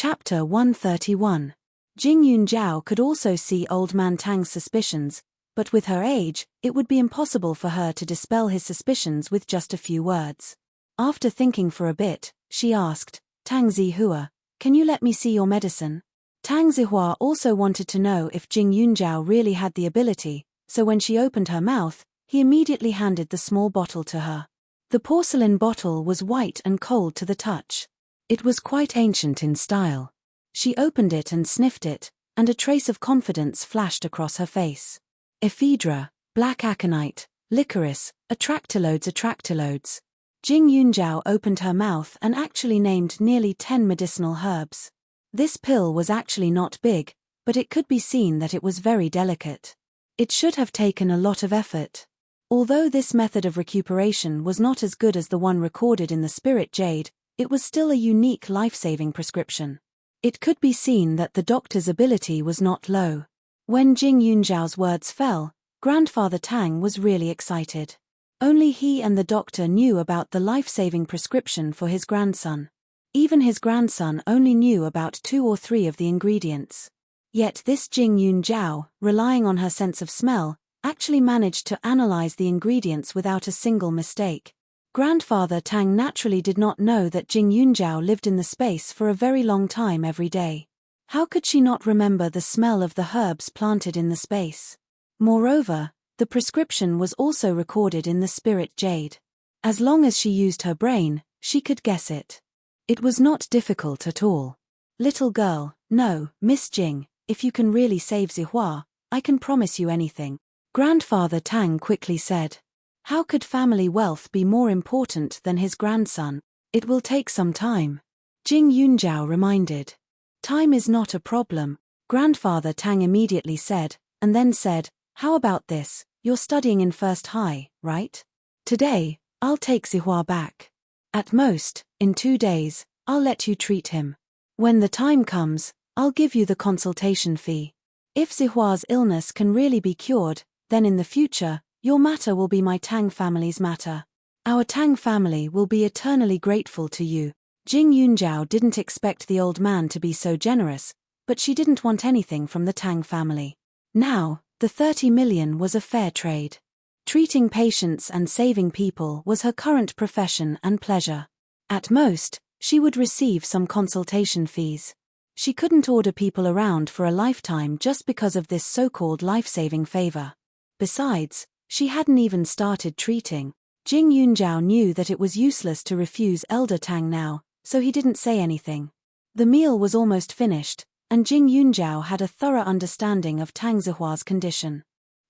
Chapter 131. Jing Yunjiao could also see Old Man Tang's suspicions, but with her age, it would be impossible for her to dispel his suspicions with just a few words. After thinking for a bit, she asked, Tang Zihua, can you let me see your medicine? Tang Zihua also wanted to know if Jing Yunjiao really had the ability, so when she opened her mouth, he immediately handed the small bottle to her. The porcelain bottle was white and cold to the touch. It was quite ancient in style. She opened it and sniffed it, and a trace of confidence flashed across her face. Ephedra, black aconite, licorice, attractalodes. Jing Yunjiao opened her mouth and actually named nearly 10 medicinal herbs. This pill was actually not big, but it could be seen that it was very delicate. It should have taken a lot of effort. Although this method of recuperation was not as good as the one recorded in the Spirit Jade, it was still a unique life-saving prescription. It could be seen that the doctor's ability was not low. When Jing Yunjiao's words fell, Grandfather Tang was really excited. Only he and the doctor knew about the life-saving prescription for his grandson. Even his grandson only knew about 2 or 3 of the ingredients. Yet this Jing Yunjiao, relying on her sense of smell, actually managed to analyze the ingredients without a single mistake. Grandfather Tang naturally did not know that Jing Yunjiao lived in the space for a very long time every day. How could she not remember the smell of the herbs planted in the space? Moreover, the prescription was also recorded in the Spirit Jade. As long as she used her brain, she could guess it. It was not difficult at all. Little girl, no, Miss Jing, if you can really save Zihua, I can promise you anything. Grandfather Tang quickly said. How could family wealth be more important than his grandson? It will take some time. Jing Yunjiao reminded. Time is not a problem, Grandfather Tang immediately said, and then said, how about this, you're studying in First High, right? Today, I'll take Zihua back. At most, in 2 days, I'll let you treat him. When the time comes, I'll give you the consultation fee. If Zihua's illness can really be cured, then in the future, your matter will be my Tang family's matter. Our Tang family will be eternally grateful to you. Jing Yunjiao didn't expect the old man to be so generous, but she didn't want anything from the Tang family. Now, the 30 million was a fair trade. Treating patients and saving people was her current profession and pleasure. At most, she would receive some consultation fees. She couldn't order people around for a lifetime just because of this so-called life-saving favor. Besides, she hadn't even started treating. Jing Yunjiao knew that it was useless to refuse Elder Tang now, so he didn't say anything. The meal was almost finished, and Jing Yunjiao had a thorough understanding of Tang Zihua's condition.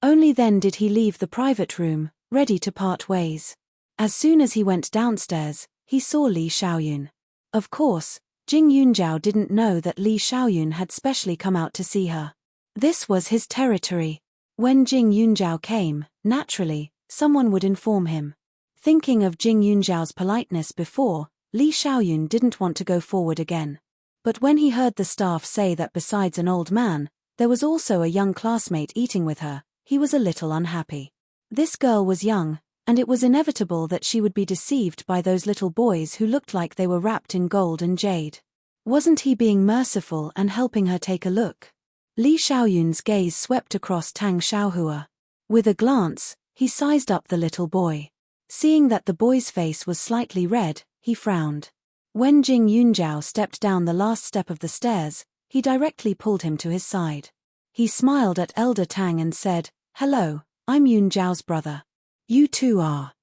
Only then did he leave the private room, ready to part ways. As soon as he went downstairs, he saw Li Xiaoyun. Of course, Jing Yunjiao didn't know that Li Xiaoyun had specially come out to see her. This was his territory. When Jing Yunjiao came, naturally, someone would inform him. Thinking of Jing Yunjiao's politeness before, Li Xiaoyun didn't want to go forward again. But when he heard the staff say that besides an old man, there was also a young classmate eating with her, he was a little unhappy. This girl was young, and it was inevitable that she would be deceived by those little boys who looked like they were wrapped in gold and jade. Wasn't he being merciful and helping her take a look? Li Xiaoyun's gaze swept across Tang Xiaohua. With a glance, he sized up the little boy. Seeing that the boy's face was slightly red, he frowned. When Jing Yunjiao stepped down the last step of the stairs, he directly pulled him to his side. He smiled at Elder Tang and said, "Hello, I'm Yunjiao's brother. You two are."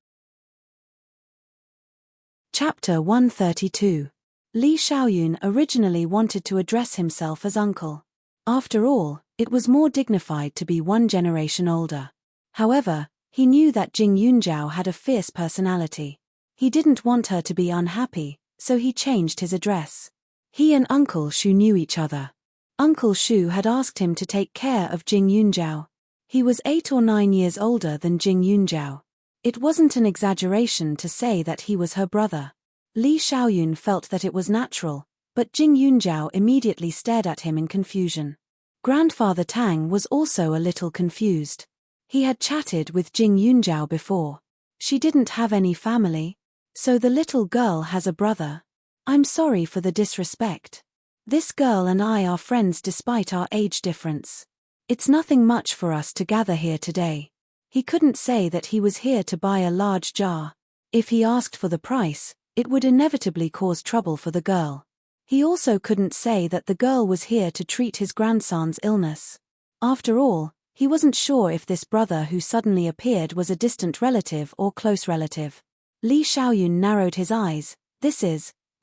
Chapter 132. Li Xiaoyun originally wanted to address himself as uncle. After all, it was more dignified to be 1 generation older. However, he knew that Jing Yunjiao had a fierce personality. He didn't want her to be unhappy, so he changed his address. He and Uncle Shu knew each other. Uncle Shu had asked him to take care of Jing Yunjiao. He was 8 or 9 years older than Jing Yunjiao. It wasn't an exaggeration to say that he was her brother. Li Xiaoyun felt that it was natural, but Jing Yunjiao immediately stared at him in confusion. Grandfather Tang was also a little confused. He had chatted with Jing Yunjiao before. She didn't have any family. So the little girl has a brother. I'm sorry for the disrespect. This girl and I are friends despite our age difference. It's nothing much for us to gather here today. He couldn't say that he was here to buy a large jar. If he asked for the price, it would inevitably cause trouble for the girl. He also couldn't say that the girl was here to treat his grandson's illness. After all, he wasn't sure if this brother who suddenly appeared was a distant relative or close relative. Li Xiaoyun narrowed his eyes.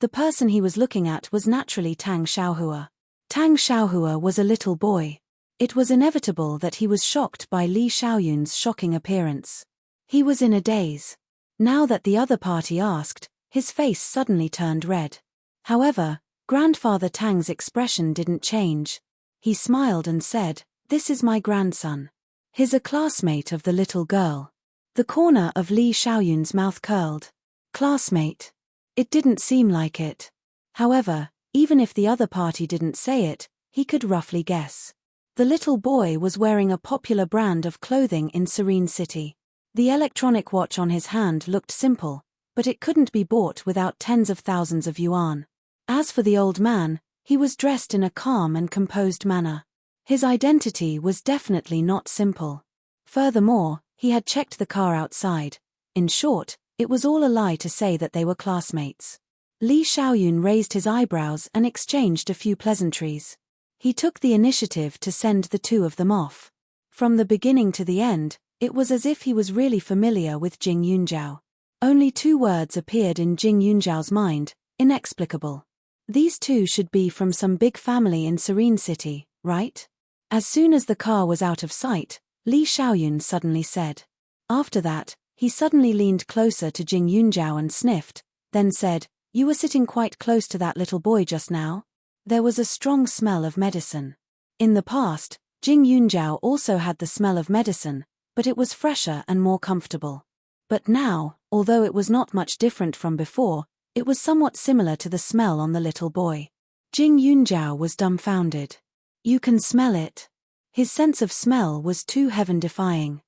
The person he was looking at was naturally Tang Xiaohua. Tang Xiaohua was a little boy. It was inevitable that he was shocked by Li Xiaoyun's shocking appearance. He was in a daze. Now that the other party asked, his face suddenly turned red. However, Grandfather Tang's expression didn't change. He smiled and said, "This is my grandson. He's a classmate of the little girl." The corner of Li Xiaoyun's mouth curled. Classmate? It didn't seem like it. However, even if the other party didn't say it, he could roughly guess. The little boy was wearing a popular brand of clothing in Serene City. The electronic watch on his hand looked simple, but it couldn't be bought without tens of thousands of yuan. As for the old man, he was dressed in a calm and composed manner. His identity was definitely not simple. Furthermore, he had checked the car outside. In short, it was all a lie to say that they were classmates. Li Xiaoyun raised his eyebrows and exchanged a few pleasantries. He took the initiative to send the two of them off. From the beginning to the end, it was as if he was really familiar with Jing Yunjiao. Only two words appeared in Jing Yunjiao's mind: inexplicable. These two should be from some big family in Serene City, right? As soon as the car was out of sight, Li Xiaoyun suddenly said. After that, he suddenly leaned closer to Jing Yunjiao and sniffed, then said, "You were sitting quite close to that little boy just now." There was a strong smell of medicine. In the past, Jing Yunjiao also had the smell of medicine, but it was fresher and more comfortable. But now, although it was not much different from before, it was somewhat similar to the smell on the little boy. Jing Yunjiao was dumbfounded. "You can smell it." His sense of smell was too heaven-defying.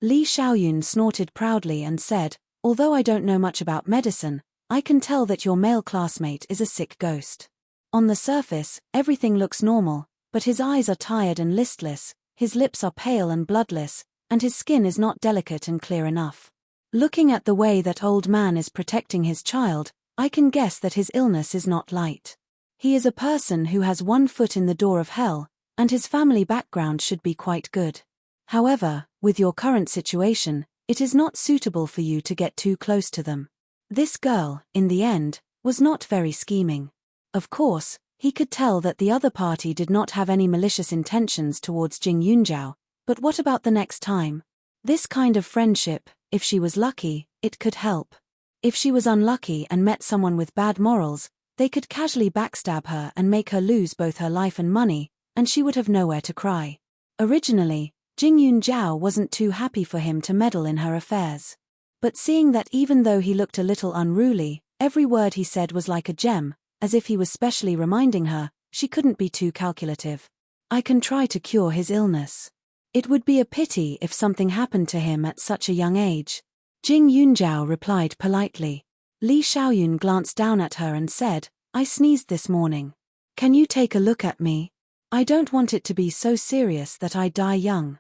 Li Xiaoyun snorted proudly and said, "Although I don't know much about medicine, I can tell that your male classmate is a sick ghost. On the surface, everything looks normal, but his eyes are tired and listless, his lips are pale and bloodless, and his skin is not delicate and clear enough. Looking at the way that old man is protecting his child, I can guess that his illness is not light. He is a person who has one foot in the door of hell, and his family background should be quite good. However, with your current situation, it is not suitable for you to get too close to them." This girl, in the end, was not very scheming. Of course, he could tell that the other party did not have any malicious intentions towards Jing Yunjiao, but what about the next time? This kind of friendship, if she was lucky, it could help. If she was unlucky and met someone with bad morals, they could casually backstab her and make her lose both her life and money, and she would have nowhere to cry. Originally, Jing Yunjiao wasn't too happy for him to meddle in her affairs. But seeing that even though he looked a little unruly, every word he said was like a gem, as if he was specially reminding her, she couldn't be too calculative. "I can try to cure his illness. It would be a pity if something happened to him at such a young age." Jing Yunjiao replied politely. Li Xiaoyun glanced down at her and said, "I sneezed this morning. Can you take a look at me? I don't want it to be so serious that I die young."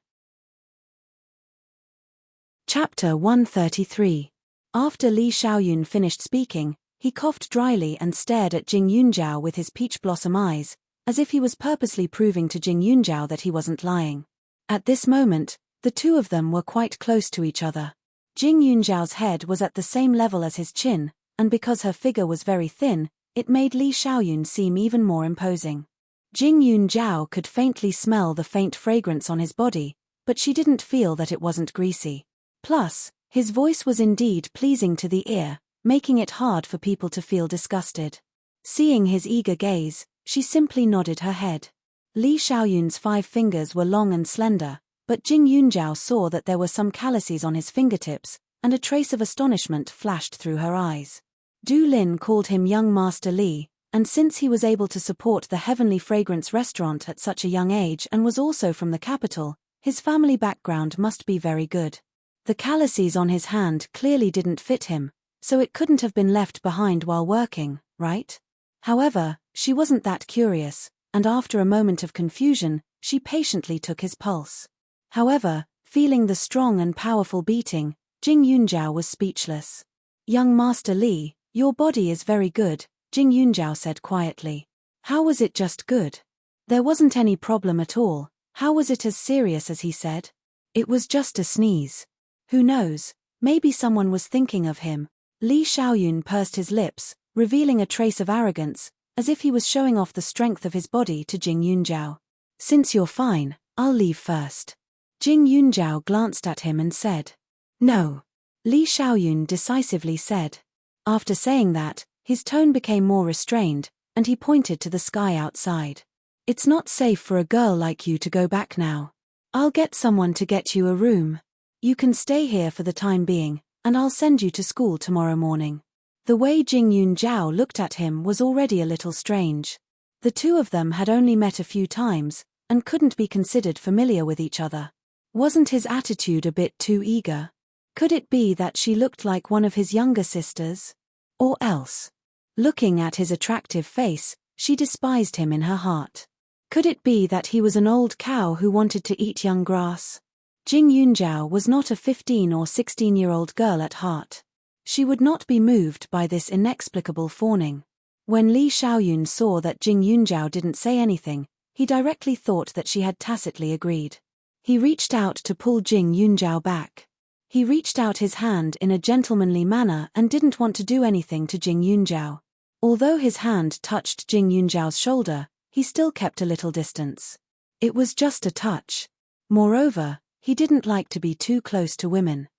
Chapter 133. After Li Xiaoyun finished speaking, he coughed dryly and stared at Jing Yunjiao with his peach blossom eyes, as if he was purposely proving to Jing Yunjiao that he wasn't lying. At this moment, the two of them were quite close to each other. Jing Yunjiao's head was at the same level as his chin, and because her figure was very thin, it made Li Xiaoyun seem even more imposing. Jing Yunjiao could faintly smell the faint fragrance on his body, but she didn't feel that it wasn't greasy. Plus, his voice was indeed pleasing to the ear, making it hard for people to feel disgusted. Seeing his eager gaze, she simply nodded her head. Li Xiaoyun's 5 fingers were long and slender, but Jing Yunjiao saw that there were some calluses on his fingertips, and a trace of astonishment flashed through her eyes. Du Lin called him young Master Li, and since he was able to support the Heavenly Fragrance restaurant at such a young age and was also from the capital, his family background must be very good. The calluses on his hand clearly didn't fit him, so it couldn't have been left behind while working, right? However, she wasn't that curious, and after a moment of confusion, she patiently took his pulse. However, feeling the strong and powerful beating, Jing Yunjiao was speechless. "Young Master Li, your body is very good," Jing Yunjiao said quietly. "How was it just good? There wasn't any problem at all. How was it as serious as he said? It was just a sneeze. Who knows, maybe someone was thinking of him." Li Xiaoyun pursed his lips, revealing a trace of arrogance, as if he was showing off the strength of his body to Jing Yunjiao. "Since you're fine, I'll leave first." Jing Yunjiao glanced at him and said. "No," Li Xiaoyun decisively said. After saying that, his tone became more restrained, and he pointed to the sky outside. "It's not safe for a girl like you to go back now. I'll get someone to get you a room. You can stay here for the time being, and I'll send you to school tomorrow morning." The way Jing Yunjiao looked at him was already a little strange. The two of them had only met a few times, and couldn't be considered familiar with each other. Wasn't his attitude a bit too eager? Could it be that she looked like one of his younger sisters? Or else, looking at his attractive face, she despised him in her heart. Could it be that he was an old cow who wanted to eat young grass? Jing Yunjiao was not a 15 or 16-year-old girl at heart. She would not be moved by this inexplicable fawning. When Li Xiaoyun saw that Jing Yunjiao didn't say anything, he directly thought that she had tacitly agreed. He reached out to pull Jing Yunjiao back. He reached out his hand in a gentlemanly manner and didn't want to do anything to Jing Yunjiao. Although his hand touched Jing Yunjiao's shoulder, he still kept a little distance. It was just a touch. Moreover, he didn't like to be too close to women.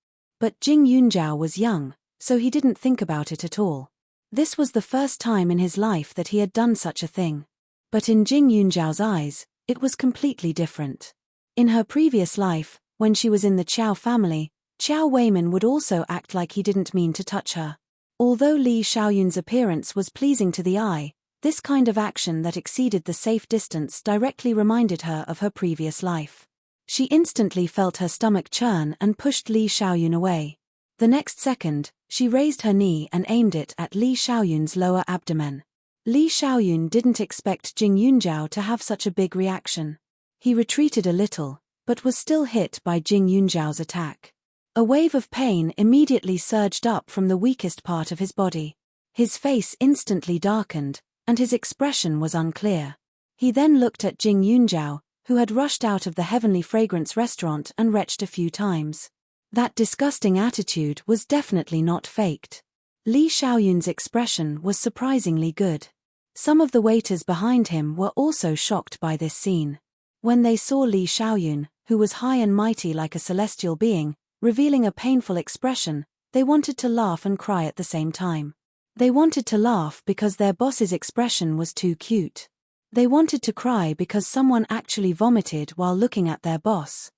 But Jing Yunjiao was young, so he didn't think about it at all. This was the first time in his life that he had done such a thing. But in Jing Yunjiao's eyes, it was completely different. In her previous life, when she was in the Qiao family, Qiao Weimin would also act like he didn't mean to touch her. Although Li Xiaoyun's appearance was pleasing to the eye, this kind of action that exceeded the safe distance directly reminded her of her previous life. She instantly felt her stomach churn and pushed Li Xiaoyun away. The next second, she raised her knee and aimed it at Li Xiaoyun's lower abdomen. Li Xiaoyun didn't expect Jing Yunjiao to have such a big reaction. He retreated a little, but was still hit by Jing Yunjiao's attack. A wave of pain immediately surged up from the weakest part of his body. His face instantly darkened, and his expression was unclear. He then looked at Jing Yunjiao, who had rushed out of the Heavenly Fragrance restaurant and retched a few times. That disgusting attitude was definitely not faked. Li Xiaoyun's expression was surprisingly good. Some of the waiters behind him were also shocked by this scene. When they saw Li Xiaoyun, who was high and mighty like a celestial being, revealing a painful expression, they wanted to laugh and cry at the same time. They wanted to laugh because their boss's expression was too cute. They wanted to cry because someone actually vomited while looking at their boss.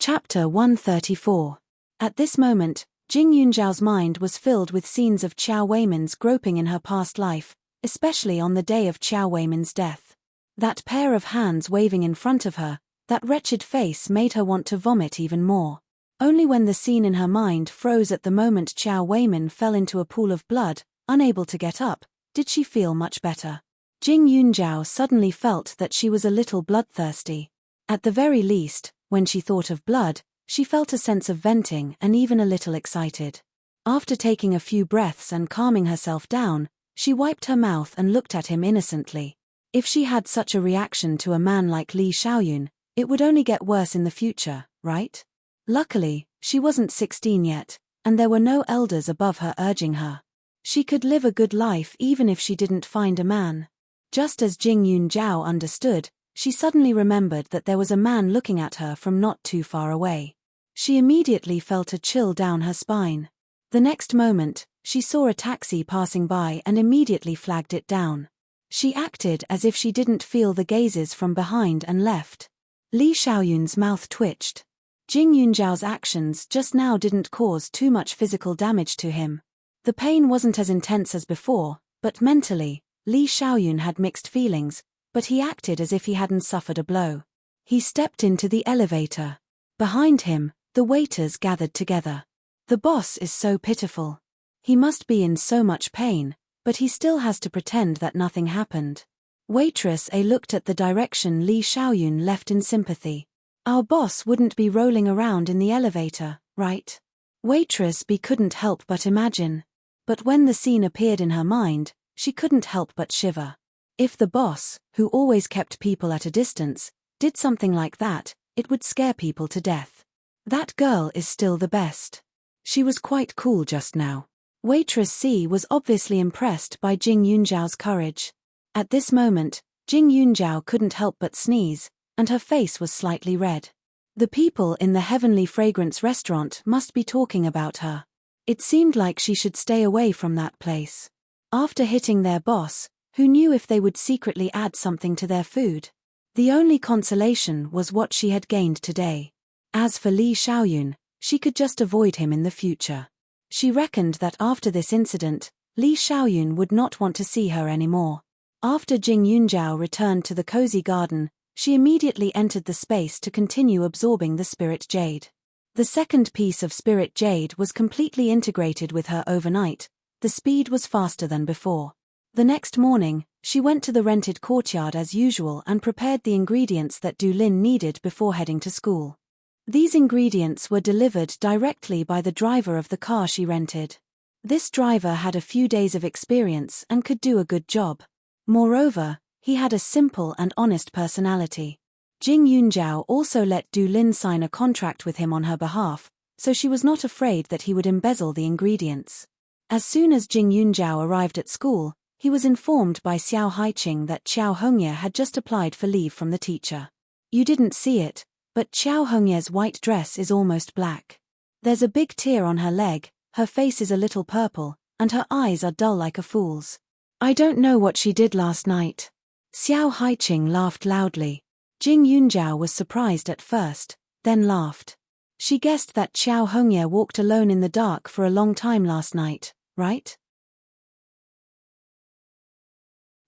Chapter 134. At this moment, Jing Yunjiao's mind was filled with scenes of Qiao Weimin's groping in her past life, especially on the day of Qiao Weimin's death. That pair of hands waving in front of her, that wretched face made her want to vomit even more. Only when the scene in her mind froze at the moment Qiao Weimin fell into a pool of blood, unable to get up, did she feel much better. Jing Yunjiao suddenly felt that she was a little bloodthirsty. At the very least, when she thought of blood, she felt a sense of venting and even a little excited. After taking a few breaths and calming herself down, she wiped her mouth and looked at him innocently. If she had such a reaction to a man like Li Xiaoyun, it would only get worse in the future, right? Luckily, she wasn't 16 yet, and there were no elders above her urging her. She could live a good life even if she didn't find a man. Just as Jing Yunjiao understood, she suddenly remembered that there was a man looking at her from not too far away. She immediately felt a chill down her spine. The next moment, she saw a taxi passing by and immediately flagged it down. She acted as if she didn't feel the gazes from behind and left. Li Xiaoyun's mouth twitched. Jing Yunjiao's actions just now didn't cause too much physical damage to him. The pain wasn't as intense as before, but mentally, Li Xiaoyun had mixed feelings, but he acted as if he hadn't suffered a blow. He stepped into the elevator. Behind him, the waiters gathered together. "The boss is so pitiful. He must be in so much pain, but he still has to pretend that nothing happened. Waitress A looked at the direction Li Xiaoyun left in sympathy. Our boss wouldn't be rolling around in the elevator, right? Waitress B couldn't help but imagine. But when the scene appeared in her mind, she couldn't help but shiver. If the boss, who always kept people at a distance, did something like that, it would scare people to death. That girl is still the best. She was quite cool just now. Waitress C was obviously impressed by Jing Yunjiao's courage. At this moment, Jing Yunjiao couldn't help but sneeze, and her face was slightly red. The people in the Heavenly Fragrance restaurant must be talking about her. It seemed like she should stay away from that place. After hitting their boss, who knew if they would secretly add something to their food? The only consolation was what she had gained today. As for Li Xiaoyun, she could just avoid him in the future. She reckoned that after this incident, Li Xiaoyun would not want to see her anymore. After Jing Yunjiao returned to the cozy garden, she immediately entered the space to continue absorbing the spirit jade. The second piece of spirit jade was completely integrated with her overnight. The speed was faster than before. The next morning, she went to the rented courtyard as usual and prepared the ingredients that Du Lin needed before heading to school. These ingredients were delivered directly by the driver of the car she rented. This driver had a few days of experience and could do a good job. Moreover, he had a simple and honest personality. Jing Yunjiao also let Du Lin sign a contract with him on her behalf, so she was not afraid that he would embezzle the ingredients. As soon as Jing Yunjiao arrived at school, he was informed by Xiao Haiqing that Qiao Hongye had just applied for leave from the teacher. You didn't see it, but Qiao Hongye's white dress is almost black. There's a big tear on her leg, her face is a little purple, and her eyes are dull like a fool's. I don't know what she did last night. Xiao Haiqing laughed loudly. Jing Yunjiao was surprised at first, then laughed. She guessed that Qiao Hongye walked alone in the dark for a long time last night, right?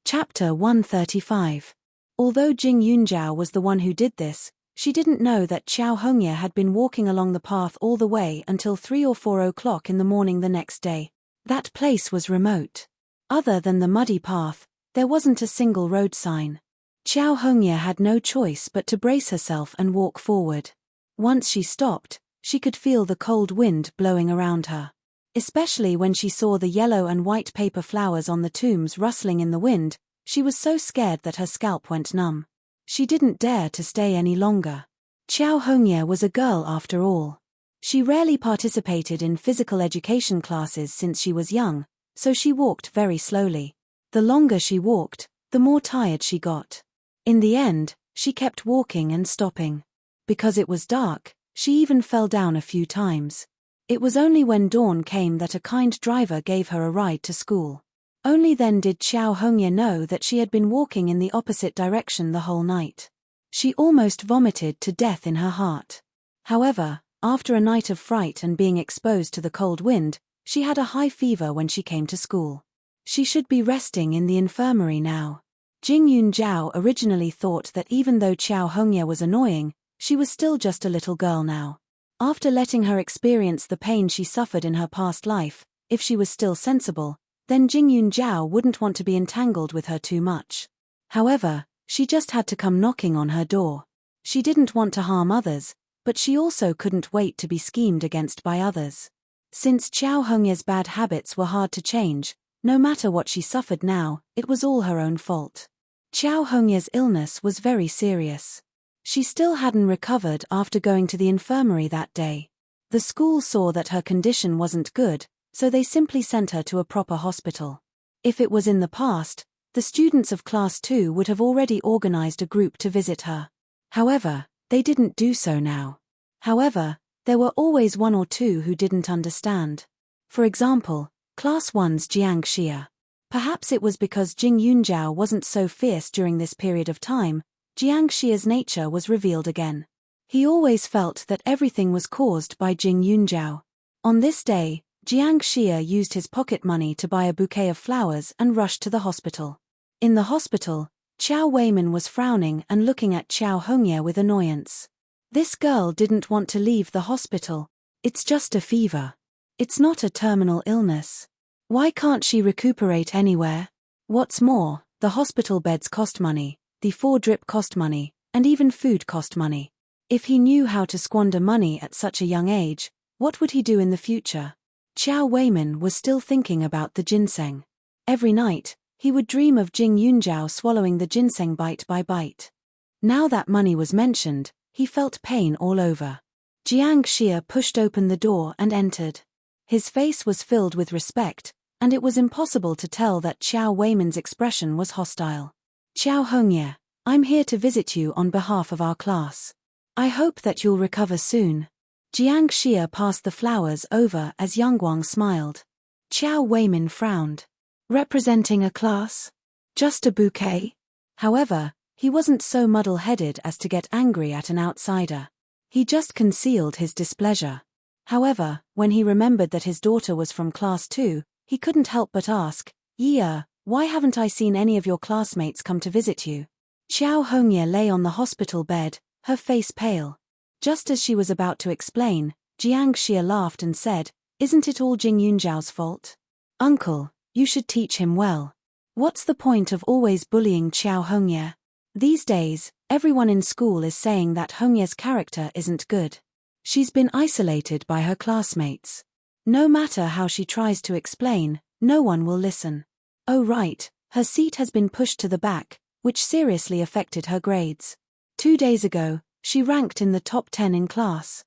Chapter 135. Although Jing Yunjiao was the one who did this, she didn't know that Qiao Hongye had been walking along the path all the way until 3 or 4 o'clock in the morning the next day. That place was remote. Other than the muddy path, there wasn't a single road sign. Qiao Hongye had no choice but to brace herself and walk forward. Once she stopped, she could feel the cold wind blowing around her. Especially when she saw the yellow and white paper flowers on the tombs rustling in the wind, she was so scared that her scalp went numb. She didn't dare to stay any longer. Qiao Hongye was a girl after all. She rarely participated in physical education classes since she was young, so she walked very slowly. The longer she walked, the more tired she got. In the end, she kept walking and stopping. Because it was dark, she even fell down a few times. It was only when dawn came that a kind driver gave her a ride to school. Only then did Qiao Hongye know that she had been walking in the opposite direction the whole night. She almost vomited to death in her heart. However, after a night of fright and being exposed to the cold wind, she had a high fever when she came to school. She should be resting in the infirmary now. Jing Yunjiao originally thought that even though Qiao Hongye was annoying, she was still just a little girl now. After letting her experience the pain she suffered in her past life, if she was still sensible, then Jing Yunjiao wouldn't want to be entangled with her too much. However, she just had to come knocking on her door. She didn't want to harm others, but she also couldn't wait to be schemed against by others. Since Qiao Hongye's bad habits were hard to change, no matter what she suffered now, it was all her own fault. Qiao Hongye's illness was very serious. She still hadn't recovered after going to the infirmary that day. The school saw that her condition wasn't good, so they simply sent her to a proper hospital. If it was in the past, the students of Class 2 would have already organized a group to visit her. However, they didn't do so now. However, there were always 1 or 2 who didn't understand. For example, Class 1's Jiang Xia. Perhaps it was because Jing Yunjiao wasn't so fierce during this period of time, Jiang Xia's nature was revealed again. He always felt that everything was caused by Jing Yunjiao. On this day, Jiang Xia used his pocket money to buy a bouquet of flowers and rushed to the hospital. In the hospital, Qiao Weiman was frowning and looking at Qiao Hongye with annoyance. This girl didn't want to leave the hospital. It's just a fever. It's not a terminal illness. Why can't she recuperate anywhere? What's more, the hospital beds cost money, the 4-drip cost money, and even food cost money. If he knew how to squander money at such a young age, what would he do in the future? Qiao Weimin was still thinking about the ginseng. Every night, he would dream of Jing Yunjiao swallowing the ginseng bite by bite. Now that money was mentioned, he felt pain all over. Jiang Xie pushed open the door and entered. His face was filled with respect, and it was impossible to tell that Qiao Weimin's expression was hostile. Qiao Hongye, I'm here to visit you on behalf of our class. I hope that you'll recover soon. Jiang Xie passed the flowers over as Yang Guang smiled. Qiao Weimin frowned. Representing a class? Just a bouquet? However, he wasn't so muddle-headed as to get angry at an outsider. He just concealed his displeasure. However, when he remembered that his daughter was from class 2, he couldn't help but ask, why haven't I seen any of your classmates come to visit you? Qiao Hongye lay on the hospital bed, her face pale. Just as she was about to explain, Jiang Xie laughed and said, Isn't it all Jing Yunjiao's fault? Uncle, you should teach him well. What's the point of always bullying Qiao Hongye? These days, everyone in school is saying that Hongye's character isn't good. She's been isolated by her classmates. No matter how she tries to explain, no one will listen. Oh right, her seat has been pushed to the back, which seriously affected her grades. 2 days ago, she ranked in the top 10 in class.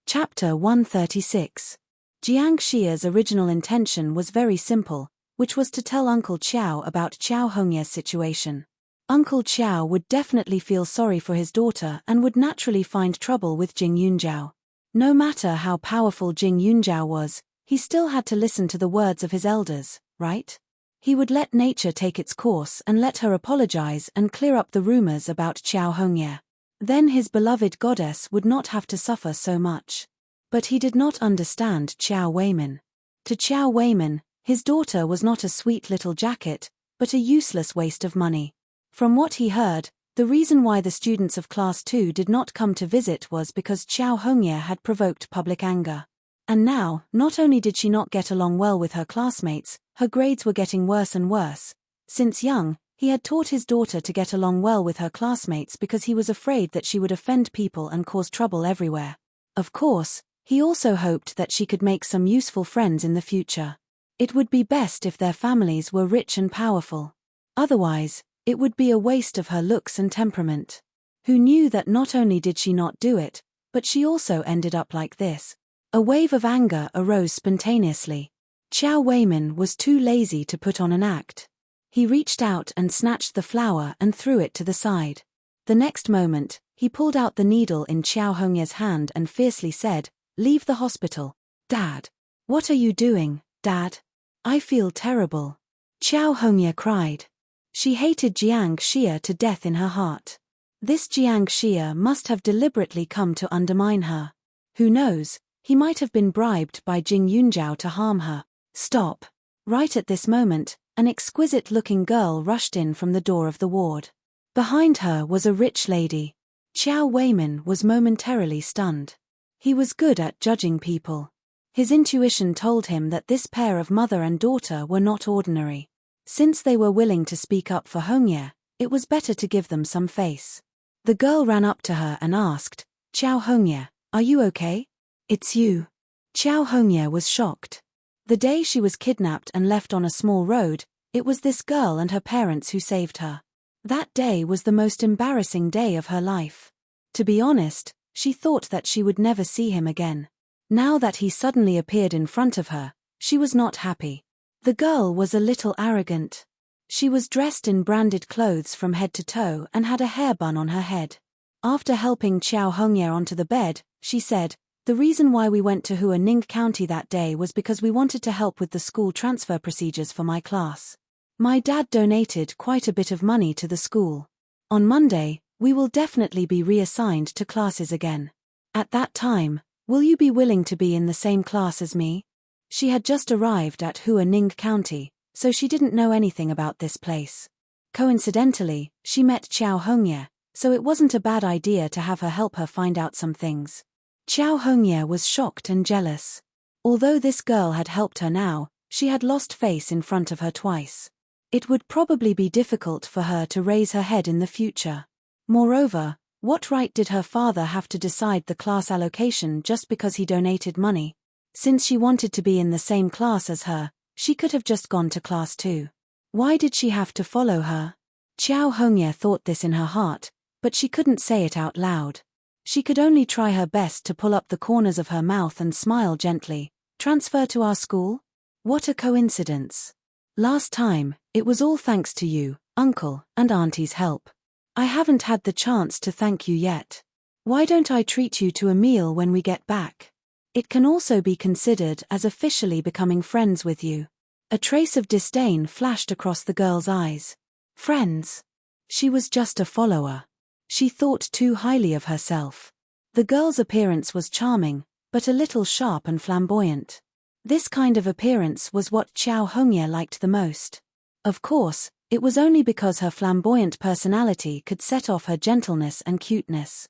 Chapter 136. Jiang Xie's original intention was very simple, which was to tell Uncle Qiao about Qiao Hongye's situation. Uncle Qiao would definitely feel sorry for his daughter and would naturally find trouble with Jing Yunjiao. No matter how powerful Jing Yunjiao was, he still had to listen to the words of his elders, right? He would let nature take its course and let her apologize and clear up the rumors about Qiao Hongye. Then his beloved goddess would not have to suffer so much. But he did not understand Qiao Weimin. To Qiao Weimin, his daughter was not a sweet little jacket, but a useless waste of money. From what he heard, the reason why the students of Class 2 did not come to visit was because Qiao Hongye had provoked public anger. And now, not only did she not get along well with her classmates, her grades were getting worse and worse. Since young, he had taught his daughter to get along well with her classmates because he was afraid that she would offend people and cause trouble everywhere. Of course, he also hoped that she could make some useful friends in the future. It would be best if their families were rich and powerful. Otherwise, it would be a waste of her looks and temperament. Who knew that not only did she not do it, but she also ended up like this? A wave of anger arose spontaneously. Qiao Weimin was too lazy to put on an act. He reached out and snatched the flower and threw it to the side. The next moment, he pulled out the needle in Qiao Hongye's hand and fiercely said, Leave the hospital. Dad. What are you doing, Dad? I feel terrible. Qiao Hongye cried. She hated Jiang Xie to death in her heart. This Jiang Xie must have deliberately come to undermine her. Who knows, he might have been bribed by Jing Yunjiao to harm her. Stop. Right at this moment, an exquisite-looking girl rushed in from the door of the ward. Behind her was a rich lady. Qiao Weimin was momentarily stunned. He was good at judging people. His intuition told him that this pair of mother and daughter were not ordinary. Since they were willing to speak up for Hongye, it was better to give them some face. The girl ran up to her and asked, Qiao Hongye, are you okay? It's you. Qiao Hongye was shocked. The day she was kidnapped and left on a small road, it was this girl and her parents who saved her. That day was the most embarrassing day of her life. To be honest, she thought that she would never see him again. Now that he suddenly appeared in front of her, she was not happy. The girl was a little arrogant. She was dressed in branded clothes from head to toe and had a hair bun on her head. After helping Qiao Hongye onto the bed, she said, The reason why we went to Huaning County that day was because we wanted to help with the school transfer procedures for my class. My dad donated quite a bit of money to the school. On Monday, we will definitely be reassigned to classes again. At that time, will you be willing to be in the same class as me? She had just arrived at Huaning County, so she didn't know anything about this place. Coincidentally, she met Qiao Hongye, so it wasn't a bad idea to have her help her find out some things. Xiao Hongye was shocked and jealous. Although this girl had helped her now, she had lost face in front of her twice. It would probably be difficult for her to raise her head in the future. Moreover, what right did her father have to decide the class allocation just because he donated money? Since she wanted to be in the same class as her, she could have just gone to class 2. Why did she have to follow her? Xiao Hongye thought this in her heart, but she couldn't say it out loud. She could only try her best to pull up the corners of her mouth and smile gently. Transfer to our school? What a coincidence. Last time, it was all thanks to you, uncle, and auntie's help. I haven't had the chance to thank you yet. Why don't I treat you to a meal when we get back? It can also be considered as officially becoming friends with you. A trace of disdain flashed across the girl's eyes. Friends? She was just a follower. She thought too highly of herself. The girl's appearance was charming, but a little sharp and flamboyant. This kind of appearance was what Xiao Hongye liked the most. Of course, it was only because her flamboyant personality could set off her gentleness and cuteness.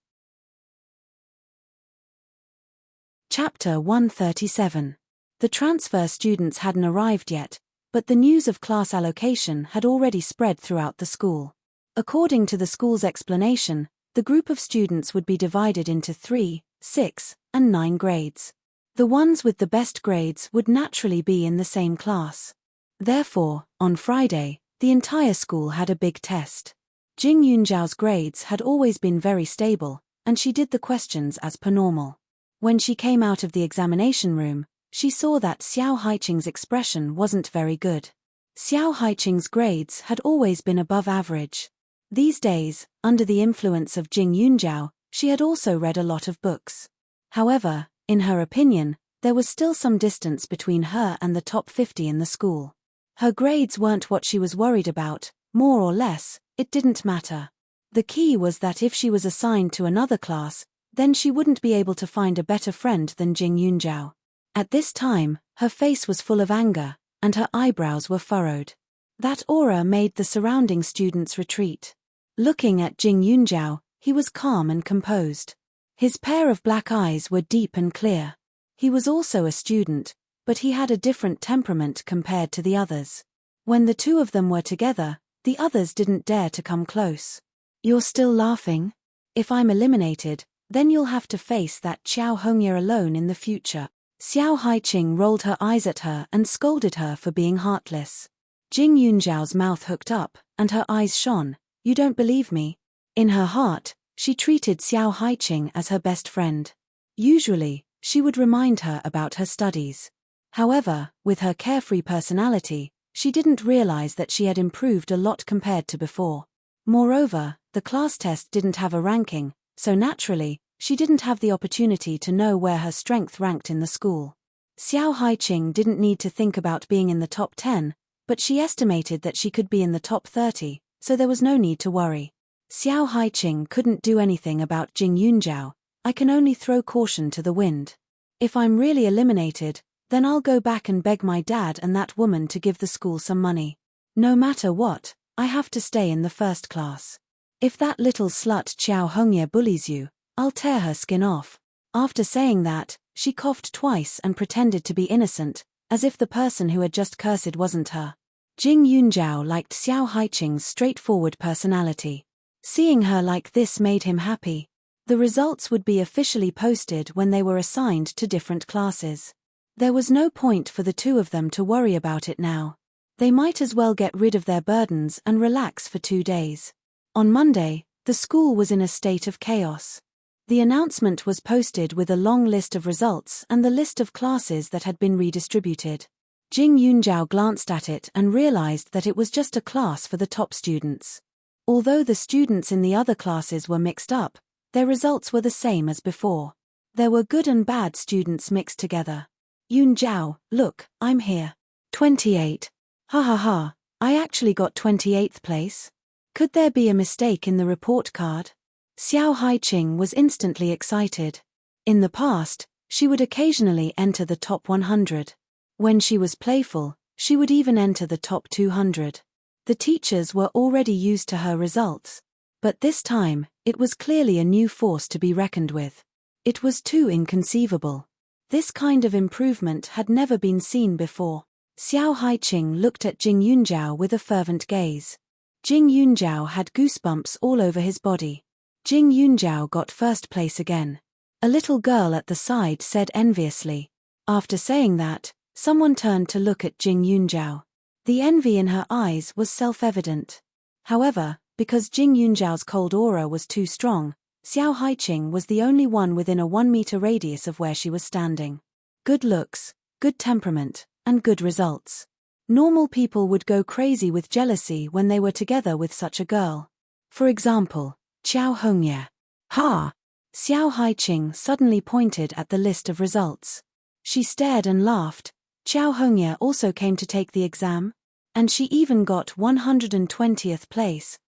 Chapter 137. The transfer students hadn't arrived yet, but the news of class allocation had already spread throughout the school. According to the school's explanation, the group of students would be divided into 3, 6, and 9 grades. The ones with the best grades would naturally be in the same class. Therefore, on Friday, the entire school had a big test. Jing Yunjiao's grades had always been very stable, and she did the questions as per normal. When she came out of the examination room, she saw that Xiao Haiqing's expression wasn't very good. Xiao Haiqing's grades had always been above average. These days, under the influence of Jing Yunjiao, she had also read a lot of books. However, in her opinion, there was still some distance between her and the top 50 in the school. Her grades weren't what she was worried about, more or less, it didn't matter. The key was that if she was assigned to another class, then she wouldn't be able to find a better friend than Jing Yunjiao. At this time, her face was full of anger, and her eyebrows were furrowed. That aura made the surrounding students retreat. Looking at Jing Yunjiao, he was calm and composed. His pair of black eyes were deep and clear. He was also a student, but he had a different temperament compared to the others. When the two of them were together, the others didn't dare to come close. You're still laughing? If I'm eliminated, then you'll have to face that Xiao Hongye alone in the future. Xiao Haiqing rolled her eyes at her and scolded her for being heartless. Jing Yunjiao's mouth hooked up, and her eyes shone. You don't believe me? In her heart, she treated Xiao Haiqing as her best friend. Usually, she would remind her about her studies. However, with her carefree personality, she didn't realize that she had improved a lot compared to before. Moreover, the class test didn't have a ranking, so naturally, she didn't have the opportunity to know where her strength ranked in the school. Xiao Haiqing didn't need to think about being in the top 10, but she estimated that she could be in the top 30, so there was no need to worry. Xiao Haiqing couldn't do anything about Jing Yunjiao. I can only throw caution to the wind. If I'm really eliminated, then I'll go back and beg my dad and that woman to give the school some money. No matter what, I have to stay in the first class. If that little slut Xiao Hongye bullies you, I'll tear her skin off. After saying that, she coughed twice and pretended to be innocent, as if the person who had just cursed wasn't her. Jing Yunjiao liked Xiao Haiqing's straightforward personality. Seeing her like this made him happy. The results would be officially posted when they were assigned to different classes. There was no point for the two of them to worry about it now. They might as well get rid of their burdens and relax for 2 days. On Monday, the school was in a state of chaos. The announcement was posted with a long list of results and the list of classes that had been redistributed. Jing Yunjiao glanced at it and realized that it was just a class for the top students. Although the students in the other classes were mixed up, their results were the same as before. There were good and bad students mixed together. Yunjiao, look, I'm here. 28. Ha ha ha, I actually got 28th place. Could there be a mistake in the report card? Xiao Haiqing was instantly excited. In the past, she would occasionally enter the top 100. When she was playful, she would even enter the top 200. The teachers were already used to her results. But this time, it was clearly a new force to be reckoned with. It was too inconceivable. This kind of improvement had never been seen before. Xiao Haiqing looked at Jing Yunjiao with a fervent gaze. Jing Yunjiao had goosebumps all over his body. Jing Yunjiao got first place again. A little girl at the side said enviously. After saying that, someone turned to look at Jing Yunjiao. The envy in her eyes was self-evident. However, because Jing Yunjiao's cold aura was too strong, Xiao Haiqing was the only one within a 1-meter radius of where she was standing. Good looks, good temperament, and good results. Normal people would go crazy with jealousy when they were together with such a girl. For example, Qiao Hongye. Ha! Xiao Haiqing suddenly pointed at the list of results. She stared and laughed. Qiao Hongye also came to take the exam, and she even got 120th place.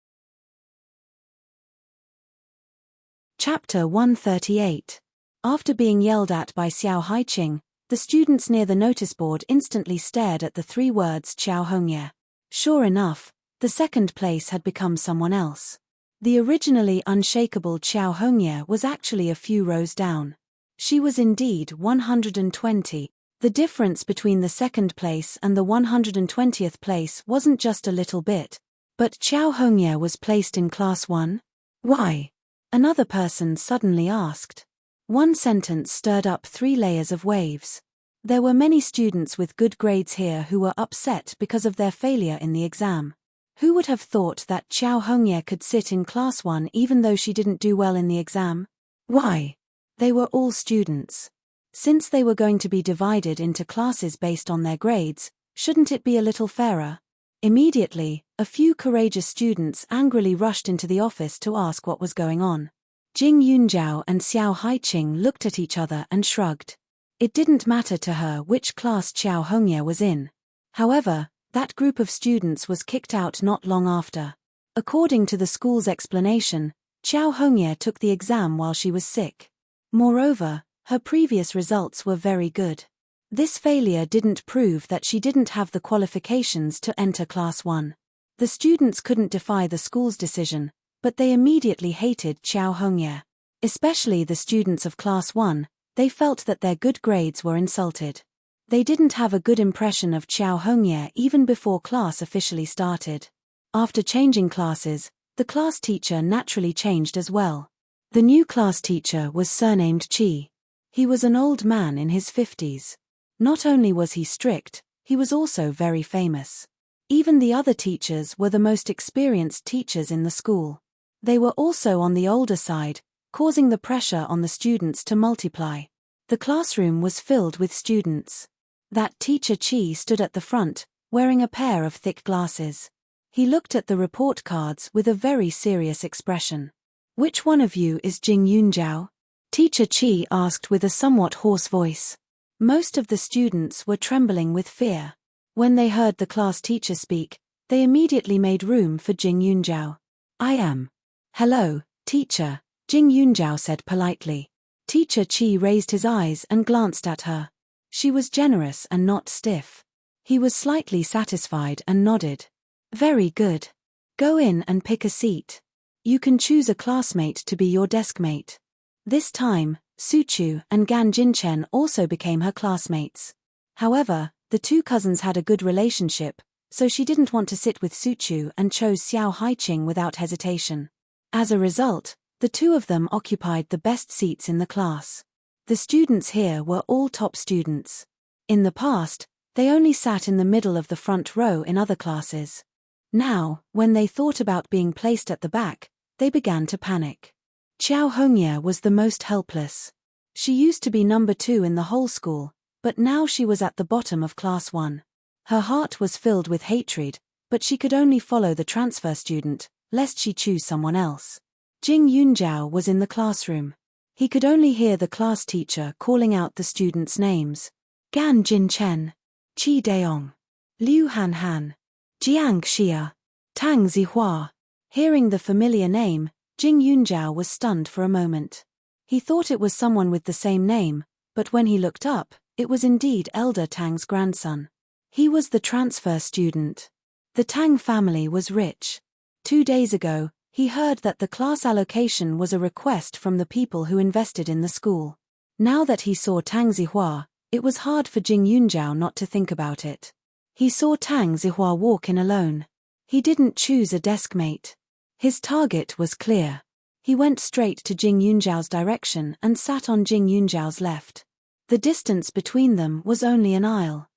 Chapter 138. After being yelled at by Xiao Haiqing, the students near the notice board instantly stared at the 3 words Qiao Hongye. Sure enough, the second place had become someone else. The originally unshakable Qiao Hongye was actually a few rows down. She was indeed 120. The difference between the second place and the 120th place wasn't just a little bit. But Qiao Hongye was placed in Class 1? Why? Another person suddenly asked. One sentence stirred up 3 layers of waves. There were many students with good grades here who were upset because of their failure in the exam. Who would have thought that Qiao Hongye could sit in Class 1 even though she didn't do well in the exam? Why? They were all students. Since they were going to be divided into classes based on their grades, shouldn't it be a little fairer? Immediately, a few courageous students angrily rushed into the office to ask what was going on. Jing Yunjiao and Xiao Haiqing looked at each other and shrugged. It didn't matter to her which class Qiao Hongye was in. However, that group of students was kicked out not long after. According to the school's explanation, Qiao Hongye took the exam while she was sick. Moreover, her previous results were very good. This failure didn't prove that she didn't have the qualifications to enter Class 1. The students couldn't defy the school's decision, but they immediately hated Qiao Hongye. Especially the students of Class 1, they felt that their good grades were insulted. They didn't have a good impression of Qiao Hongye even before class officially started. After changing classes, the class teacher naturally changed as well. The new class teacher was surnamed Qi. He was an old man in his 50s. Not only was he strict, he was also very famous. Even the other teachers were the most experienced teachers in the school. They were also on the older side, causing the pressure on the students to multiply. The classroom was filled with students. That teacher Qi stood at the front, wearing a pair of thick glasses. He looked at the report cards with a very serious expression. Which one of you is Jing Yunjiao? Teacher Qi asked with a somewhat hoarse voice. Most of the students were trembling with fear. When they heard the class teacher speak, they immediately made room for Jing Yunjiao. I am. Hello, teacher, Jing Yunjiao said politely. Teacher Qi raised his eyes and glanced at her. She was generous and not stiff. He was slightly satisfied and nodded. Very good. Go in and pick a seat. You can choose a classmate to be your deskmate. This time, Suchu and Gan Jinchen also became her classmates. However, the 2 cousins had a good relationship, so she didn't want to sit with Suchu and chose Xiao Haiqing without hesitation. As a result, the 2 of them occupied the best seats in the class. The students here were all top students. In the past, they only sat in the middle of the front row in other classes. Now, when they thought about being placed at the back, they began to panic. Qiao Hongye was the most helpless. She used to be number 2 in the whole school, but now she was at the bottom of Class 1. Her heart was filled with hatred, but she could only follow the transfer student, lest she choose someone else. Jing Yunjiao was in the classroom. He could only hear the class teacher calling out the students' names. Gan Jinchen, Qi Deong, Liu Han, Jiang Xia, Tang Zihua. Hearing the familiar name, Jing Yunjiao was stunned for a moment. He thought it was someone with the same name, but when he looked up, it was indeed Elder Tang's grandson. He was the transfer student. The Tang family was rich. 2 days ago, He heard that the class allocation was a request from the people who invested in the school. Now that he saw Tang Zihua, it was hard for Jing Yunjiao not to think about it. He saw Tang Zihua walk in alone. He didn't choose a desk mate. His target was clear. He went straight to Jing Yunjiao's direction and sat on Jing Yunjiao's left. The distance between them was only an aisle.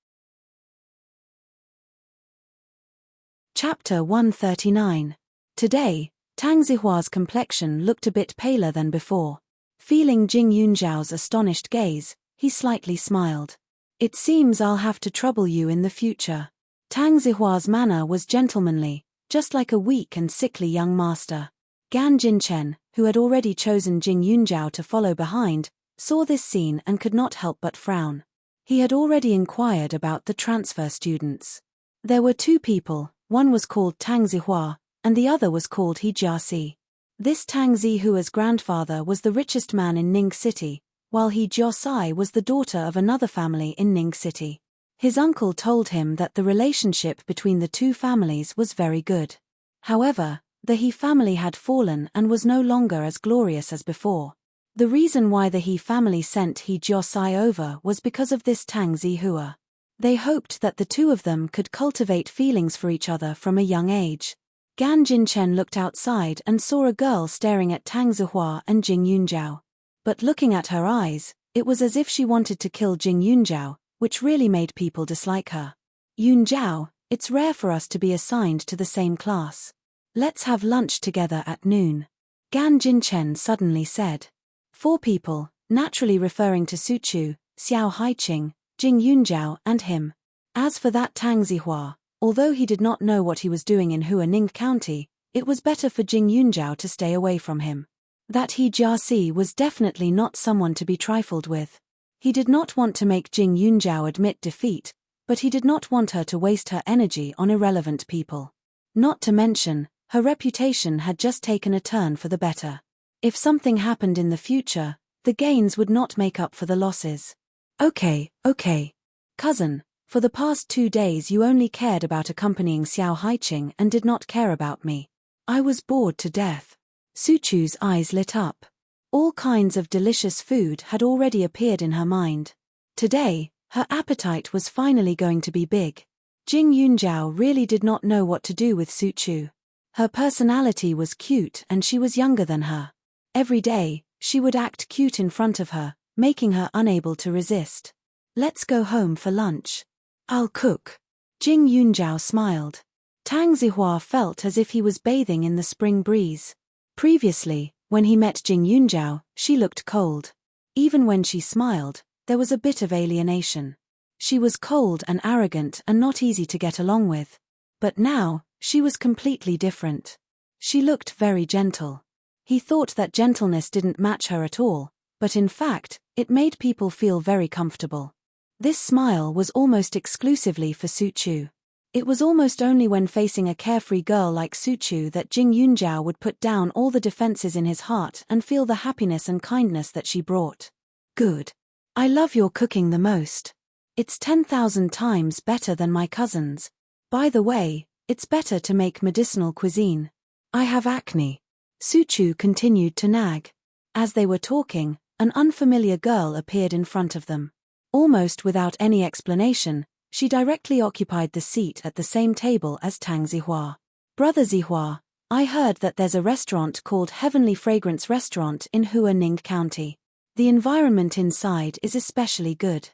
Chapter 139. Today, Tang Zihua's complexion looked a bit paler than before. Feeling Jing Yunjiao's astonished gaze, he slightly smiled. "It seems I'll have to trouble you in the future." Tang Zihua's manner was gentlemanly, just like a weak and sickly young master. Gan Jinchen, who had already chosen Jing Yunjiao to follow behind, saw this scene and could not help but frown. He had already inquired about the transfer students. There were two people, one was called Tang Zihua, and the other was called He Jiasi. This Tang Zihua's grandfather was the richest man in Ning City, while He Jiasi was the daughter of another family in Ning City. His uncle told him that the relationship between the two families was very good. However, the He family had fallen and was no longer as glorious as before. The reason why the He family sent He Jiasi over was because of this Tang Zihua. They hoped that the two of them could cultivate feelings for each other from a young age. Gan Jinchen looked outside and saw a girl staring at Tang Zihua and Jing Yunjiao. But looking at her eyes, it was as if she wanted to kill Jing Yunjiao, which really made people dislike her. "Yunjiao, it's rare for us to be assigned to the same class. Let's have lunch together at noon," Gan Jinchen suddenly said. Four people, naturally referring to Suchu, Xiao Haiqing, Jing Yunjiao and him. As for that Tang Zihua, although he did not know what he was doing in Huaning County, it was better for Jing Yunjiao to stay away from him. That He Jiasi was definitely not someone to be trifled with. He did not want to make Jing Yunjiao admit defeat, but he did not want her to waste her energy on irrelevant people. Not to mention, her reputation had just taken a turn for the better. If something happened in the future, the gains would not make up for the losses. Okay. Cousin, for the past 2 days you only cared about accompanying Xiao Haiqing and did not care about me. I was bored to death. Suchu's eyes lit up. All kinds of delicious food had already appeared in her mind. Today, her appetite was finally going to be big. Jing Yunjiao really did not know what to do with Suchu. Her personality was cute and she was younger than her. Every day, she would act cute in front of her, making her unable to resist. "Let's go home for lunch. I'll cook." Jing Yunjiao smiled. Tang Zihua felt as if he was bathing in the spring breeze. Previously, when he met Jing Yunjiao, she looked cold. Even when she smiled, there was a bit of alienation. She was cold and arrogant and not easy to get along with. But now, she was completely different. She looked very gentle. He thought that gentleness didn't match her at all, but in fact, it made people feel very comfortable. This smile was almost exclusively for Suchu. It was almost only when facing a carefree girl like Suchu that Jing Yunjiao would put down all the defenses in his heart and feel the happiness and kindness that she brought. "Good. I love your cooking the most. It's 10,000 times better than my cousin's. By the way, it's better to make medicinal cuisine. I have acne." Suchu continued to nag. As they were talking, an unfamiliar girl appeared in front of them. Almost without any explanation, she directly occupied the seat at the same table as Tang Zihua. "Brother Zihua, I heard that there's a restaurant called Heavenly Fragrance Restaurant in Huaning County. The environment inside is especially good.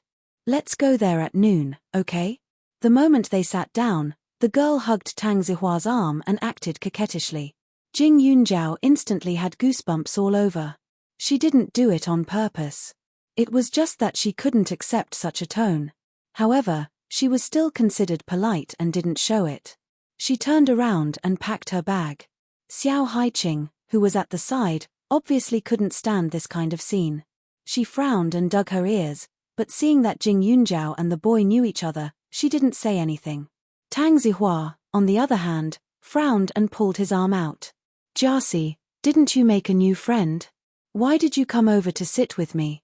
Let's go there at noon, okay?" The moment they sat down, the girl hugged Tang Zihua's arm and acted coquettishly. Jing Yunjiao instantly had goosebumps all over. She didn't do it on purpose. It was just that she couldn't accept such a tone. However, she was still considered polite and didn't show it. She turned around and packed her bag. Xiao Haiqing, who was at the side, obviously couldn't stand this kind of scene. She frowned and dug her ears, but seeing that Jing Yunjiao and the boy knew each other, she didn't say anything. Tang Zihua, on the other hand, frowned and pulled his arm out. "Jiasi, didn't you make a new friend? Why did you come over to sit with me?"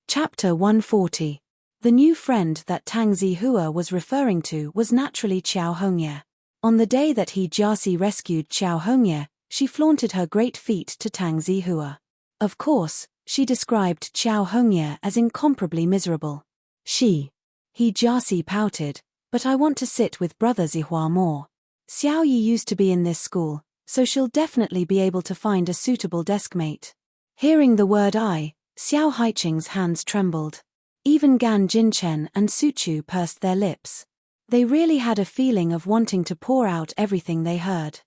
Chapter 140. The new friend that Tang Zihua was referring to was naturally Qiao Hongye. On the day that he Jiaxi rescued Qiao Hongye, she flaunted her great feat to Tang Zihua. Of course, she described Qiao Hongye as incomparably miserable. He Jiaxi pouted, but I want to sit with Brother Zihua more. Xiao Yi used to be in this school, so she'll definitely be able to find a suitable deskmate. Hearing the word I, Xiao Haiqing's hands trembled. Even Gan Jinchen and Su Chu pursed their lips. They really had a feeling of wanting to pour out everything they heard.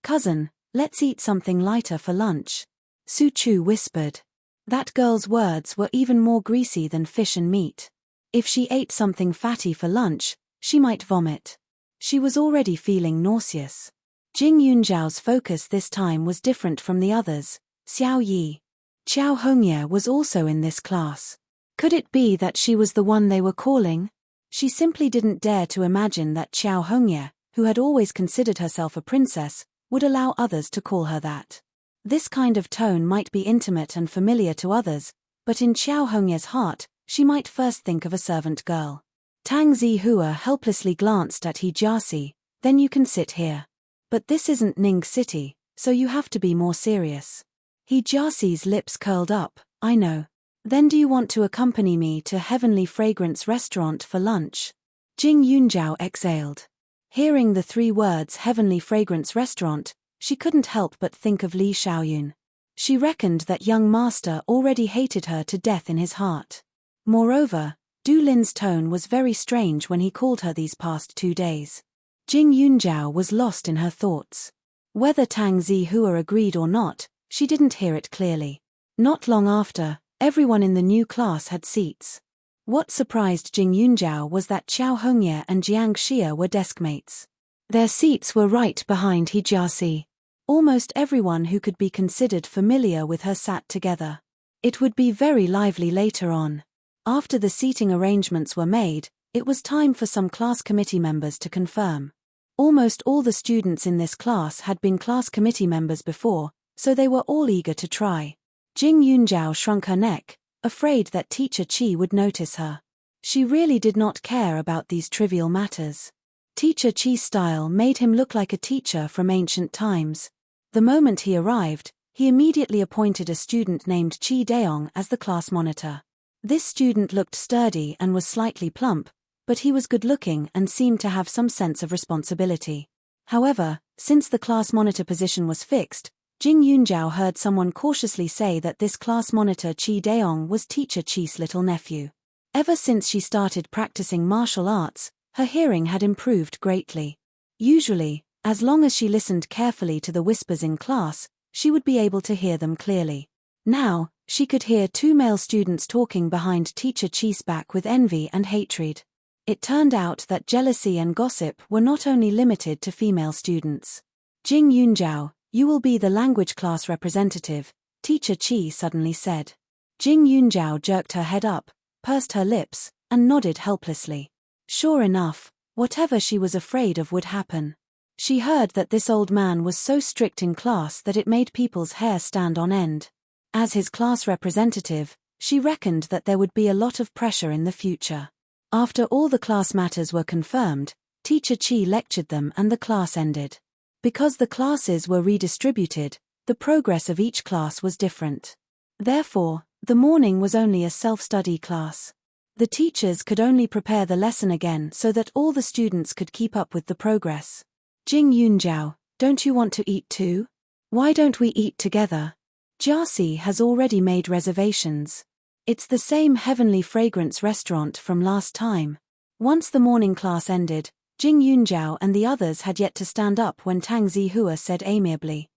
Cousin, let's eat something lighter for lunch. Su Chu whispered. That girl's words were even more greasy than fish and meat. If she ate something fatty for lunch, she might vomit. She was already feeling nauseous. Jing Yunzhao's focus this time was different from the others. Xiao Yi. Qiao Hongye was also in this class. Could it be that she was the one they were calling? She simply didn't dare to imagine that Qiao Hongye, who had always considered herself a princess, would allow others to call her that. This kind of tone might be intimate and familiar to others, but in Qiao Hongye's heart, she might first think of a servant girl. Tang Zihua helplessly glanced at He Jiaxi. Then you can sit here. But this isn't Ning City, so you have to be more serious. He Jiaxi's lips curled up. I know. Then do you want to accompany me to Heavenly Fragrance Restaurant for lunch? Jing Yunzhao exhaled. Hearing the 3 words Heavenly Fragrance Restaurant, she couldn't help but think of Li Xiaoyun. She reckoned that young master already hated her to death in his heart. Moreover, Du Lin's tone was very strange when he called her these past 2 days. Jing Yunzhao was lost in her thoughts. Whether Tang Zihua agreed or not, she didn't hear it clearly. Not long after, everyone in the new class had seats. What surprised Jing Yunzhao was that Qiao Hongye and Jiang Xia were deskmates. Their seats were right behind He Jiaxi. Almost everyone who could be considered familiar with her sat together. It would be very lively later on. After the seating arrangements were made, it was time for some class committee members to confirm. Almost all the students in this class had been class committee members before, so they were all eager to try. Jing Yunzhao shrunk her neck, afraid that Teacher Qi would notice her. She really did not care about these trivial matters. Teacher Qi's style made him look like a teacher from ancient times. The moment he arrived, he immediately appointed a student named Qi Daong as the class monitor. This student looked sturdy and was slightly plump, but he was good-looking and seemed to have some sense of responsibility. However, since the class monitor position was fixed, Jing Yunzhao heard someone cautiously say that this class monitor Qi Daong was Teacher Qi's little nephew. Ever since she started practicing martial arts, her hearing had improved greatly. Usually, as long as she listened carefully to the whispers in class, she would be able to hear them clearly. Now, she could hear 2 male students talking behind Teacher Qi's back with envy and hatred. It turned out that jealousy and gossip were not only limited to female students. Jing Yunzhao, you will be the language class representative, Teacher Qi suddenly said. Jing Yunzhao jerked her head up, pursed her lips, and nodded helplessly. Sure enough, whatever she was afraid of would happen. She heard that this old man was so strict in class that it made people's hair stand on end. As his class representative, she reckoned that there would be a lot of pressure in the future. After all the class matters were confirmed, Teacher Qi lectured them and the class ended. Because the classes were redistributed, the progress of each class was different. Therefore, the morning was only a self-study class. The teachers could only prepare the lesson again so that all the students could keep up with the progress. Jing Yunzhao, don't you want to eat too? Why don't we eat together? Jiaxi has already made reservations. It's the same Heavenly Fragrance restaurant from last time. Once the morning class ended, Jing Yunzhao and the others had yet to stand up when Tang Zihua said amiably.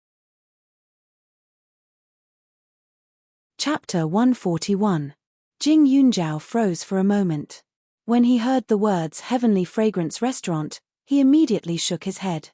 Chapter 141. Jing Yunzhao froze for a moment. When he heard the words Heavenly Fragrance Restaurant, he immediately shook his head.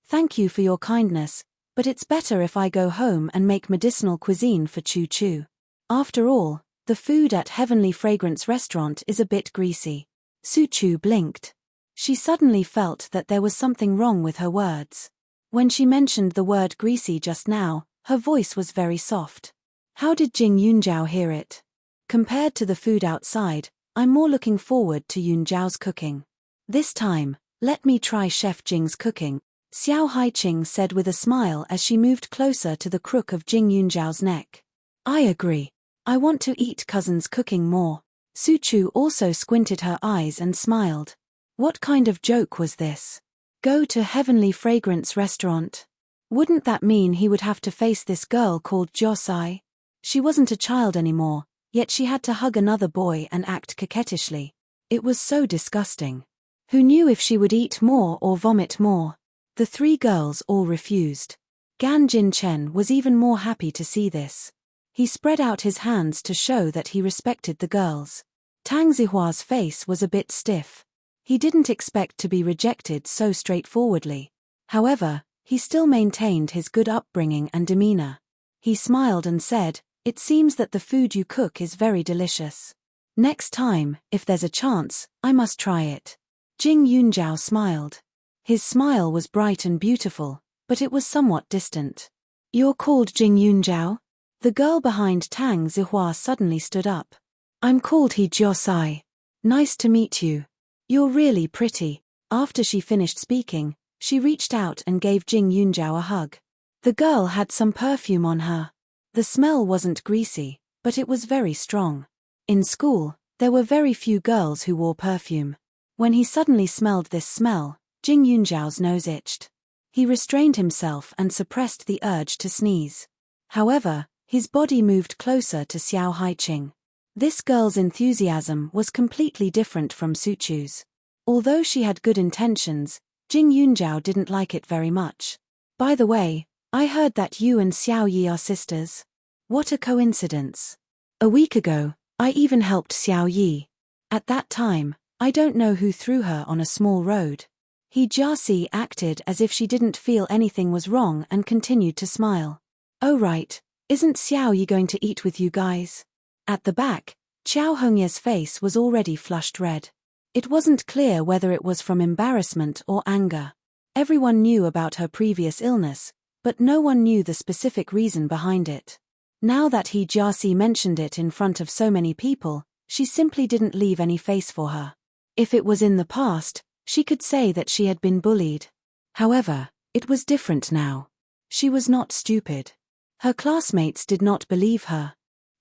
Thank you for your kindness, but it's better if I go home and make medicinal cuisine for Chu Chu. After all, the food at Heavenly Fragrance Restaurant is a bit greasy. Su Chu blinked. She suddenly felt that there was something wrong with her words. When she mentioned the word greasy just now, her voice was very soft. How did Jing Yunzhao hear it? Compared to the food outside, I'm more looking forward to Yunzhao's cooking. This time, let me try Chef Jing's cooking. Xiao Haiqing said with a smile as she moved closer to the crook of Jing Yunjiao's neck. I agree. I want to eat cousin's cooking more. Su Chu also squinted her eyes and smiled. What kind of joke was this? Go to Heavenly Fragrance Restaurant? Wouldn't that mean he would have to face this girl called Josai? She wasn't a child anymore, yet she had to hug another boy and act coquettishly. It was so disgusting. Who knew if she would eat more or vomit more? The three girls all refused. Gan Jinchen was even more happy to see this. He spread out his hands to show that he respected the girls. Tang Zihua's face was a bit stiff. He didn't expect to be rejected so straightforwardly. However, he still maintained his good upbringing and demeanor. He smiled and said, "It seems that the food you cook is very delicious. Next time, if there's a chance, I must try it." Jing Yunjiao smiled. His smile was bright and beautiful, but it was somewhat distant. You're called Jing Yunjiao? The girl behind Tang Zihua suddenly stood up. I'm called He Jiosai. Nice to meet you. You're really pretty. After she finished speaking, she reached out and gave Jing Yunjiao a hug. The girl had some perfume on her. The smell wasn't greasy, but it was very strong. In school, there were very few girls who wore perfume. When he suddenly smelled this smell, Jing Yunjiao's nose itched. He restrained himself and suppressed the urge to sneeze. However, his body moved closer to Xiao Haiqing. This girl's enthusiasm was completely different from Su Chu's. Although she had good intentions, Jing Yunjiao didn't like it very much. By the way, I heard that you and Xiao Yi are sisters. What a coincidence. A week ago, I even helped Xiao Yi. At that time, I don't know who threw her on a small road. He Jiasi acted as if she didn't feel anything was wrong and continued to smile. Oh right, isn't Xiao Yi going to eat with you guys? At the back, Qiao Hongye's face was already flushed red. It wasn't clear whether it was from embarrassment or anger. Everyone knew about her previous illness, but no one knew the specific reason behind it. Now that He Jiasi mentioned it in front of so many people, she simply didn't leave any face for her. If it was in the past, she could say that she had been bullied. However, it was different now. She was not stupid. Her classmates did not believe her.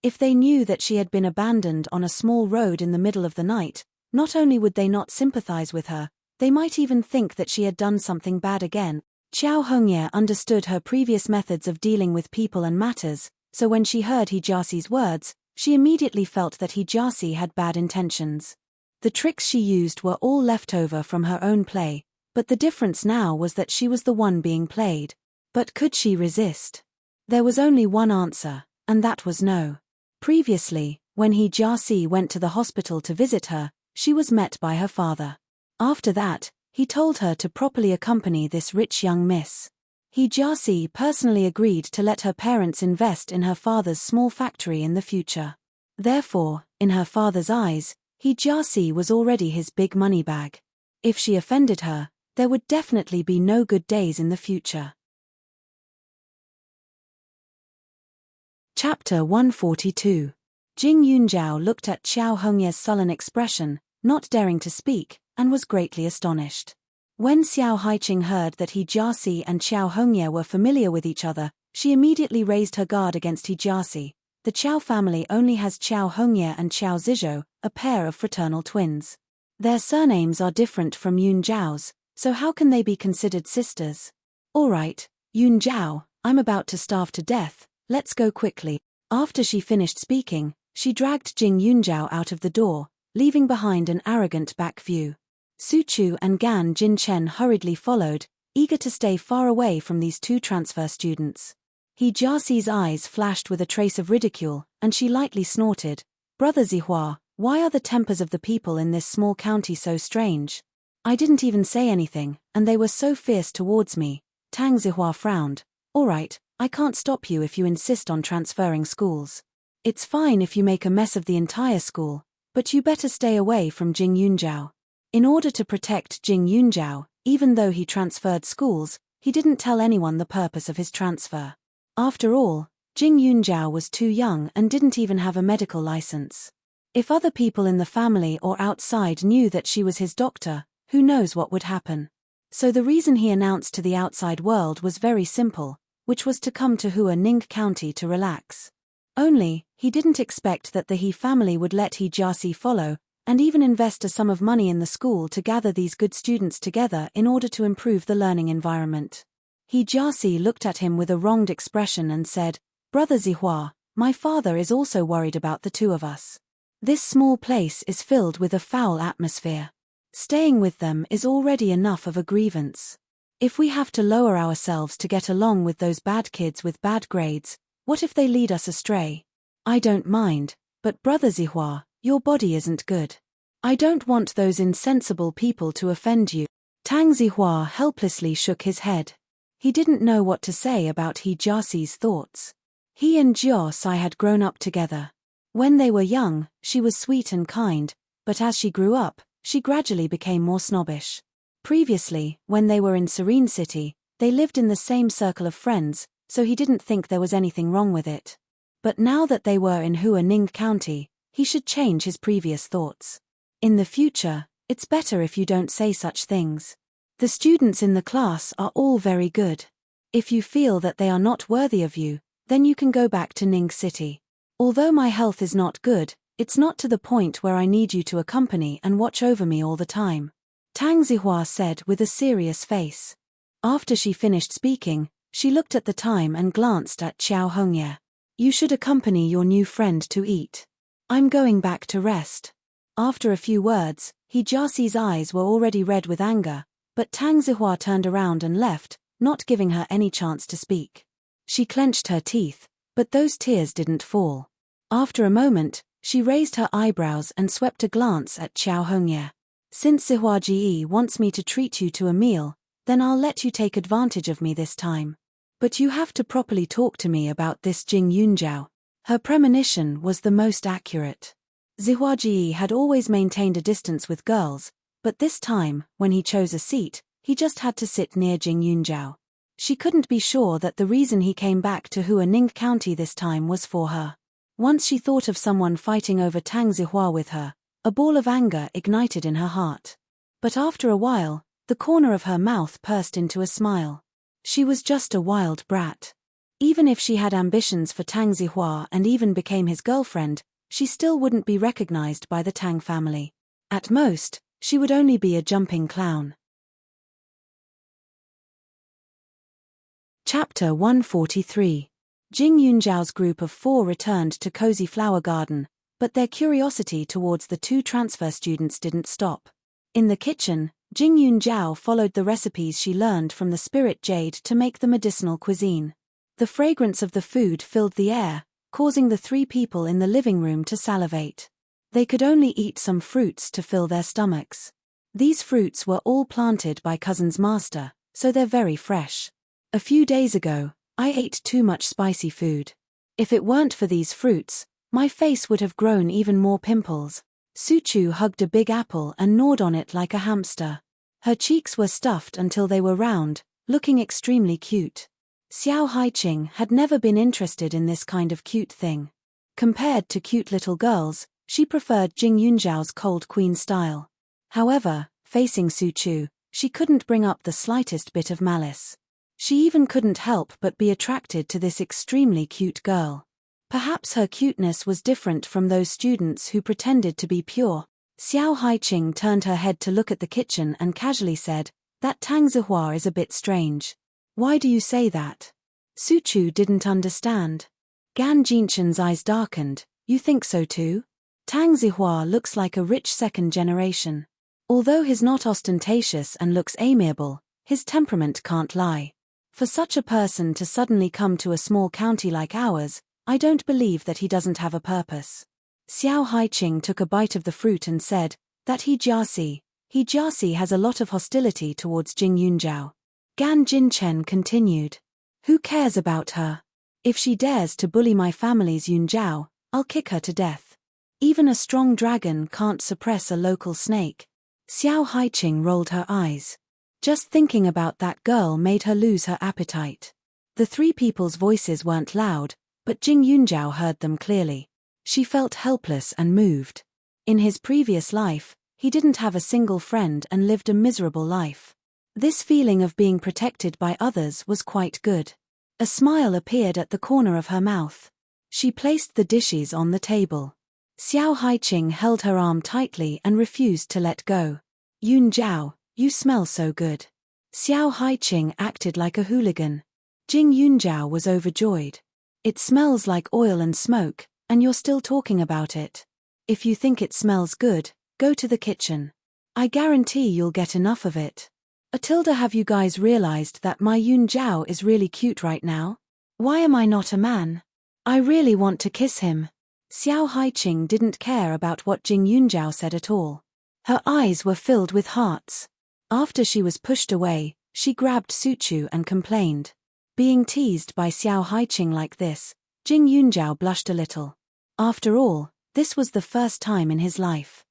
If they knew that she had been abandoned on a small road in the middle of the night, not only would they not sympathize with her, they might even think that she had done something bad again. Qiao Hongye understood her previous methods of dealing with people and matters, so when she heard Hijiasi's words, she immediately felt that Hijiasi had bad intentions. The tricks she used were all leftover from her own play, but the difference now was that she was the one being played. But could she resist? There was only one answer, and that was no. Previously, when Hijiasi went to the hospital to visit her, she was met by her father. After that, he told her to properly accompany this rich young miss. Hijiasi personally agreed to let her parents invest in her father's small factory in the future. Therefore, in her father's eyes, Hijiasi was already his big money bag. If she offended her, there would definitely be no good days in the future. Chapter 142. Jing Yunjiao looked at Qiao Hongye's sullen expression, not daring to speak, and was greatly astonished. When Xiao Haiqing heard that Hijiasi and Qiao Hongye were familiar with each other, she immediately raised her guard against Hijiasi. The Qiao family only has Qiao Hongye and Qiao Zizhou, a pair of fraternal twins. Their surnames are different from Yunjiao's, so how can they be considered sisters? Alright, Yunjiao, I'm about to starve to death, let's go quickly. After she finished speaking, she dragged Jing Yunjiao out of the door, leaving behind an arrogant back view. Su Chu and Gan Jinchen hurriedly followed, eager to stay far away from these two transfer students. Hijiasi's eyes flashed with a trace of ridicule, and she lightly snorted. Brother Zihua, why are the tempers of the people in this small county so strange? I didn't even say anything, and they were so fierce towards me. Tang Zihua frowned. Alright, I can't stop you if you insist on transferring schools. It's fine if you make a mess of the entire school, but you better stay away from Jing Yunjiao. In order to protect Jing Yunjiao, even though he transferred schools, he didn't tell anyone the purpose of his transfer. After all, Jing Yunjiao was too young and didn't even have a medical license. If other people in the family or outside knew that she was his doctor, who knows what would happen. So the reason he announced to the outside world was very simple, which was to come to Hua Ning County to relax. Only, he didn't expect that the He family would let He Jiasi follow, and even invest a sum of money in the school to gather these good students together in order to improve the learning environment. He Jiasi looked at him with a wronged expression and said, "Brother Zihua, my father is also worried about the two of us. This small place is filled with a foul atmosphere. Staying with them is already enough of a grievance. If we have to lower ourselves to get along with those bad kids with bad grades, what if they lead us astray? I don't mind, but Brother Zihua, your body isn't good. I don't want those insensible people to offend you." Tang Zihua helplessly shook his head. He didn't know what to say about He Jiasi's thoughts. He and Jiasai had grown up together. When they were young, she was sweet and kind, but as she grew up, she gradually became more snobbish. Previously, when they were in Serene City, they lived in the same circle of friends, so he didn't think there was anything wrong with it. But now that they were in Hua Ning County, he should change his previous thoughts. In the future, it's better if you don't say such things. The students in the class are all very good. If you feel that they are not worthy of you, then you can go back to Ning City. Although my health is not good, it's not to the point where I need you to accompany and watch over me all the time," Tang Zihua said with a serious face. After she finished speaking, she looked at the time and glanced at Xiao Hongye. "You should accompany your new friend to eat. I'm going back to rest." After a few words, He Jiasi's eyes were already red with anger, but Tang Zihua turned around and left, not giving her any chance to speak. She clenched her teeth, but those tears didn't fall. After a moment, she raised her eyebrows and swept a glance at Xiao Hongye. "Since Zihua Ji wants me to treat you to a meal, then I'll let you take advantage of me this time. But you have to properly talk to me about this Jing Yunjiao." Her premonition was the most accurate. Zihua Ji had always maintained a distance with girls, but this time, when he chose a seat, he just had to sit near Jing Yunjiao. She couldn't be sure that the reason he came back to Hua Ning County this time was for her. Once she thought of someone fighting over Tang Zihua with her, a ball of anger ignited in her heart. But after a while, the corner of her mouth pursed into a smile. She was just a wild brat. Even if she had ambitions for Tang Zihua and even became his girlfriend, she still wouldn't be recognized by the Tang family. At most, she would only be a jumping clown. Chapter 143. Jing Yunjiao's group of 4 returned to Cozy Flower Garden, but their curiosity towards the 2 transfer students didn't stop. In the kitchen, Jing Yunjiao followed the recipes she learned from the spirit jade to make the medicinal cuisine. The fragrance of the food filled the air, causing the 3 people in the living room to salivate. They could only eat some fruits to fill their stomachs. These fruits were all planted by Cousin's master, so they're very fresh. "A few days ago, I ate too much spicy food. If it weren't for these fruits, my face would have grown even more pimples." Suchu hugged a big apple and gnawed on it like a hamster. Her cheeks were stuffed until they were round, looking extremely cute. Xiao Haiqing had never been interested in this kind of cute thing. Compared to cute little girls, she preferred Jing Yunjiao's cold queen style. However, facing Suchu, she couldn't bring up the slightest bit of malice. She even couldn't help but be attracted to this extremely cute girl. Perhaps her cuteness was different from those students who pretended to be pure. Xiao Haiqing turned her head to look at the kitchen and casually said, "That Tang Zihua is a bit strange." "Why do you say that?" Suchu didn't understand. Gan Jinshan's eyes darkened. "You think so too? Tang Zihua looks like a rich second generation. Although he's not ostentatious and looks amiable, his temperament can't lie. For such a person to suddenly come to a small county like ours, I don't believe that he doesn't have a purpose." Xiao Haiqing took a bite of the fruit and said, "That He Jiasi has a lot of hostility towards Jing Yunjiao." Gan Jinchen continued, "Who cares about her? If she dares to bully my family's Yunjiao, I'll kick her to death. Even a strong dragon can't suppress a local snake." Xiao Haiqing rolled her eyes. Just thinking about that girl made her lose her appetite. The 3 people's voices weren't loud, but Jing Yunjiao heard them clearly. She felt helpless and moved. In his previous life, he didn't have a single friend and lived a miserable life. This feeling of being protected by others was quite good. A smile appeared at the corner of her mouth. She placed the dishes on the table. Xiao Haiqing held her arm tightly and refused to let go. Yun Zhao, you smell so good. Xiao Haiqing acted like a hooligan. Jing Yunjiao was overjoyed. It smells like oil and smoke, and you're still talking about it. If you think it smells good, go to the kitchen. I guarantee you'll get enough of it. Atilda, have you guys realized that my Yunjiao is really cute right now? Why am I not a man? I really want to kiss him. Xiao Haiqing didn't care about what Jing Yunjiao said at all. Her eyes were filled with hearts. After she was pushed away, she grabbed Suchu and complained. Being teased by Xiao Haiqing like this, Jing Yunjiao blushed a little. After all, this was the first time in his life.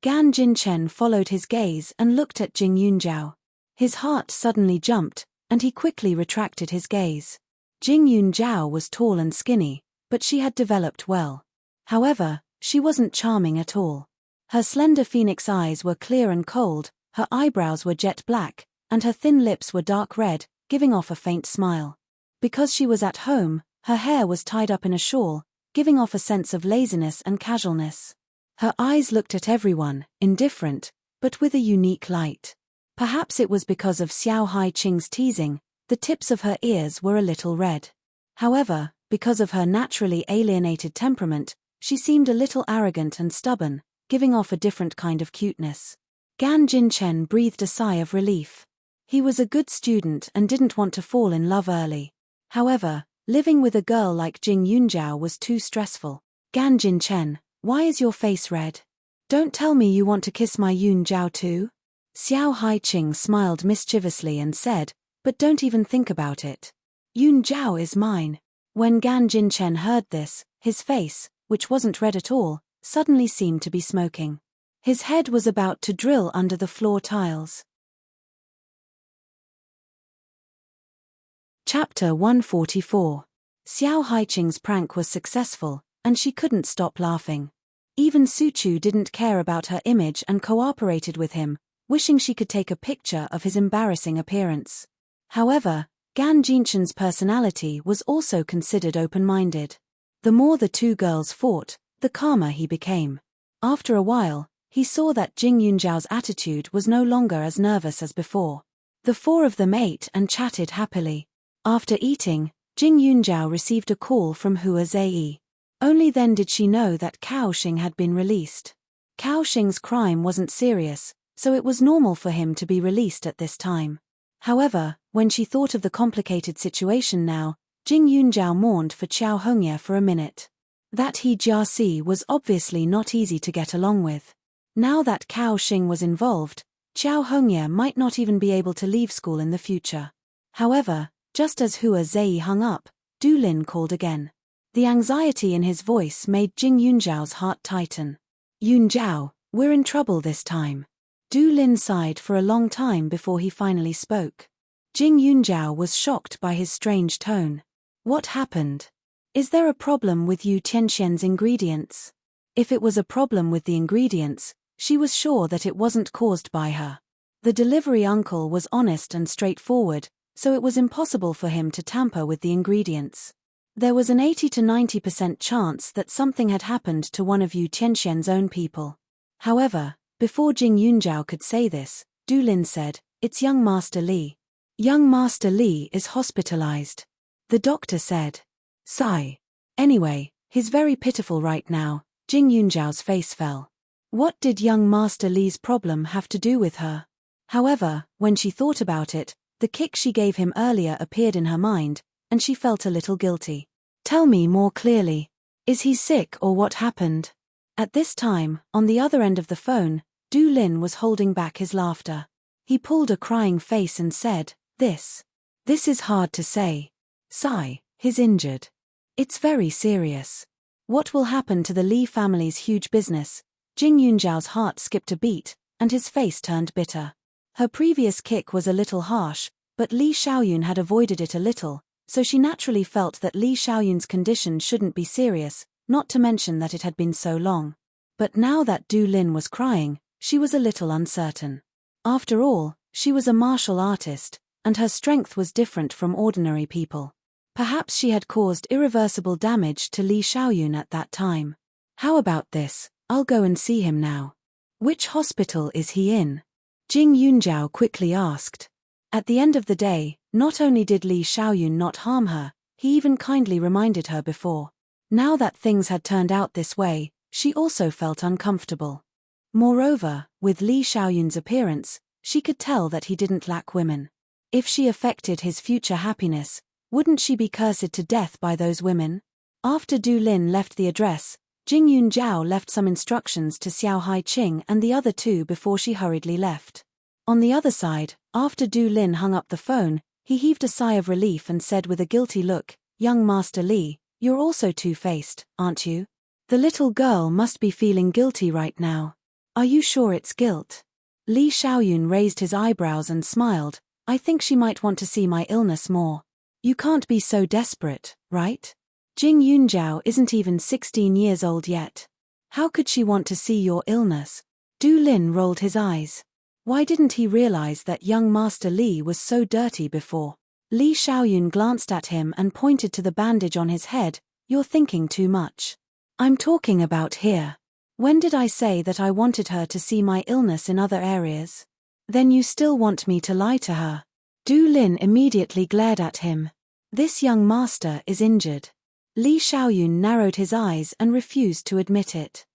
Gan Jinchen followed his gaze and looked at Jing Yunjiao. His heart suddenly jumped, and he quickly retracted his gaze. Jing Yunjiao was tall and skinny, but she had developed well. However, she wasn't charming at all. Her slender phoenix eyes were clear and cold, her eyebrows were jet black, and her thin lips were dark red, giving off a faint smile. Because she was at home, her hair was tied up in a shawl, giving off a sense of laziness and casualness. Her eyes looked at everyone, indifferent, but with a unique light. Perhaps it was because of Xiao Haiqing's teasing, the tips of her ears were a little red. However, because of her naturally alienated temperament, she seemed a little arrogant and stubborn, giving off a different kind of cuteness. Gan Jinchen breathed a sigh of relief. He was a good student and didn't want to fall in love early. However, living with a girl like Jing Yunjiao was too stressful. Gan Jinchen, why is your face red? Don't tell me you want to kiss my Yunjiao too? Xiao Haiqing smiled mischievously and said, but don't even think about it. Yunjiao is mine. When Gan Jinchen heard this, his face, which wasn't red at all, suddenly seemed to be smoking. His head was about to drill under the floor tiles. Chapter 144. Xiao Haiqing's prank was successful, and she couldn't stop laughing. Even Suchu didn't care about her image and cooperated with him, wishing she could take a picture of his embarrassing appearance. However, Gan Jinchen's personality was also considered open-minded. The more the two girls fought, the calmer he became. After a while, he saw that Jing Yunjiao's attitude was no longer as nervous as before. The four of them ate and chatted happily. After eating, Jing Yunjiao received a call from Hua Zei. Only then did she know that Cao Xing had been released. Cao Xing's crime wasn't serious, so it was normal for him to be released at this time. However, when she thought of the complicated situation now, Jing Yunjiao mourned for Qiao Hongye for a minute. That He Jiasi was obviously not easy to get along with. Now that Cao Xing was involved, Qiao Hongye might not even be able to leave school in the future. However, just as Hua Zei hung up, Du Lin called again. The anxiety in his voice made Jing Yunjiao's heart tighten. Yunjiao, we're in trouble this time. Du Lin sighed for a long time before he finally spoke. Jing Yunjiao was shocked by his strange tone. What happened? Is there a problem with Yu Tianxian's ingredients? If it was a problem with the ingredients, she was sure that it wasn't caused by her. The delivery uncle was honest and straightforward, so it was impossible for him to tamper with the ingredients. There was an 80 to 90% chance that something had happened to one of Yu Tianxian's own people. However, before Jing Yunjiao could say this, Du Lin said, "It's young Master Li. Young Master Li is hospitalized." The doctor said. Sigh. Anyway, he's very pitiful right now. Jing Yunjiao's face fell. What did young Master Li's problem have to do with her? However, when she thought about it, the kick she gave him earlier appeared in her mind, and she felt a little guilty. Tell me more clearly. Is he sick or what happened? At this time, on the other end of the phone, Du Lin was holding back his laughter. He pulled a crying face and said, This is hard to say. Sigh, he's injured. It's very serious. What will happen to the Li family's huge business? Jing Yunjiao's heart skipped a beat, and his face turned bitter. Her previous kick was a little harsh, but Li Xiaoyun had avoided it a little, so she naturally felt that Li Xiaoyun's condition shouldn't be serious, not to mention that it had been so long. But now that Du Lin was crying, she was a little uncertain. After all, She was a martial artist, and her strength was different from ordinary people. Perhaps she had caused irreversible damage to Li Xiaoyun at that time. How about this? I'll go and see him now. Which hospital is he in? Jing Yunjiao quickly asked. At the end of the day, not only did Li Xiaoyun not harm her, he even kindly reminded her before. Now that things had turned out this way, she also felt uncomfortable. Moreover, with Li Xiaoyun's appearance, she could tell that he didn't lack women. If she affected his future happiness, wouldn't she be cursed to death by those women? After Du Lin left the address, Jing Yunjiao left some instructions to Xiao Haiqing and the other two before she hurriedly left. On the other side, after Du Lin hung up the phone, he heaved a sigh of relief and said with a guilty look, "Young Master Li, you're also two-faced, aren't you? The little girl must be feeling guilty right now. Are you sure it's guilt?" Li Xiaoyun raised his eyebrows and smiled. "I think she might want to see my illness more. You can't be so desperate, right? Jing Yunjiao isn't even 16 years old yet. How could she want to see your illness?" Du Lin rolled his eyes. Why didn't he realize that young Master Li was so dirty before? Li Xiaoyun glanced at him and pointed to the bandage on his head. "You're thinking too much. I'm talking about here. When did I say that I wanted her to see my illness in other areas? Then you still want me to lie to her?" Du Lin immediately glared at him. This young master is injured. Li Xiaoyun narrowed his eyes and refused to admit it.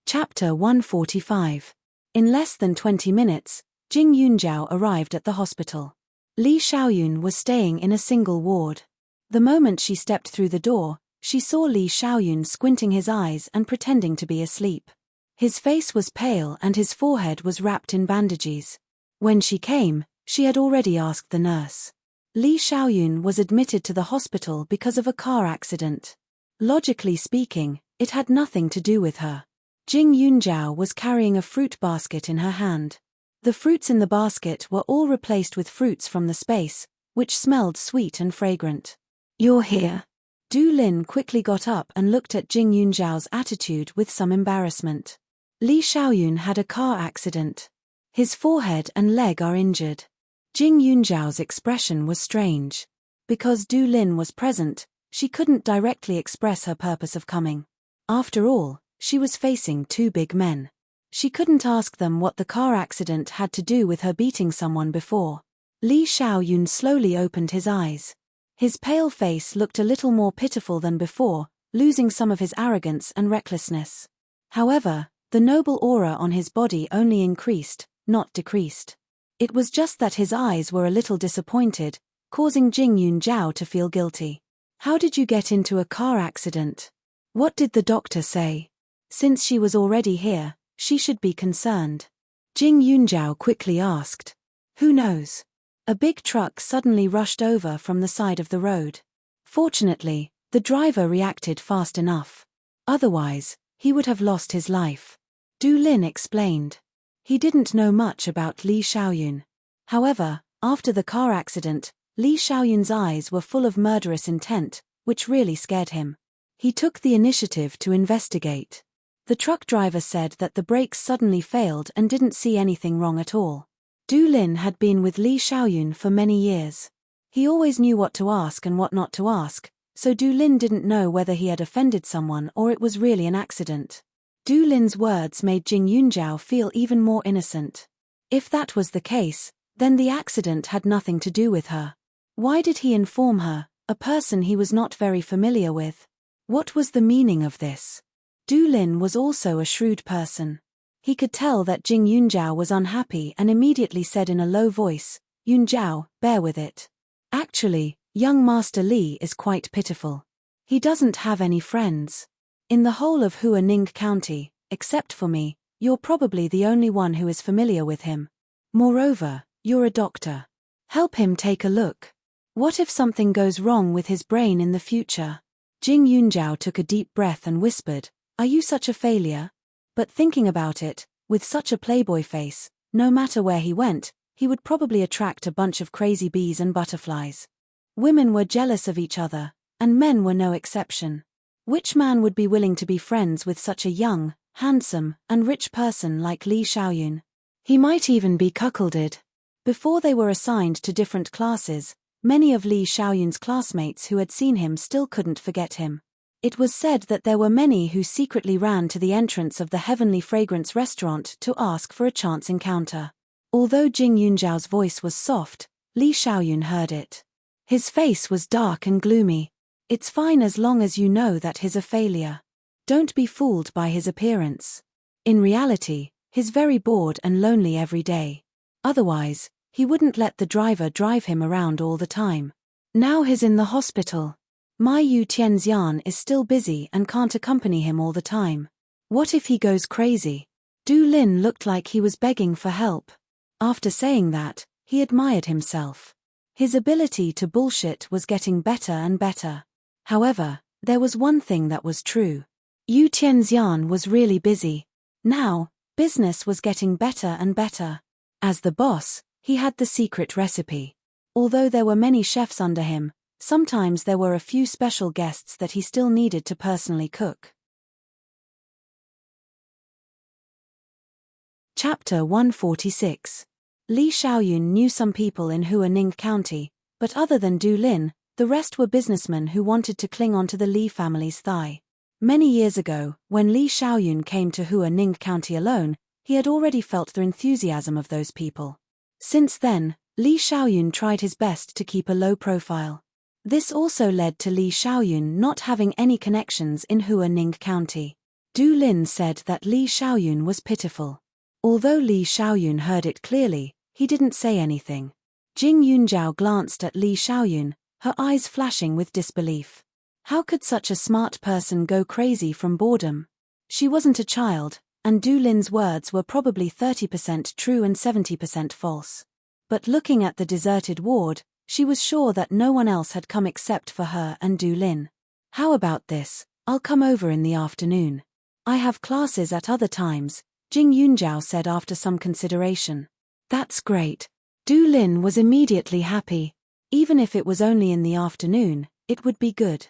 Chapter 145. In less than 20 minutes, Jing Yunjiao arrived at the hospital. Li Xiaoyun was staying in a single ward. The moment she stepped through the door, she saw Li Xiaoyun squinting his eyes and pretending to be asleep. His face was pale and his forehead was wrapped in bandages. When she came, she had already asked the nurse. Li Xiaoyun was admitted to the hospital because of a car accident. Logically speaking, it had nothing to do with her. Jing Yunjiao was carrying a fruit basket in her hand. The fruits in the basket were all replaced with fruits from the space, which smelled sweet and fragrant. "You're here." Du Lin quickly got up and looked at Jing Yunjiao's attitude with some embarrassment. Li Xiaoyun had a car accident. His forehead and leg are injured. Jing Yunjiao's expression was strange. Because Du Lin was present, she couldn't directly express her purpose of coming. After all, she was facing two big men. She couldn't ask them what the car accident had to do with her beating someone before. Li Xiaoyun slowly opened his eyes. His pale face looked a little more pitiful than before, losing some of his arrogance and recklessness. However, the noble aura on his body only increased, not decreased. It was just that his eyes were a little disappointed, causing Jing Yunjiao to feel guilty. "How did you get into a car accident? What did the doctor say?" Since she was already here, she should be concerned. Jing Yunjiao quickly asked. "Who knows?" A big truck suddenly rushed over from the side of the road. Fortunately, the driver reacted fast enough. Otherwise, he would have lost his life. Du Lin explained. He didn't know much about Li Xiaoyun. However, after the car accident, Li Xiaoyun's eyes were full of murderous intent, which really scared him. He took the initiative to investigate. The truck driver said that the brakes suddenly failed and didn't see anything wrong at all. Du Lin had been with Li Xiaoyun for many years. He always knew what to ask and what not to ask, so Du Lin didn't know whether he had offended someone or it was really an accident. Du Lin's words made Jing Yunjiao feel even more innocent. If that was the case, then the accident had nothing to do with her. Why did he inform her, a person he was not very familiar with? What was the meaning of this? Du Lin was also a shrewd person. He could tell that Jing Yunjiao was unhappy and immediately said in a low voice, "Yunjiao, bear with it. Actually, young Master Li is quite pitiful. He doesn't have any friends. In the whole of Huaning County, except for me, you're probably the only one who is familiar with him. Moreover, you're a doctor. Help him take a look. What if something goes wrong with his brain in the future?" Jing Yunjiao took a deep breath and whispered, "Are you such a failure?" But thinking about it, with such a playboy face, no matter where he went, he would probably attract a bunch of crazy bees and butterflies. Women were jealous of each other, and men were no exception. Which man would be willing to be friends with such a young, handsome, and rich person like Li Xiaoyun. He might even be cuckolded. Before they were assigned to different classes, many of Li Xiaoyun's classmates who had seen him still couldn't forget him. It was said that there were many who secretly ran to the entrance of the Heavenly Fragrance restaurant to ask for a chance encounter. Although Jing Yunjiao's voice was soft, Li Xiaoyun heard it. His face was dark and gloomy. It's fine as long as you know that he's a failure. Don't be fooled by his appearance. In reality, he's very bored and lonely every day. Otherwise, he wouldn't let the driver drive him around all the time. Now he's in the hospital. My Yu Tianxian is still busy and can't accompany him all the time. What if he goes crazy? Du Lin looked like he was begging for help. After saying that, he admired himself. His ability to bullshit was getting better and better. However, there was one thing that was true. Yu Tianxian was really busy. Now, business was getting better and better. As the boss, he had the secret recipe. Although there were many chefs under him, sometimes there were a few special guests that he still needed to personally cook. Chapter 146. Li Xiaoyun knew some people in Huaning County, but other than Du Lin, the rest were businessmen who wanted to cling onto the Li family's thigh. Many years ago, when Li Xiaoyun came to Huaning County alone, he had already felt the enthusiasm of those people. Since then, Li Xiaoyun tried his best to keep a low profile. This also led to Li Xiaoyun not having any connections in Huaning County. Du Lin said that Li Xiaoyun was pitiful. Although Li Xiaoyun heard it clearly, he didn't say anything. Jing Yunjiao glanced at Li Xiaoyun, her eyes flashing with disbelief. How could such a smart person go crazy from boredom? She wasn't a child, and Du Lin's words were probably 30% true and 70% false. But looking at the deserted ward, she was sure that no one else had come except for her and Du Lin. How about this? I'll come over in the afternoon. I have classes at other times, Jing Yunjiao said after some consideration. That's great. Du Lin was immediately happy. Even if it was only in the afternoon, it would be good.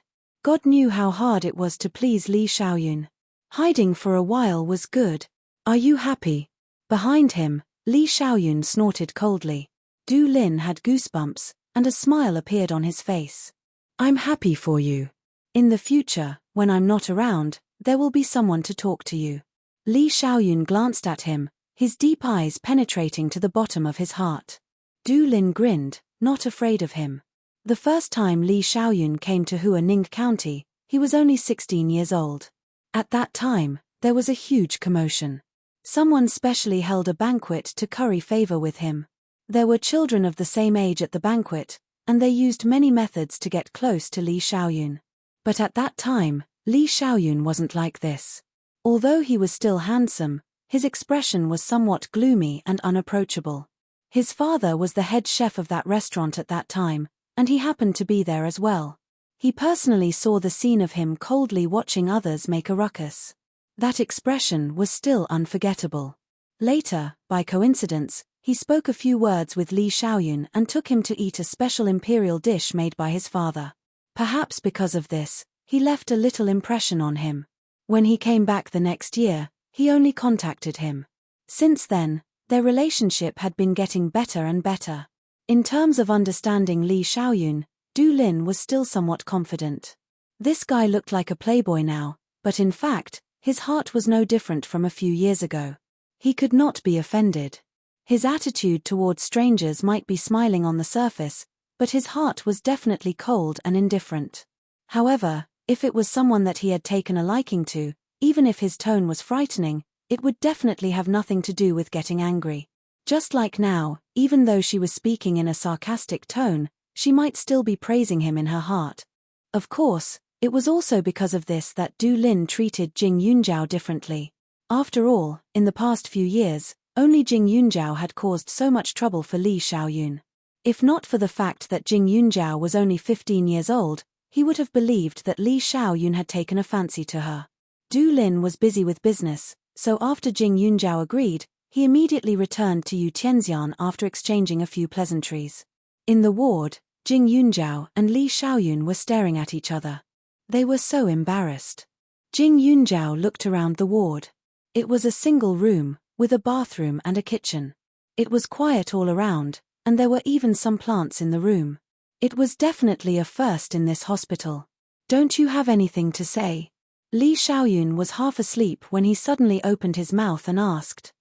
God knew how hard it was to please Li Xiaoyun. Hiding for a while was good. Are you happy? Behind him, Li Xiaoyun snorted coldly. Du Lin had goosebumps, and a smile appeared on his face. I'm happy for you. In the future, when I'm not around, there will be someone to talk to you. Li Xiaoyun glanced at him, his deep eyes penetrating to the bottom of his heart. Du Lin grinned, not afraid of him. The first time Li Xiaoyun came to Huaning County, he was only 16 years old. At that time, there was a huge commotion. Someone specially held a banquet to curry favor with him. There were children of the same age at the banquet, and they used many methods to get close to Li Xiaoyun. But at that time, Li Xiaoyun wasn't like this. Although he was still handsome, his expression was somewhat gloomy and unapproachable. His father was the head chef of that restaurant at that time, and he happened to be there as well. He personally saw the scene of him coldly watching others make a ruckus. That expression was still unforgettable. Later, by coincidence, he spoke a few words with Li Xiaoyun and took him to eat a special imperial dish made by his father. Perhaps because of this, he left a little impression on him. When he came back the next year, he only contacted him. Since then, their relationship had been getting better and better. In terms of understanding Li Xiaoyun, Du Lin was still somewhat confident. This guy looked like a playboy now, but in fact, his heart was no different from a few years ago. He could not be offended. His attitude toward strangers might be smiling on the surface, but his heart was definitely cold and indifferent. However, if it was someone that he had taken a liking to, even if his tone was frightening, it would definitely have nothing to do with getting angry. Just like now, even though she was speaking in a sarcastic tone, she might still be praising him in her heart. Of course, it was also because of this that Du Lin treated Jing Yunjiao differently. After all, in the past few years, only Jing Yunjiao had caused so much trouble for Li Xiaoyun. If not for the fact that Jing Yunjiao was only 15 years old, he would have believed that Li Xiaoyun had taken a fancy to her. Du Lin was busy with business, so after Jing Yunjiao agreed, he immediately returned to Yu Tianxian after exchanging a few pleasantries. In the ward, Jing Yunjiao and Li Xiaoyun were staring at each other. They were so embarrassed. Jing Yunjiao looked around the ward. It was a single room, with a bathroom and a kitchen. It was quiet all around, and there were even some plants in the room. It was definitely a first in this hospital. "Don't you have anything to say?" Li Xiaoyun was half asleep when he suddenly opened his mouth and asked.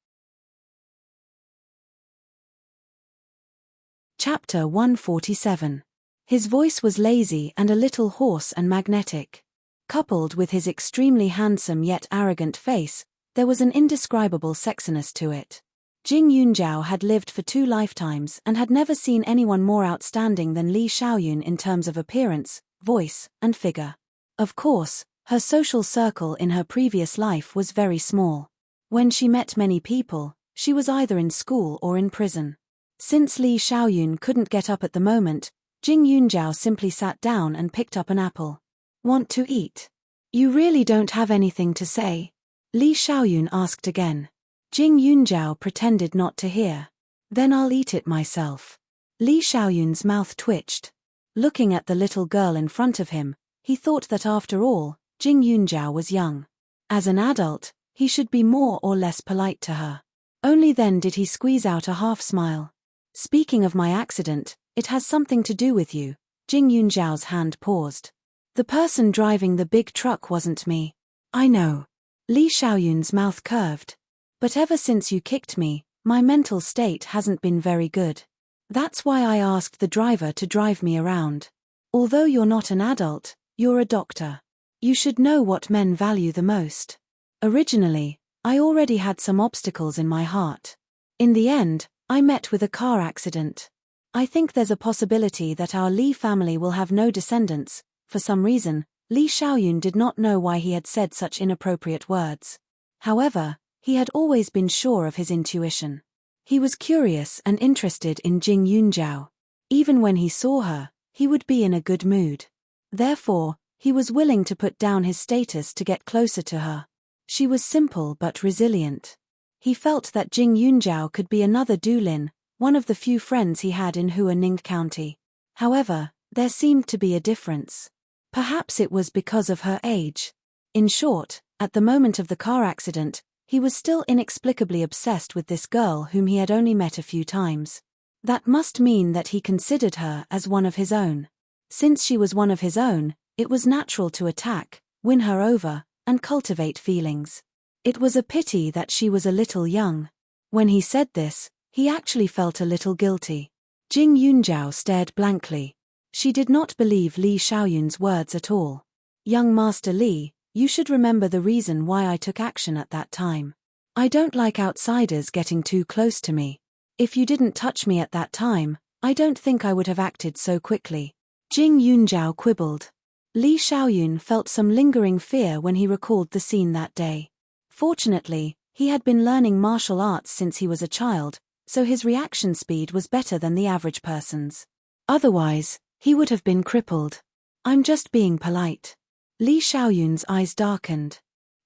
Chapter 147. His voice was lazy and a little hoarse and magnetic. Coupled with his extremely handsome yet arrogant face, there was an indescribable sexiness to it. Jing Yunjiao had lived for 2 lifetimes and had never seen anyone more outstanding than Li Xiaoyun in terms of appearance, voice, and figure. Of course, her social circle in her previous life was very small. When she met many people, she was either in school or in prison. Since Li Xiaoyun couldn't get up at the moment, Jing Yunjiao simply sat down and picked up an apple. "Want to eat? You really don't have anything to say?" Li Xiaoyun asked again. Jing Yunjiao pretended not to hear. "Then I'll eat it myself." Li Xiaoyun's mouth twitched. Looking at the little girl in front of him, he thought that after all, Jing Yunjiao was young. As an adult, he should be more or less polite to her. Only then did he squeeze out a half smile. "Speaking of my accident, it has something to do with you." Jing Yunjiao's hand paused. "The person driving the big truck wasn't me." "I know." Li Xiaoyun's mouth curved. "But ever since you kicked me, my mental state hasn't been very good. That's why I asked the driver to drive me around. Although you're not an adult, you're a doctor. You should know what men value the most. Originally, I already had some obstacles in my heart. In the end, I met with a car accident. I think there's a possibility that our Li family will have no descendants." For some reason, Li Xiaoyun did not know why he had said such inappropriate words. However, he had always been sure of his intuition. He was curious and interested in Jing Yunjiao. Even when he saw her, he would be in a good mood. Therefore, he was willing to put down his status to get closer to her. She was simple but resilient. He felt that Jing Yunjiao could be another Du Lin, one of the few friends he had in Huaning County. However, there seemed to be a difference. Perhaps it was because of her age. In short, at the moment of the car accident, he was still inexplicably obsessed with this girl whom he had only met a few times. That must mean that he considered her as one of his own. Since she was one of his own, it was natural to attack, win her over, and cultivate feelings. It was a pity that she was a little young. When he said this, he actually felt a little guilty. Jing Yunjiao stared blankly. She did not believe Li Xiaoyun's words at all. "Young Master Li, you should remember the reason why I took action at that time. I don't like outsiders getting too close to me. If you didn't touch me at that time, I don't think I would have acted so quickly." Jing Yunjiao quibbled. Li Xiaoyun felt some lingering fear when he recalled the scene that day. Fortunately, he had been learning martial arts since he was a child, so his reaction speed was better than the average person's. Otherwise, he would have been crippled. "I'm just being polite." Li Xiaoyun's eyes darkened.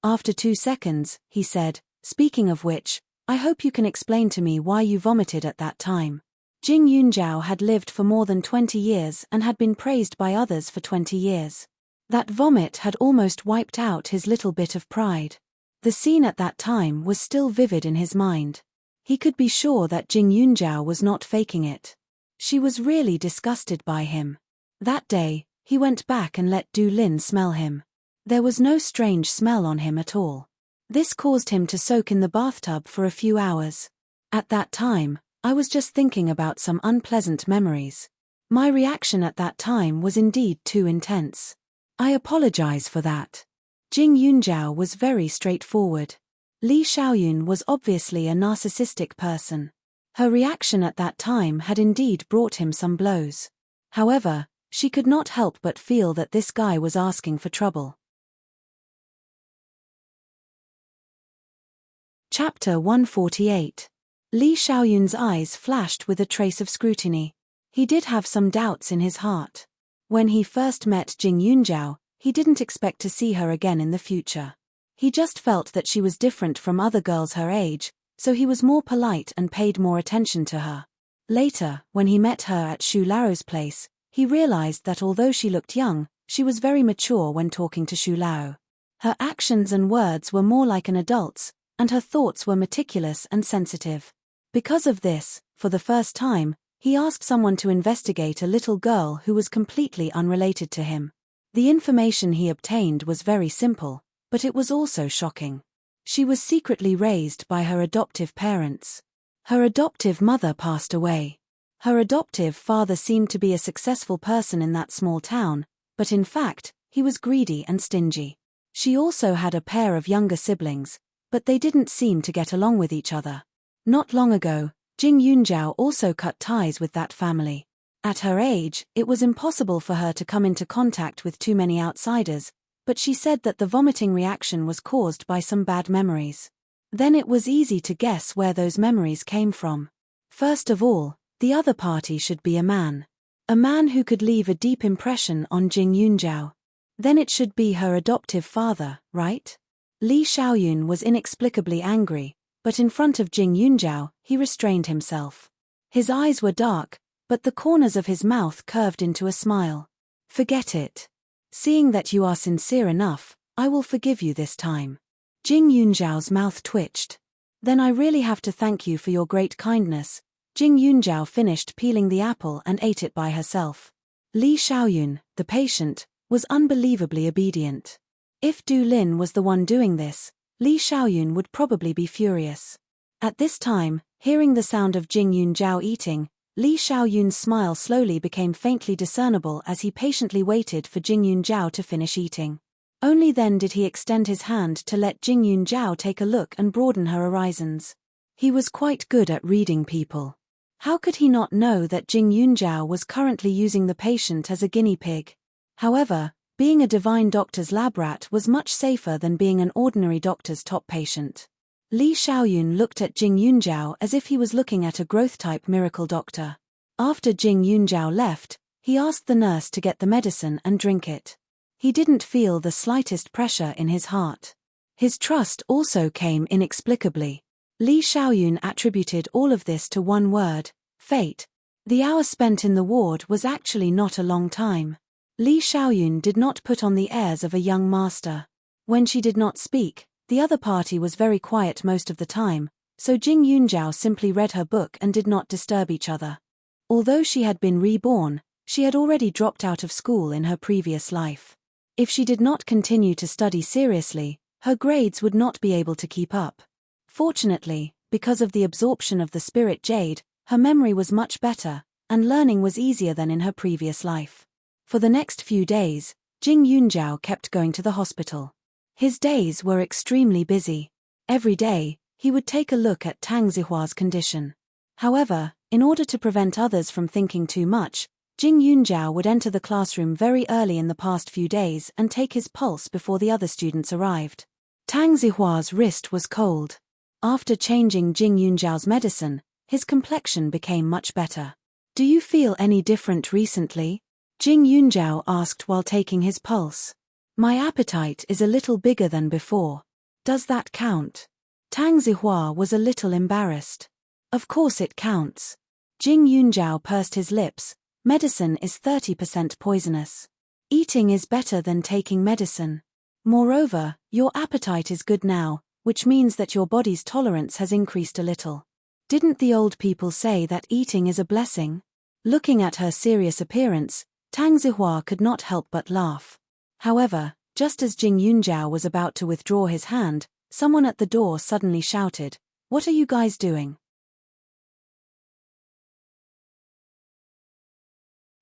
After 2 seconds, he said, "Speaking of which, I hope you can explain to me why you vomited at that time." Jing Yunjiao had lived for more than 20 years and had been praised by others for 20 years. That vomit had almost wiped out his little bit of pride. The scene at that time was still vivid in his mind. He could be sure that Jing Yunjiao was not faking it. She was really disgusted by him. That day, he went back and let Du Lin smell him. There was no strange smell on him at all. This caused him to soak in the bathtub for a few hours. "At that time, I was just thinking about some unpleasant memories. My reaction at that time was indeed too intense. I apologize for that." Jing Yunjiao was very straightforward. Li Xiaoyun was obviously a narcissistic person. Her reaction at that time had indeed brought him some blows. However, she could not help but feel that this guy was asking for trouble. Chapter 148. Li Xiaoyun's eyes flashed with a trace of scrutiny. He did have some doubts in his heart. When he first met Jing Yunjiao, he didn't expect to see her again in the future. He just felt that she was different from other girls her age, so he was more polite and paid more attention to her. Later, when he met her at Shu Lao's place, he realized that although she looked young, she was very mature when talking to Shu Lao. Her actions and words were more like an adult's, and her thoughts were meticulous and sensitive. Because of this, for the first time, he asked someone to investigate a little girl who was completely unrelated to him. The information he obtained was very simple, but it was also shocking. She was secretly raised by her adoptive parents. Her adoptive mother passed away. Her adoptive father seemed to be a successful person in that small town, but in fact, he was greedy and stingy. She also had a pair of younger siblings, but they didn't seem to get along with each other. Not long ago, Jing Yunjiao also cut ties with that family. At her age, it was impossible for her to come into contact with too many outsiders, but she said that the vomiting reaction was caused by some bad memories. Then it was easy to guess where those memories came from. First of all, the other party should be a man. A man who could leave a deep impression on Jing Yunjiao. Then it should be her adoptive father, right? Li Xiaoyun was inexplicably angry, but in front of Jing Yunjiao, he restrained himself. His eyes were dark, but the corners of his mouth curved into a smile. Forget it. Seeing that you are sincere enough, I will forgive you this time. Jing Yunjiao's mouth twitched. Then I really have to thank you for your great kindness. Jing Yunjiao finished peeling the apple and ate it by herself. Li Xiaoyun, the patient, was unbelievably obedient. If Du Lin was the one doing this, Li Xiaoyun would probably be furious. At this time, hearing the sound of Jing Yunjiao eating, Li Xiaoyun's smile slowly became faintly discernible as he patiently waited for Jing Yunjiao to finish eating. Only then did he extend his hand to let Jing Yunjiao take a look and broaden her horizons. He was quite good at reading people. How could he not know that Jing Yunjiao was currently using the patient as a guinea pig? However, being a divine doctor's lab rat was much safer than being an ordinary doctor's top patient. Li Xiaoyun looked at Jing Yunjiao as if he was looking at a growth-type miracle doctor. After Jing Yunjiao left, he asked the nurse to get the medicine and drink it. He didn't feel the slightest pressure in his heart. His trust also came inexplicably. Li Xiaoyun attributed all of this to one word: fate. The hour spent in the ward was actually not a long time. Li Xiaoyun did not put on the airs of a young master. When she did not speak, the other party was very quiet most of the time, so Jing Yunjiao simply read her book and did not disturb each other. Although she had been reborn, she had already dropped out of school in her previous life. If she did not continue to study seriously, her grades would not be able to keep up. Fortunately, because of the absorption of the spirit jade, her memory was much better, and learning was easier than in her previous life. For the next few days, Jing Yunjiao kept going to the hospital. His days were extremely busy. Every day, he would take a look at Tang Zihua's condition. However, in order to prevent others from thinking too much, Jing Yunjiao would enter the classroom very early in the past few days and take his pulse before the other students arrived. Tang Zihua's wrist was cold. After changing Jing Yunjiao's medicine, his complexion became much better. Do you feel any different recently? Jing Yunjiao asked while taking his pulse. My appetite is a little bigger than before. Does that count? Tang Zihua was a little embarrassed. Of course it counts. Jing Yunjiao pursed his lips. Medicine is 30% poisonous. Eating is better than taking medicine. Moreover, your appetite is good now, which means that your body's tolerance has increased a little. Didn't the old people say that eating is a blessing? Looking at her serious appearance, Tang Zihua could not help but laugh. However, just as Jing Yunjiao was about to withdraw his hand, someone at the door suddenly shouted, "What are you guys doing?"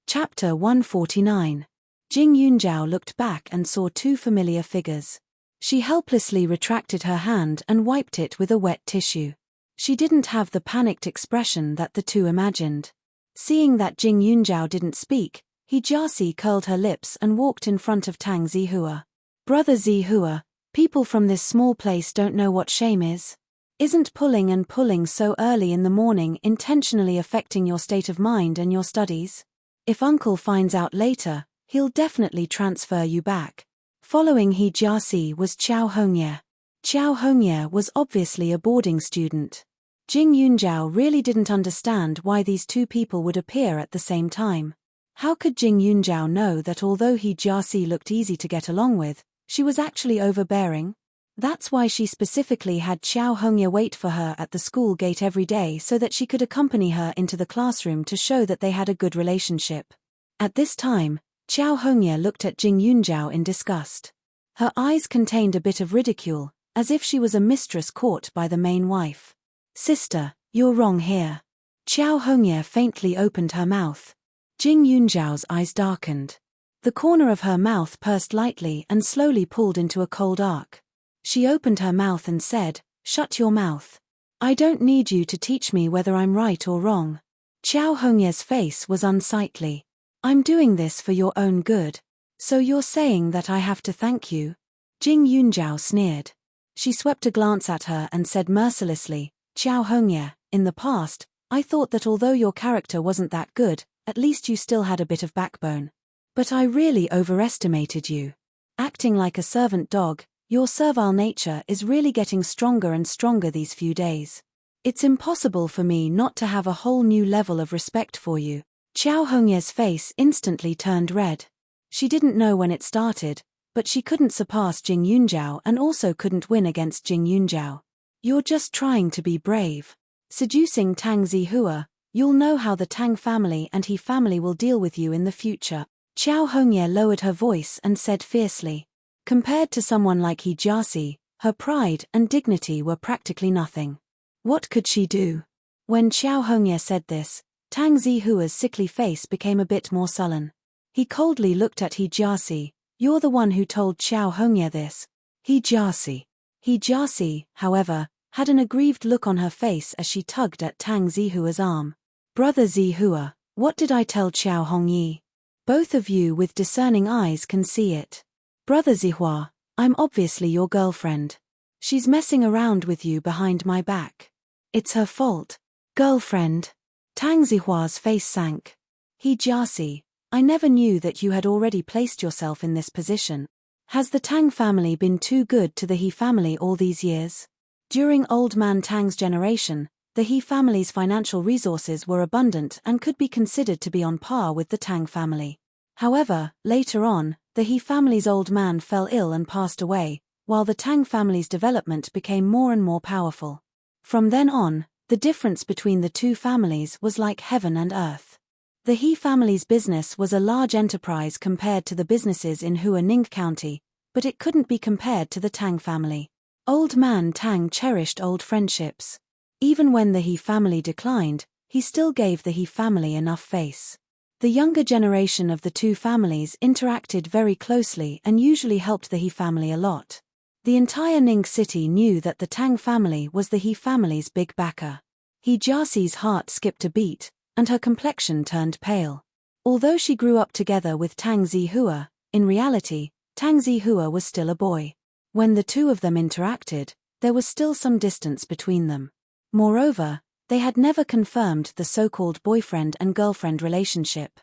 Chapter 149. Jing Yunjiao looked back and saw two familiar figures. She helplessly retracted her hand and wiped it with a wet tissue. She didn't have the panicked expression that the two imagined. Seeing that Jing Yunjiao didn't speak, He Jiaxi curled her lips and walked in front of Tang Zihua. Brother Zihua, people from this small place don't know what shame is. Isn't pulling and pulling so early in the morning intentionally affecting your state of mind and your studies? If uncle finds out later, he'll definitely transfer you back. Following He Jiaxi was Qiao Hongye. Qiao Hongye was obviously a boarding student. Jing Yunjiao really didn't understand why these two people would appear at the same time. How could Jing Yunjiao know that although He Jiaxi looked easy to get along with, she was actually overbearing? That's why she specifically had Xiao Hongye wait for her at the school gate every day so that she could accompany her into the classroom to show that they had a good relationship. At this time, Xiao Hongye looked at Jing Yunjiao in disgust. Her eyes contained a bit of ridicule, as if she was a mistress caught by the main wife. Sister, you're wrong here. Xiao Hongye faintly opened her mouth. Jing Yunjiao's eyes darkened. The corner of her mouth pursed lightly and slowly pulled into a cold arc. She opened her mouth and said, "Shut your mouth. I don't need you to teach me whether I'm right or wrong." Xiao Hongye's face was unsightly. "I'm doing this for your own good. So you're saying that I have to thank you?" Jing Yunjiao sneered. She swept a glance at her and said mercilessly, "Xiao Hongye, in the past, I thought that although your character wasn't that good, at least you still had a bit of backbone. But I really overestimated you. Acting like a servant dog, your servile nature is really getting stronger and stronger these few days. It's impossible for me not to have a whole new level of respect for you." Xiao Hongye's face instantly turned red. She didn't know when it started, but she couldn't surpass Jing Yunjiao and also couldn't win against Jing Yunjiao. "You're just trying to be brave. Seducing Tang Zihua, you'll know how the Tang family and He family will deal with you in the future." Xiao Hongye lowered her voice and said fiercely. Compared to someone like He Jiasi, her pride and dignity were practically nothing. What could she do? When Xiao Hongye said this, Tang Zihua's sickly face became a bit more sullen. He coldly looked at He Jiasi. "You're the one who told Xiao Hongye this." He Jiasi. He Jiasi, however, had an aggrieved look on her face as she tugged at Tang Zihua's arm. "Brother Zihua, what did I tell Xiao Hongye? Both of you with discerning eyes can see it. Brother Zihua, I'm obviously your girlfriend. She's messing around with you behind my back. It's her fault." "Girlfriend?" Tang Zihua's face sank. "He Jiasi, I never knew that you had already placed yourself in this position. Has the Tang family been too good to the He family all these years?" During Old Man Tang's generation, the He family's financial resources were abundant and could be considered to be on par with the Tang family. However, later on, the He family's old man fell ill and passed away, while the Tang family's development became more and more powerful. From then on, the difference between the two families was like heaven and earth. The He family's business was a large enterprise compared to the businesses in Huaning County, but it couldn't be compared to the Tang family. Old Man Tang cherished old friendships. Even when the He family declined, he still gave the He family enough face. The younger generation of the two families interacted very closely and usually helped the He family a lot. The entire Ning city knew that the Tang family was the He family's big backer. He Jiasi's heart skipped a beat, and her complexion turned pale. Although she grew up together with Tang Zihua, in reality, Tang Zihua was still a boy. When the two of them interacted, there was still some distance between them. Moreover, they had never confirmed the so-called boyfriend and girlfriend relationship.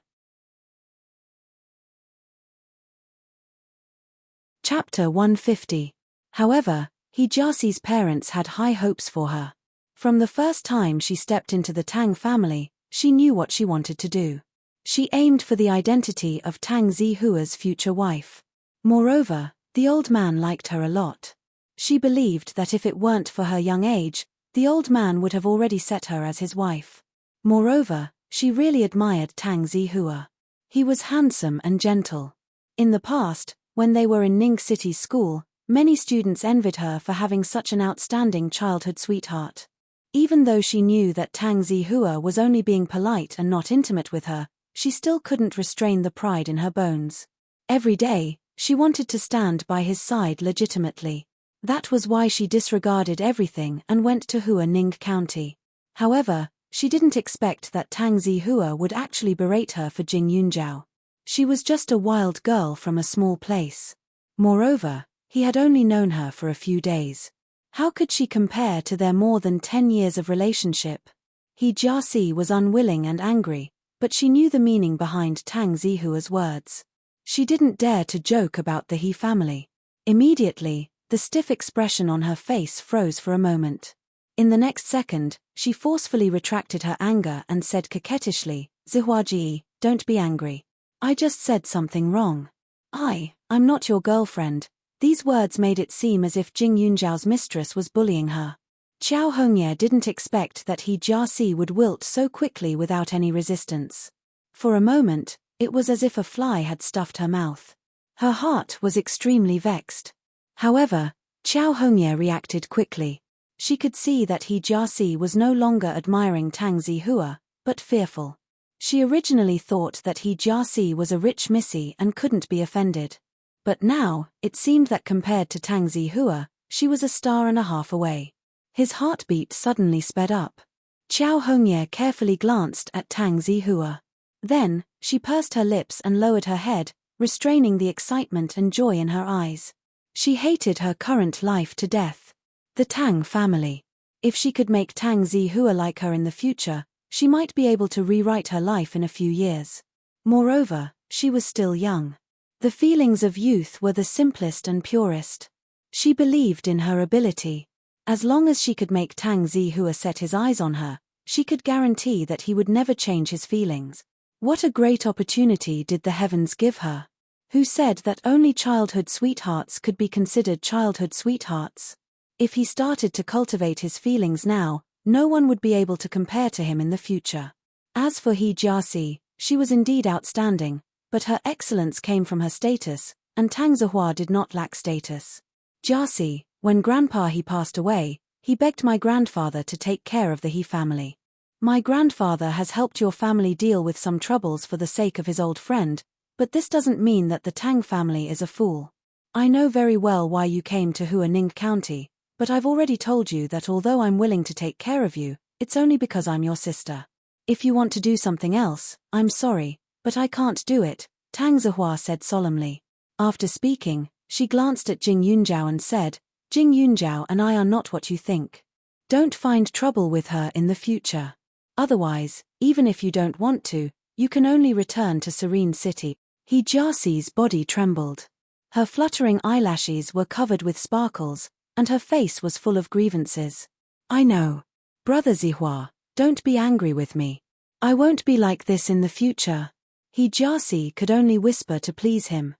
Chapter 150. However, He Jiasi's parents had high hopes for her. From the first time she stepped into the Tang family, she knew what she wanted to do. She aimed for the identity of Tang Zihua's future wife. Moreover, the old man liked her a lot. She believed that if it weren't for her young age, the old man would have already set her as his wife. Moreover, she really admired Tang Zihua. He was handsome and gentle. In the past, when they were in Ning City School, many students envied her for having such an outstanding childhood sweetheart. Even though she knew that Tang Zihua was only being polite and not intimate with her, she still couldn't restrain the pride in her bones. Every day, she wanted to stand by his side legitimately. That was why she disregarded everything and went to Huaning County. However, she didn't expect that Tang Zihua would actually berate her for Jing Yunjiao. She was just a wild girl from a small place. Moreover, he had only known her for a few days. How could she compare to their more than 10 years of relationship? He Jiasi was unwilling and angry, but she knew the meaning behind Tang Zihua's words. She didn't dare to joke about the He family. Immediately, the stiff expression on her face froze for a moment. In the next second, she forcefully retracted her anger and said coquettishly, "Zihuaji, don't be angry. I just said something wrong. I'm not your girlfriend. These words made it seem as if Jing Yunjiao's mistress was bullying her. Qiao Hongye didn't expect that He Jiaxi would wilt so quickly without any resistance. For a moment, it was as if a fly had stuffed her mouth. Her heart was extremely vexed. However, Qiao Hongye reacted quickly. She could see that He Jiaxi was no longer admiring Tang Zihua, but fearful. She originally thought that He Jiaxi was a rich missy and couldn't be offended. But now, it seemed that compared to Tang Zihua, she was a star and a half away. His heartbeat suddenly sped up. Qiao Hongye carefully glanced at Tang Zihua. Then, she pursed her lips and lowered her head, restraining the excitement and joy in her eyes. She hated her current life to death. The Tang family. If she could make Tang Zihua like her in the future, she might be able to rewrite her life in a few years. Moreover, she was still young. The feelings of youth were the simplest and purest. She believed in her ability. As long as she could make Tang Zihua set his eyes on her, she could guarantee that he would never change his feelings. What a great opportunity did the heavens give her? Who said that only childhood sweethearts could be considered childhood sweethearts? If he started to cultivate his feelings now, no one would be able to compare to him in the future. As for He Jiaxi, she was indeed outstanding, but her excellence came from her status, and Tang Zihua did not lack status. Jiaxi, when Grandpa He passed away, he begged my grandfather to take care of the He family. My grandfather has helped your family deal with some troubles for the sake of his old friend, but this doesn't mean that the Tang family is a fool. I know very well why you came to Huaning County, but I've already told you that although I'm willing to take care of you, it's only because I'm your sister. If you want to do something else, I'm sorry, but I can't do it, Tang Zihua said solemnly. After speaking, she glanced at Jing Yunjiao and said, Jing Yunjiao and I are not what you think. Don't find trouble with her in the future. Otherwise, even if you don't want to, you can only return to Serene City. He Jiaxi's body trembled. Her fluttering eyelashes were covered with sparkles, and her face was full of grievances. I know. Brother Zihua, don't be angry with me. I won't be like this in the future. He Jiaxi could only whisper to please him.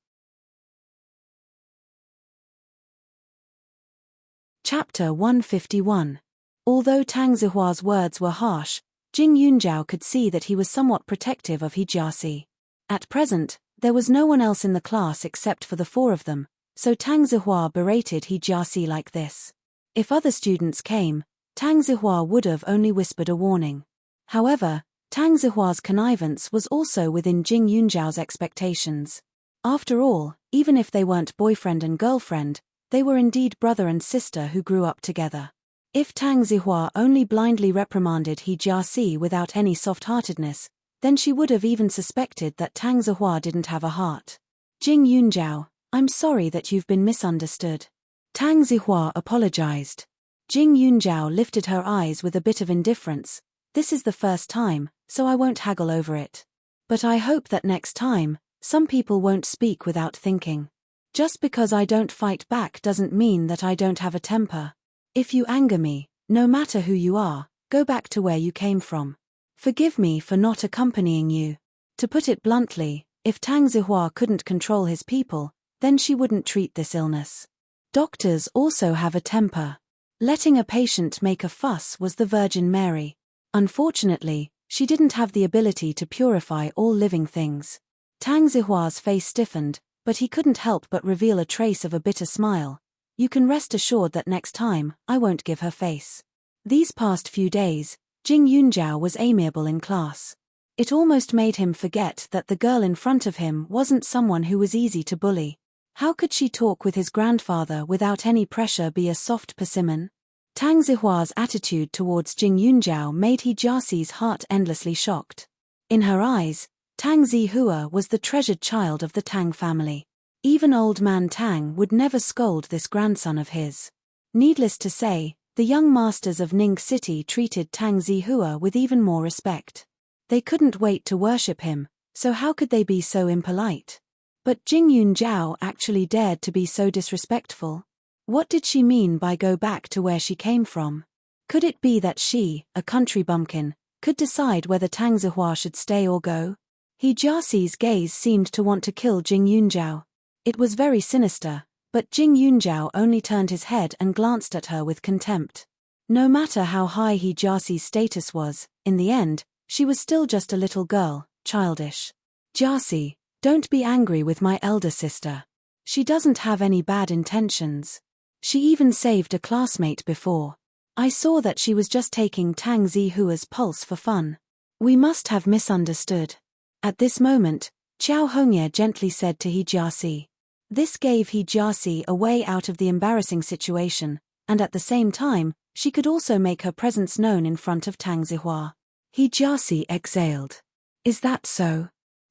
Chapter 151. Although Tang Zihua's words were harsh, Jing Yunjiao could see that he was somewhat protective of He Jiaxi. At present, there was no one else in the class except for the four of them, so Tang Zihua berated He Jiaxi like this. If other students came, Tang Zihua would have only whispered a warning. However, Tang Zihua's connivance was also within Jing Yunjiao's expectations. After all, even if they weren't boyfriend and girlfriend, they were indeed brother and sister who grew up together. If Tang Zihua only blindly reprimanded He Jiaxi without any soft-heartedness, then she would have even suspected that Tang Zihua didn't have a heart. Jing Yunjiao, I'm sorry that you've been misunderstood. Tang Zihua apologized. Jing Yunjiao lifted her eyes with a bit of indifference. This is the first time, so I won't haggle over it. But I hope that next time, some people won't speak without thinking. Just because I don't fight back doesn't mean that I don't have a temper. If you anger me, no matter who you are, go back to where you came from. Forgive me for not accompanying you. To put it bluntly, if Tang Zihua couldn't control his people, then she wouldn't treat this illness. Doctors also have a temper. Letting a patient make a fuss was the Virgin Mary. Unfortunately, she didn't have the ability to purify all living things. Tang Zihua's face stiffened, but he couldn't help but reveal a trace of a bitter smile. You can rest assured that next time, I won't give her face. These past few days, Jing Yunjiao was amiable in class. It almost made him forget that the girl in front of him wasn't someone who was easy to bully. How could she talk with his grandfather without any pressure, be a soft persimmon? Tang Zihua's attitude towards Jing Yunjiao made He Jiaxi's heart endlessly shocked. In her eyes, Tang Zihua was the treasured child of the Tang family. Even old man Tang would never scold this grandson of his. Needless to say, the young masters of Ning City treated Tang Zihua with even more respect. They couldn't wait to worship him, so how could they be so impolite? But Jing Yunjiao actually dared to be so disrespectful. What did she mean by go back to where she came from? Could it be that she, a country bumpkin, could decide whether Tang Zihua should stay or go? He Jiaxi's gaze seemed to want to kill Jing Yunjiao. It was very sinister, But Jing Yunjiao only turned his head and glanced at her with contempt. No matter how high He Jiaxi's status was, in the end, she was still just a little girl, childish. Jiaxi, don't be angry with my elder sister. She doesn't have any bad intentions. She even saved a classmate before. I saw that she was just taking Tang Zihua's pulse for fun. We must have misunderstood. At this moment, Qiao Hongye gently said to He Jiaxi. This gave He Jiaxi a way out of the embarrassing situation, and at the same time, she could also make her presence known in front of Tang Zihua. He Jiaxi exhaled. Is that so?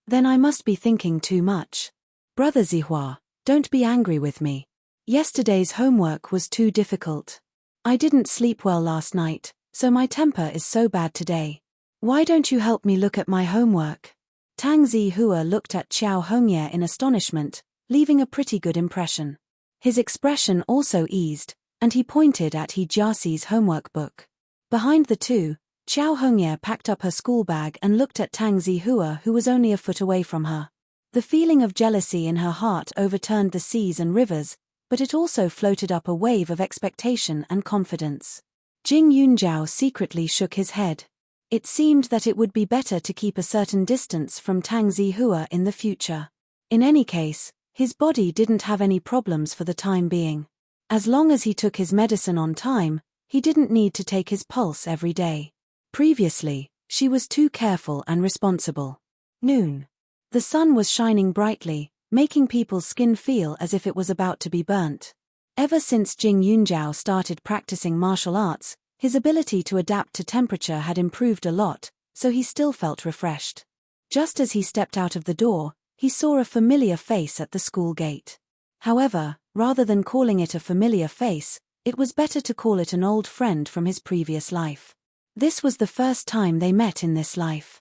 Then I must be thinking too much. Brother Zihua, don't be angry with me. Yesterday's homework was too difficult. I didn't sleep well last night, so my temper is so bad today. Why don't you help me look at my homework? Tang Zihua looked at Qiao Hongye in astonishment, leaving a pretty good impression. His expression also eased, and he pointed at He Jiaxi's homework book. Behind the two, Qiao Hongye packed up her school bag and looked at Tang Zihua, who was only a foot away from her. The feeling of jealousy in her heart overturned the seas and rivers, but it also floated up a wave of expectation and confidence. Jing Yunjiao secretly shook his head. It seemed that it would be better to keep a certain distance from Tang Zihua in the future. In any case, his body didn't have any problems for the time being. As long as he took his medicine on time, he didn't need to take his pulse every day. Previously, she was too careful and responsible. Noon. The sun was shining brightly, making people's skin feel as if it was about to be burnt. Ever since Jing Yunjiao started practicing martial arts, his ability to adapt to temperature had improved a lot, so he still felt refreshed. Just as he stepped out of the door, he saw a familiar face at the school gate. However, rather than calling it a familiar face, it was better to call it an old friend from his previous life. This was the first time they met in this life.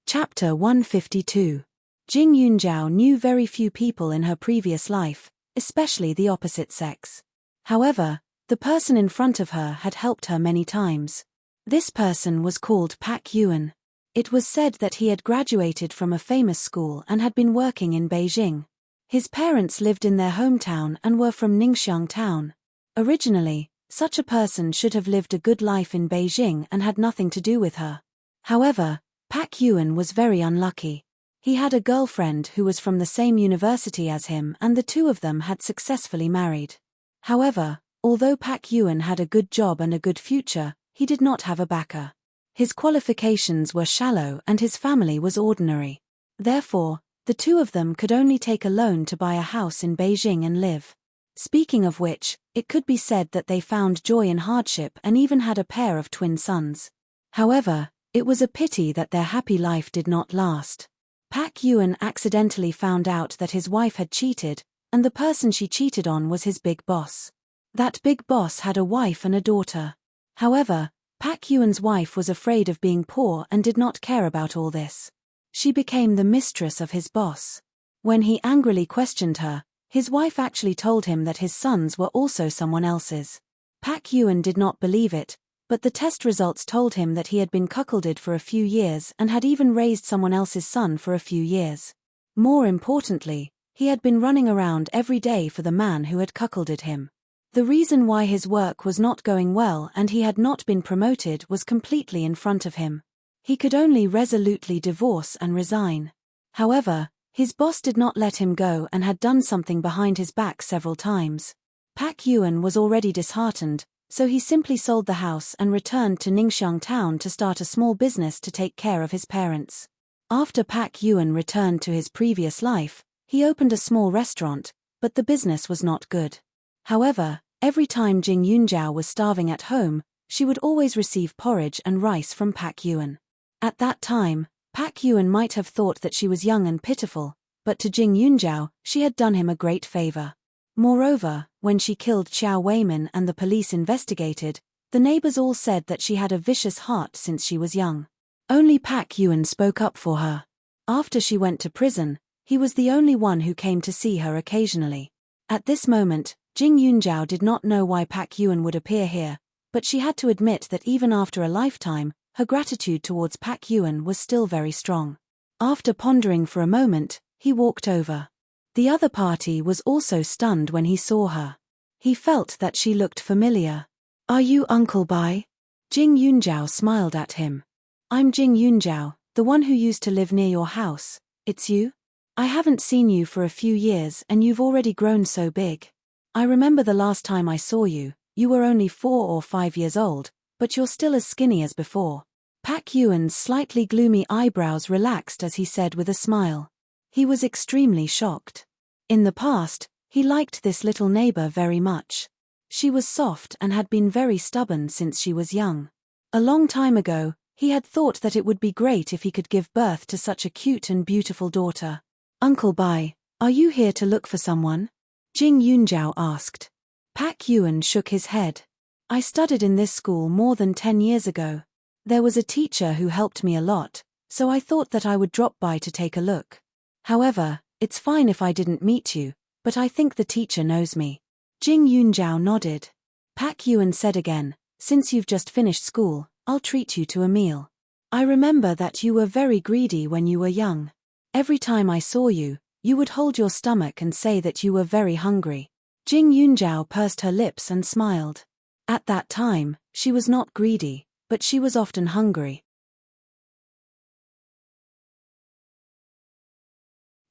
Chapter 152. Jing Yunjiao knew very few people in her previous life, especially the opposite sex. However, the person in front of her had helped her many times. This person was called Pak Yuan. It was said that he had graduated from a famous school and had been working in Beijing. His parents lived in their hometown and were from Ningxiang town. Originally, such a person should have lived a good life in Beijing and had nothing to do with her. However, Pak Yuan was very unlucky. He had a girlfriend who was from the same university as him, and the two of them had successfully married. However, although Pak Yuan had a good job and a good future, he did not have a backer. His qualifications were shallow and his family was ordinary. Therefore, the two of them could only take a loan to buy a house in Beijing and live. Speaking of which, it could be said that they found joy in hardship and even had a pair of twin sons. However, it was a pity that their happy life did not last. Pak Yuan accidentally found out that his wife had cheated, and the person she cheated on was his big boss. That big boss had a wife and a daughter. However, Pak Yuan's wife was afraid of being poor and did not care about all this. She became the mistress of his boss. When he angrily questioned her, his wife actually told him that his sons were also someone else's. Pak Yuan did not believe it, but the test results told him that he had been cuckolded for a few years and had even raised someone else's son for a few years. More importantly, he had been running around every day for the man who had cuckolded him. The reason why his work was not going well and he had not been promoted was completely in front of him. He could only resolutely divorce and resign. However, his boss did not let him go and had done something behind his back several times. Pak Yuan was already disheartened, so he simply sold the house and returned to Ningxiang town to start a small business to take care of his parents. After Pak Yuan returned to his previous life, he opened a small restaurant, but the business was not good. However, every time Jing Yunjiao was starving at home, she would always receive porridge and rice from Pak Yuan. At that time, Pak Yuan might have thought that she was young and pitiful, but to Jing Yunjiao, she had done him a great favor. Moreover, when she killed Xiao Weimin and the police investigated, the neighbors all said that she had a vicious heart since she was young. Only Pak Yuan spoke up for her. After she went to prison, he was the only one who came to see her occasionally. At this moment, Jing Yunjiao did not know why Pak Yuan would appear here, but she had to admit that even after a lifetime, her gratitude towards Pak Yuan was still very strong. After pondering for a moment, he walked over. The other party was also stunned when he saw her. He felt that she looked familiar. "Are you Uncle Bai?" Jing Yunjiao smiled at him. "I'm Jing Yunjiao, the one who used to live near your house. It's you? I haven't seen you for a few years and you've already grown so big. I remember the last time I saw you, you were only 4 or 5 years old, but you're still as skinny as before." Pak Yuan's slightly gloomy eyebrows relaxed as he said with a smile. He was extremely shocked. In the past, he liked this little neighbor very much. She was soft and had been very stubborn since she was young. A long time ago, he had thought that it would be great if he could give birth to such a cute and beautiful daughter. "Uncle Bai, are you here to look for someone?" Jing Yunjiao asked. Pak Yuan shook his head. "I studied in this school more than 10 years ago. There was a teacher who helped me a lot, so I thought that I would drop by to take a look. However, it's fine if I didn't meet you, but I think the teacher knows me." Jing Yunjiao nodded. Pak Yuan said again, "Since you've just finished school, I'll treat you to a meal. I remember that you were very greedy when you were young. Every time I saw you, you would hold your stomach and say that you were very hungry." Jing Yunjiao pursed her lips and smiled. At that time, she was not greedy, but she was often hungry.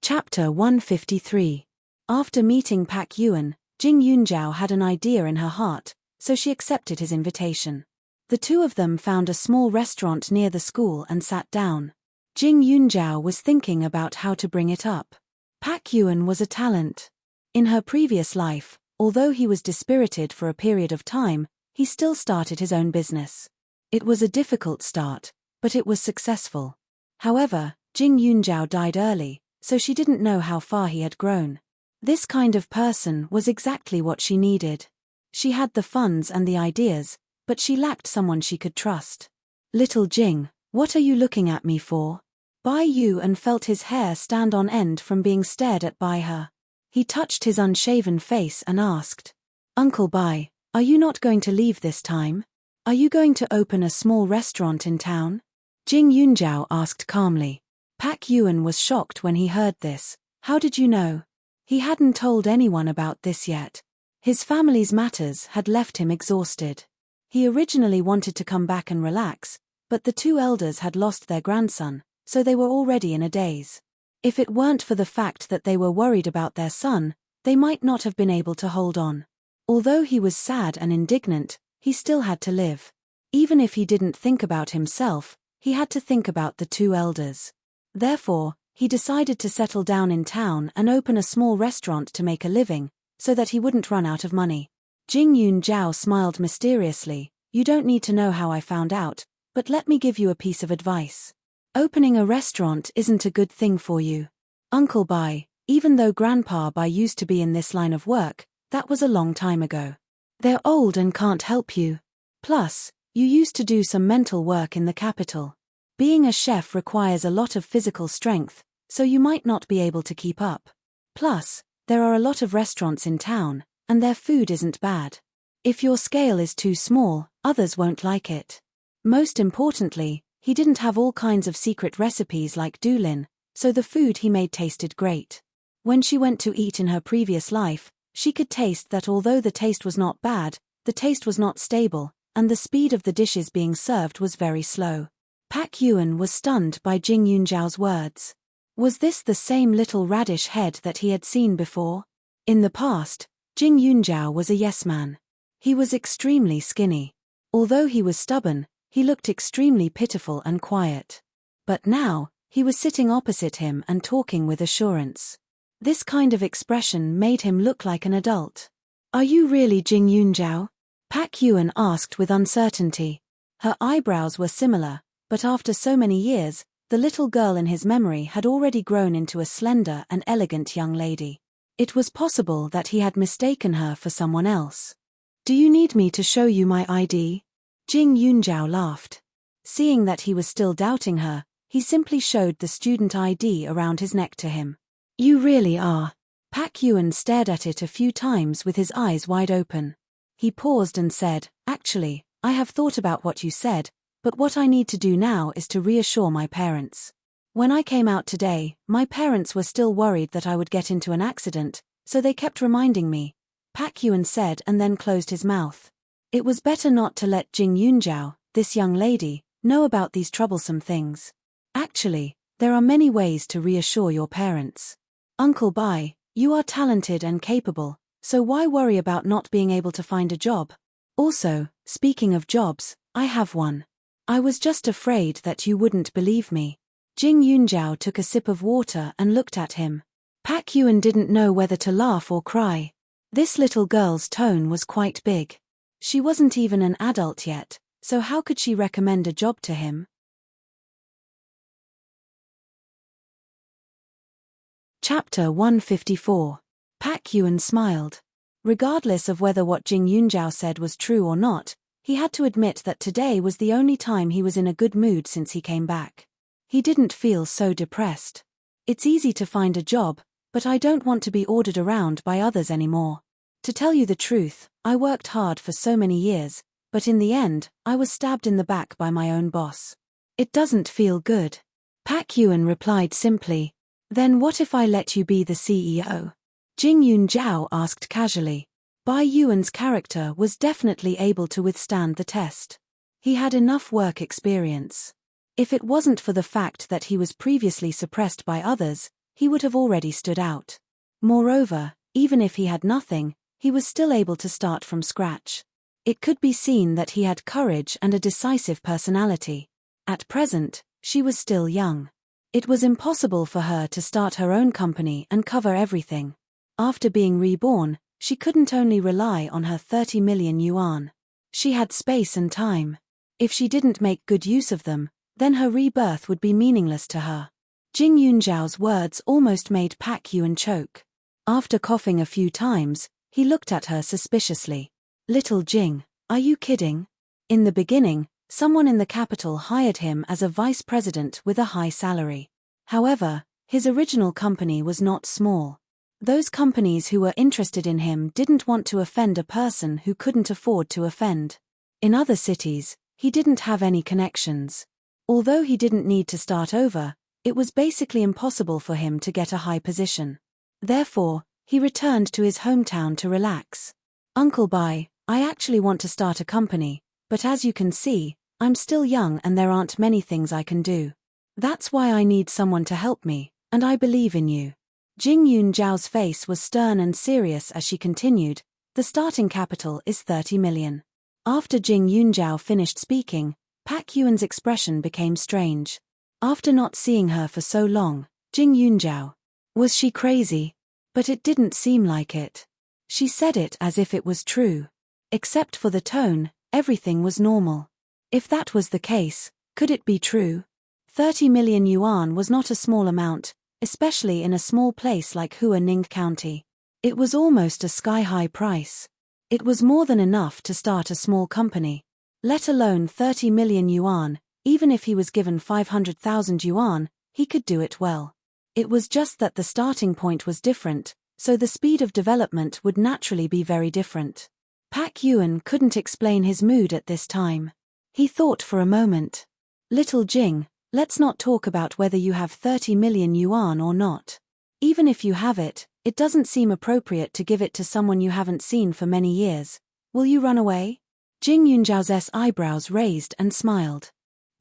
Chapter 153. After meeting Pak Yuan, Jing Yunjiao had an idea in her heart, so she accepted his invitation. The two of them found a small restaurant near the school and sat down. Jing Yunjiao was thinking about how to bring it up. Pak Yuan was a talent. In her previous life, although he was dispirited for a period of time, he still started his own business. It was a difficult start, but it was successful. However, Jing Yunjiao died early, so she didn't know how far he had grown. This kind of person was exactly what she needed. She had the funds and the ideas, but she lacked someone she could trust. "Little Jing, what are you looking at me for?" Bai Yuan felt his hair stand on end from being stared at by her. He touched his unshaven face and asked, "Uncle Bai, are you not going to leave this time? Are you going to open a small restaurant in town?" Jing Yunjiao asked calmly. Pak Yuan was shocked when he heard this. "How did you know?" He hadn't told anyone about this yet. His family's matters had left him exhausted. He originally wanted to come back and relax, but the two elders had lost their grandson, so they were already in a daze. If it weren't for the fact that they were worried about their son, they might not have been able to hold on. Although he was sad and indignant, he still had to live. Even if he didn't think about himself, he had to think about the two elders. Therefore, he decided to settle down in town and open a small restaurant to make a living, so that he wouldn't run out of money. Jing Yunjiao smiled mysteriously. "You don't need to know how I found out, but let me give you a piece of advice. Opening a restaurant isn't a good thing for you. Uncle Bai, even though Grandpa Bai used to be in this line of work, that was a long time ago. They're old and can't help you. Plus, you used to do some mental work in the capital. Being a chef requires a lot of physical strength, so you might not be able to keep up. Plus, there are a lot of restaurants in town, and their food isn't bad. If your scale is too small, others won't like it." Most importantly, he didn't have all kinds of secret recipes like Dulin, so the food he made tasted great. When she went to eat in her previous life, she could taste that although the taste was not bad, the taste was not stable, and the speed of the dishes being served was very slow. Pak Yuan was stunned by Jing Yunjiao's words. Was this the same little radish head that he had seen before? In the past, Jing Yunjiao was a yes-man. He was extremely skinny. Although he was stubborn, he looked extremely pitiful and quiet. But now, he was sitting opposite him and talking with assurance. This kind of expression made him look like an adult. "Are you really Jing Yunjiao?" Pak Yuan asked with uncertainty. Her eyebrows were similar, but after so many years, the little girl in his memory had already grown into a slender and elegant young lady. It was possible that he had mistaken her for someone else. "Do you need me to show you my ID?" Jing Yunjiao laughed. Seeing that he was still doubting her, he simply showed the student ID around his neck to him. "You really are." Pak Yuan stared at it a few times with his eyes wide open. He paused and said, "Actually, I have thought about what you said, but what I need to do now is to reassure my parents. When I came out today, my parents were still worried that I would get into an accident, so they kept reminding me, Pak Yuan said and then closed his mouth. It was better not to let Jing Yunjiao, this young lady, know about these troublesome things. Actually, there are many ways to reassure your parents. Uncle Bai, you are talented and capable, so why worry about not being able to find a job? Also, speaking of jobs, I have one. I was just afraid that you wouldn't believe me. Jing Yunjiao took a sip of water and looked at him. Pak Yuan didn't know whether to laugh or cry. This little girl's tone was quite big. She wasn't even an adult yet, so how could she recommend a job to him? Chapter 154. Pak Yuan smiled. Regardless of whether what Jing Yunjiao said was true or not, he had to admit that today was the only time he was in a good mood since he came back. He didn't feel so depressed. It's easy to find a job, but I don't want to be ordered around by others anymore. To tell you the truth, I worked hard for so many years, but in the end, I was stabbed in the back by my own boss. It doesn't feel good. Pak Yuan replied simply. Then what if I let you be the CEO? Jing Yunjiao asked casually. Bai Yuan's character was definitely able to withstand the test. He had enough work experience. If it wasn't for the fact that he was previously suppressed by others, he would have already stood out. Moreover, even if he had nothing, he was still able to start from scratch. It could be seen that he had courage and a decisive personality. At present, she was still young. It was impossible for her to start her own company and cover everything. After being reborn, she couldn't only rely on her 30 million yuan. She had space and time. If she didn't make good use of them, then her rebirth would be meaningless to her. Jing Yunjiao's words almost made Pak Yuan choke. After coughing a few times, he looked at her suspiciously. Little Jing, are you kidding? In the beginning, someone in the capital hired him as a vice president with a high salary. However, his original company was not small. Those companies who were interested in him didn't want to offend a person who couldn't afford to offend. In other cities, he didn't have any connections. Although he didn't need to start over, it was basically impossible for him to get a high position. Therefore, he returned to his hometown to relax. Uncle Bai, I actually want to start a company, but as you can see, I'm still young and there aren't many things I can do. That's why I need someone to help me, and I believe in you. Jing Yunjiao's face was stern and serious as she continued, the starting capital is 30 million. After Jing Yunjiao finished speaking, Pak Yuan's expression became strange. After not seeing her for so long, Jing Yunjiao. Was she crazy? But it didn't seem like it. She said it as if it was true. Except for the tone, everything was normal. If that was the case, could it be true? 30 million yuan was not a small amount, especially in a small place like Huaning County. It was almost a sky-high price. It was more than enough to start a small company. Let alone 30 million yuan, even if he was given 500,000 yuan, he could do it well. It was just that the starting point was different, so the speed of development would naturally be very different. Pak Yuan couldn't explain his mood at this time. He thought for a moment. Little Jing, let's not talk about whether you have 30 million yuan or not. Even if you have it, it doesn't seem appropriate to give it to someone you haven't seen for many years. Will you run away? Jing Yunjiao's eyebrows raised and smiled.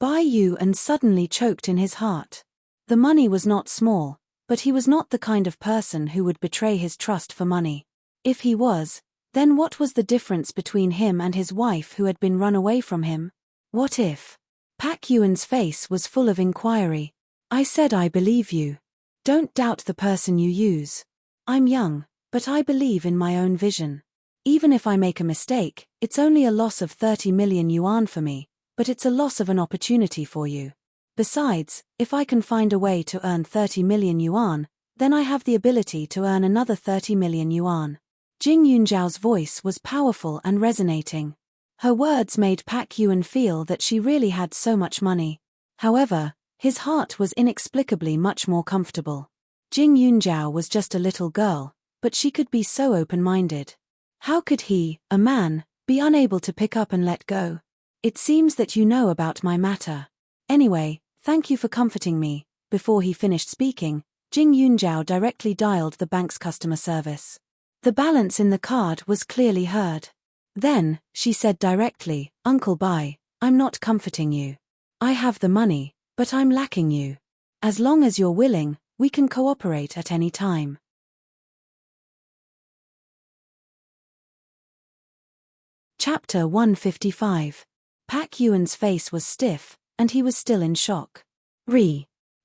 Bai Yuan suddenly choked in his heart. The money was not small, but he was not the kind of person who would betray his trust for money. If he was, then what was the difference between him and his wife who had been run away from him? What if? Pak Yuan's face was full of inquiry. I said I believe you. Don't doubt the person you use. I'm young, but I believe in my own vision. Even if I make a mistake, it's only a loss of 30 million yuan for me, but it's a loss of an opportunity for you. Besides, if I can find a way to earn 30 million yuan, then I have the ability to earn another 30 million yuan. Jing Yunjiao's voice was powerful and resonating. Her words made Pak Yuan feel that she really had so much money. However, his heart was inexplicably much more comfortable. Jing Yunjiao was just a little girl, but she could be so open-minded. How could he, a man, be unable to pick up and let go? It seems that you know about my matter. Anyway, thank you for comforting me, before he finished speaking, Jing Yunjiao directly dialed the bank's customer service. The balance in the card was clearly heard. Then, she said directly, "Uncle Bai, I'm not comforting you. I have the money, but I'm lacking you. As long as you're willing, we can cooperate at any time." Chapter 155. Pak Yuan's face was stiff, and he was still in shock.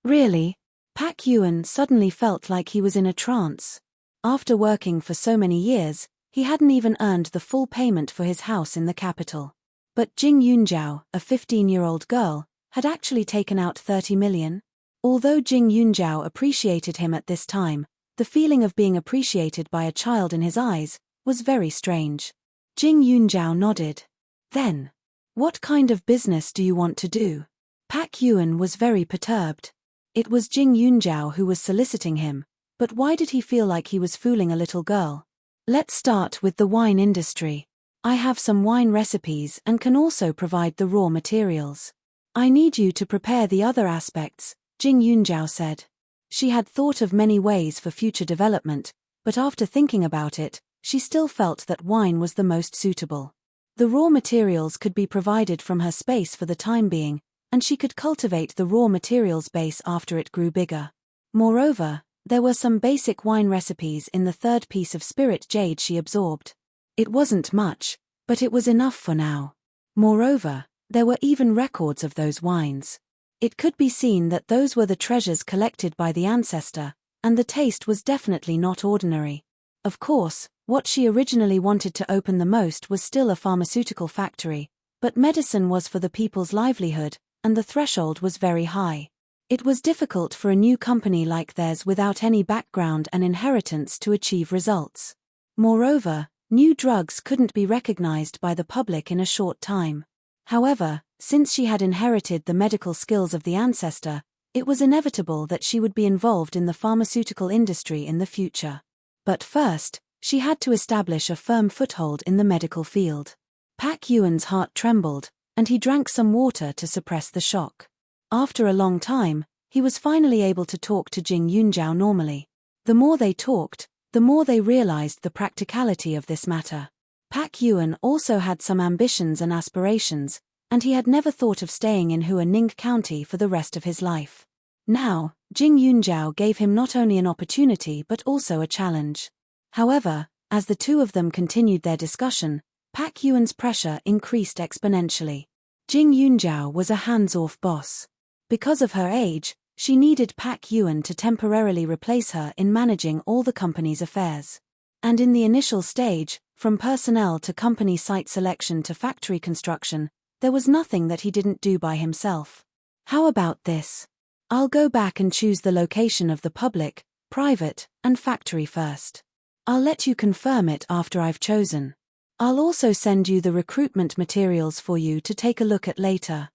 Really? Pak Yuan suddenly felt like he was in a trance. After working for so many years, he hadn't even earned the full payment for his house in the capital. But Jing Yunjiao, a 15-year-old girl, had actually taken out 30 million. Although Jing Yunjiao appreciated him at this time, the feeling of being appreciated by a child in his eyes was very strange. Jing Yunjiao nodded. "Then, what kind of business do you want to do?" Pak Yuan was very perturbed. It was Jing Yunjiao who was soliciting him, but why did he feel like he was fooling a little girl? "Let's start with the wine industry. I have some wine recipes and can also provide the raw materials. I need you to prepare the other aspects," Jing Yunjiao said. She had thought of many ways for future development, but after thinking about it, she still felt that wine was the most suitable. The raw materials could be provided from her space for the time being, and she could cultivate the raw materials base after it grew bigger. Moreover, there were some basic wine recipes in the third piece of spirit jade she absorbed. It wasn't much, but it was enough for now. Moreover, there were even records of those wines. It could be seen that those were the treasures collected by the ancestor, and the taste was definitely not ordinary. Of course, what she originally wanted to open the most was still a pharmaceutical factory, but medicine was for the people's livelihood, and the threshold was very high. It was difficult for a new company like theirs without any background and inheritance to achieve results. Moreover, new drugs couldn't be recognized by the public in a short time. However, since she had inherited the medical skills of the ancestor, it was inevitable that she would be involved in the pharmaceutical industry in the future. But first, she had to establish a firm foothold in the medical field. Pak Yuan's heart trembled, and he drank some water to suppress the shock. After a long time, he was finally able to talk to Jing Yunjiao normally. The more they talked, the more they realized the practicality of this matter. Pak Yuan also had some ambitions and aspirations, and he had never thought of staying in Huaning County for the rest of his life. Now, Jing Yunjiao gave him not only an opportunity but also a challenge. However, as the two of them continued their discussion, Pak Yuan's pressure increased exponentially. Jing Yunjiao was a hands-off boss. Because of her age, she needed Pak Yuan to temporarily replace her in managing all the company's affairs. And in the initial stage, from personnel to company site selection to factory construction, there was nothing that he didn't do by himself. "How about this? I'll go back and choose the location of the public, private, and factory first. I'll let you confirm it after I've chosen. I'll also send you the recruitment materials for you to take a look at later.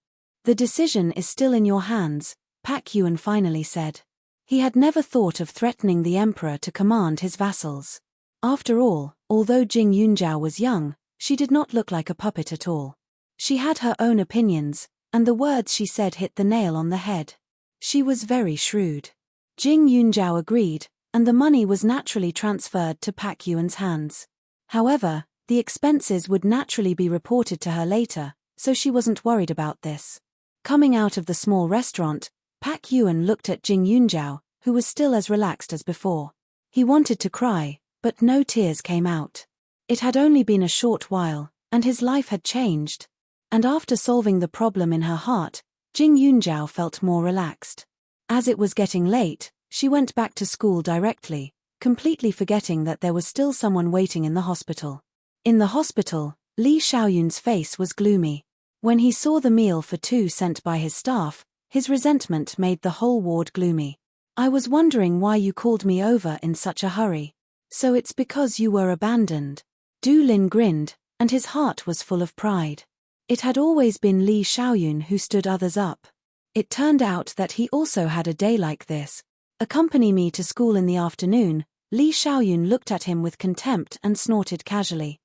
The decision is still in your hands," Pak Yuan finally said. He had never thought of threatening the emperor to command his vassals. After all, although Jing Yunjiao was young, she did not look like a puppet at all. She had her own opinions, and the words she said hit the nail on the head. She was very shrewd. Jing Yunjiao agreed, and the money was naturally transferred to Pak Yuan's hands. However, the expenses would naturally be reported to her later, so she wasn't worried about this. Coming out of the small restaurant, Pak Yuan looked at Jing Yunjiao, who was still as relaxed as before. He wanted to cry, but no tears came out. It had only been a short while, and his life had changed. And after solving the problem in her heart, Jing Yunjiao felt more relaxed. As it was getting late, she went back to school directly, completely forgetting that there was still someone waiting in the hospital. In the hospital, Li Xiaoyun's face was gloomy. When he saw the meal for two sent by his staff, his resentment made the whole ward gloomy. "I was wondering why you called me over in such a hurry. So it's because you were abandoned." Du Lin grinned, and his heart was full of pride. It had always been Li Xiaoyun who stood others up. It turned out that he also had a day like this. "Accompany me to school in the afternoon." Li Xiaoyun looked at him with contempt and snorted casually.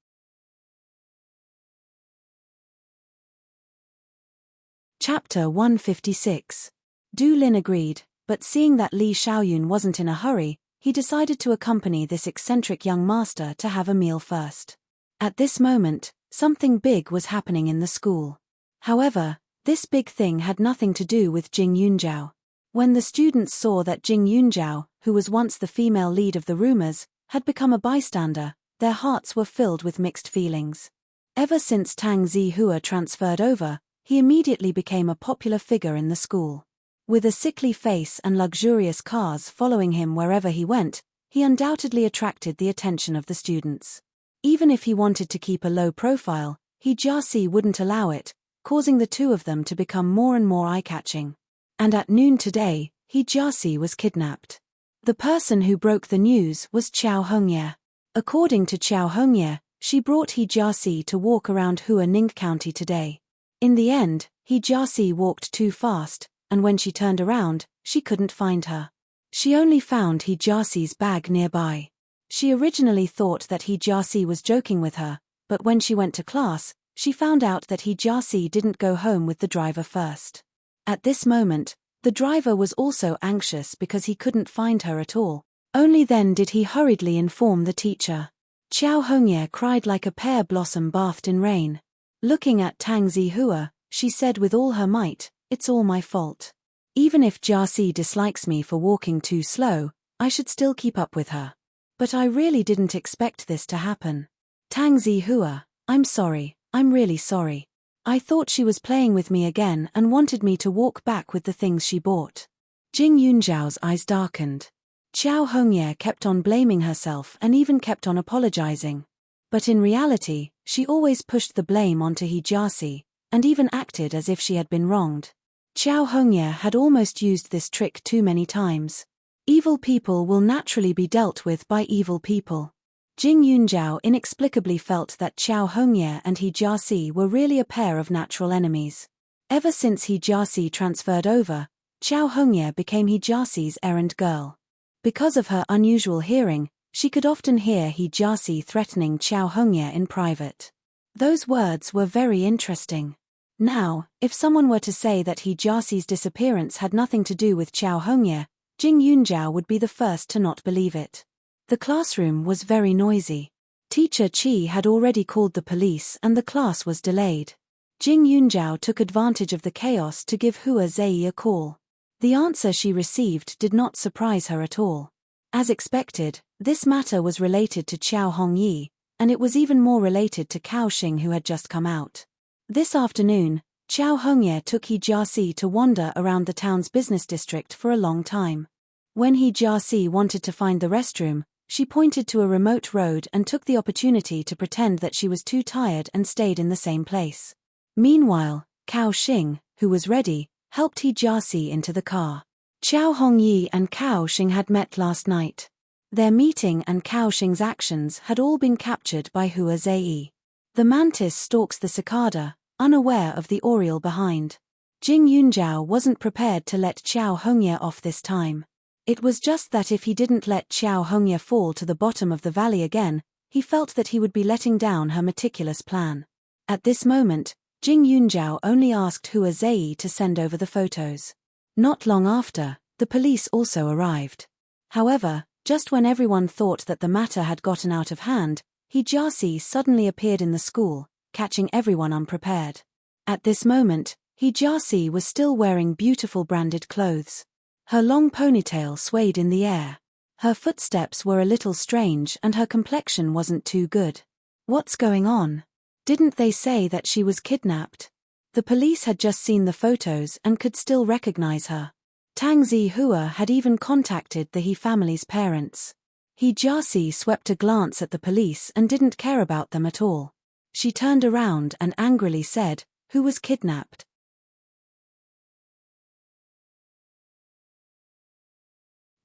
Chapter 156. Du Lin agreed, but seeing that Li Xiaoyun wasn't in a hurry, he decided to accompany this eccentric young master to have a meal first. At this moment, something big was happening in the school. However, this big thing had nothing to do with Jing Yunjiao. When the students saw that Jing Yunjiao, who was once the female lead of the rumors, had become a bystander, their hearts were filled with mixed feelings. Ever since Tang Zihua transferred over, he immediately became a popular figure in the school. With a sickly face and luxurious cars following him wherever he went, he undoubtedly attracted the attention of the students. Even if he wanted to keep a low profile, He Jiaxi wouldn't allow it, causing the two of them to become more and more eye-catching. And at noon today, He Jiaxi was kidnapped. The person who broke the news was Qiao Hongye. According to Qiao Hongye, she brought He Jiaxi to walk around Hua Ning County today. In the end, He Jiaxi walked too fast, and when she turned around, she couldn't find her. She only found He Jiaxi's bag nearby. She originally thought that He Jiaxi was joking with her, but when she went to class, she found out that He Jiaxi didn't go home with the driver first. At this moment, the driver was also anxious because he couldn't find her at all. Only then did he hurriedly inform the teacher. Qiao Hongye cried like a pear blossom bathed in rain. Looking at Tang Zihua, she said with all her might, "It's all my fault. Even if Jiaxi dislikes me for walking too slow, I should still keep up with her. But I really didn't expect this to happen. Tang Zihua, I'm sorry, I'm really sorry. I thought she was playing with me again and wanted me to walk back with the things she bought." Jing Yunjiao's eyes darkened. Qiao Hongye kept on blaming herself and even kept on apologizing. But in reality, she always pushed the blame onto He Jiaxi, and even acted as if she had been wronged. Qiao Hongye had almost used this trick too many times. Evil people will naturally be dealt with by evil people. Jing Yunjiao inexplicably felt that Qiao Hongye and He Jiaxi were really a pair of natural enemies. Ever since He Jiaxi transferred over, Qiao Hongye became He Jiaxi's errand girl. Because of her unusual hearing, she could often hear He Jiaxi threatening Qiao Hongye in private. Those words were very interesting. Now, if someone were to say that He Jiaxi's disappearance had nothing to do with Qiao Hongye, Jing Yunjiao would be the first to not believe it. The classroom was very noisy. Teacher Qi had already called the police and the class was delayed. Jing Yunjiao took advantage of the chaos to give Hua Zei a call. The answer she received did not surprise her at all. As expected, this matter was related to Qiao Hongyi, and it was even more related to Kaoxing who had just come out. This afternoon, Qiao Hongye took He Jiaxi to wander around the town's business district for a long time. When He Jiaxi wanted to find the restroom, she pointed to a remote road and took the opportunity to pretend that she was too tired and stayed in the same place. Meanwhile, Kaoxing, who was ready, helped He Jiaxi into the car. Qiao Hongyi and Kaoxing had met last night. Their meeting and Kaoxing's actions had all been captured by Hua Zei. The mantis stalks the cicada, unaware of the oriole behind. Jing Yunjiao wasn't prepared to let Qiao Hongye off this time. It was just that if he didn't let Qiao Hongye fall to the bottom of the valley again, he felt that he would be letting down her meticulous plan. At this moment, Jing Yunjiao only asked Hua Zei to send over the photos. Not long after, the police also arrived. However, just when everyone thought that the matter had gotten out of hand, He Jiaxi suddenly appeared in the school, catching everyone unprepared. At this moment, He Jiaxi was still wearing beautiful branded clothes. Her long ponytail swayed in the air. Her footsteps were a little strange and her complexion wasn't too good. What's going on? Didn't they say that she was kidnapped? The police had just seen the photos and could still recognize her. Tang Zihua had even contacted the He family's parents. He Jiaxi swept a glance at the police and didn't care about them at all. She turned around and angrily said, "Who was kidnapped?"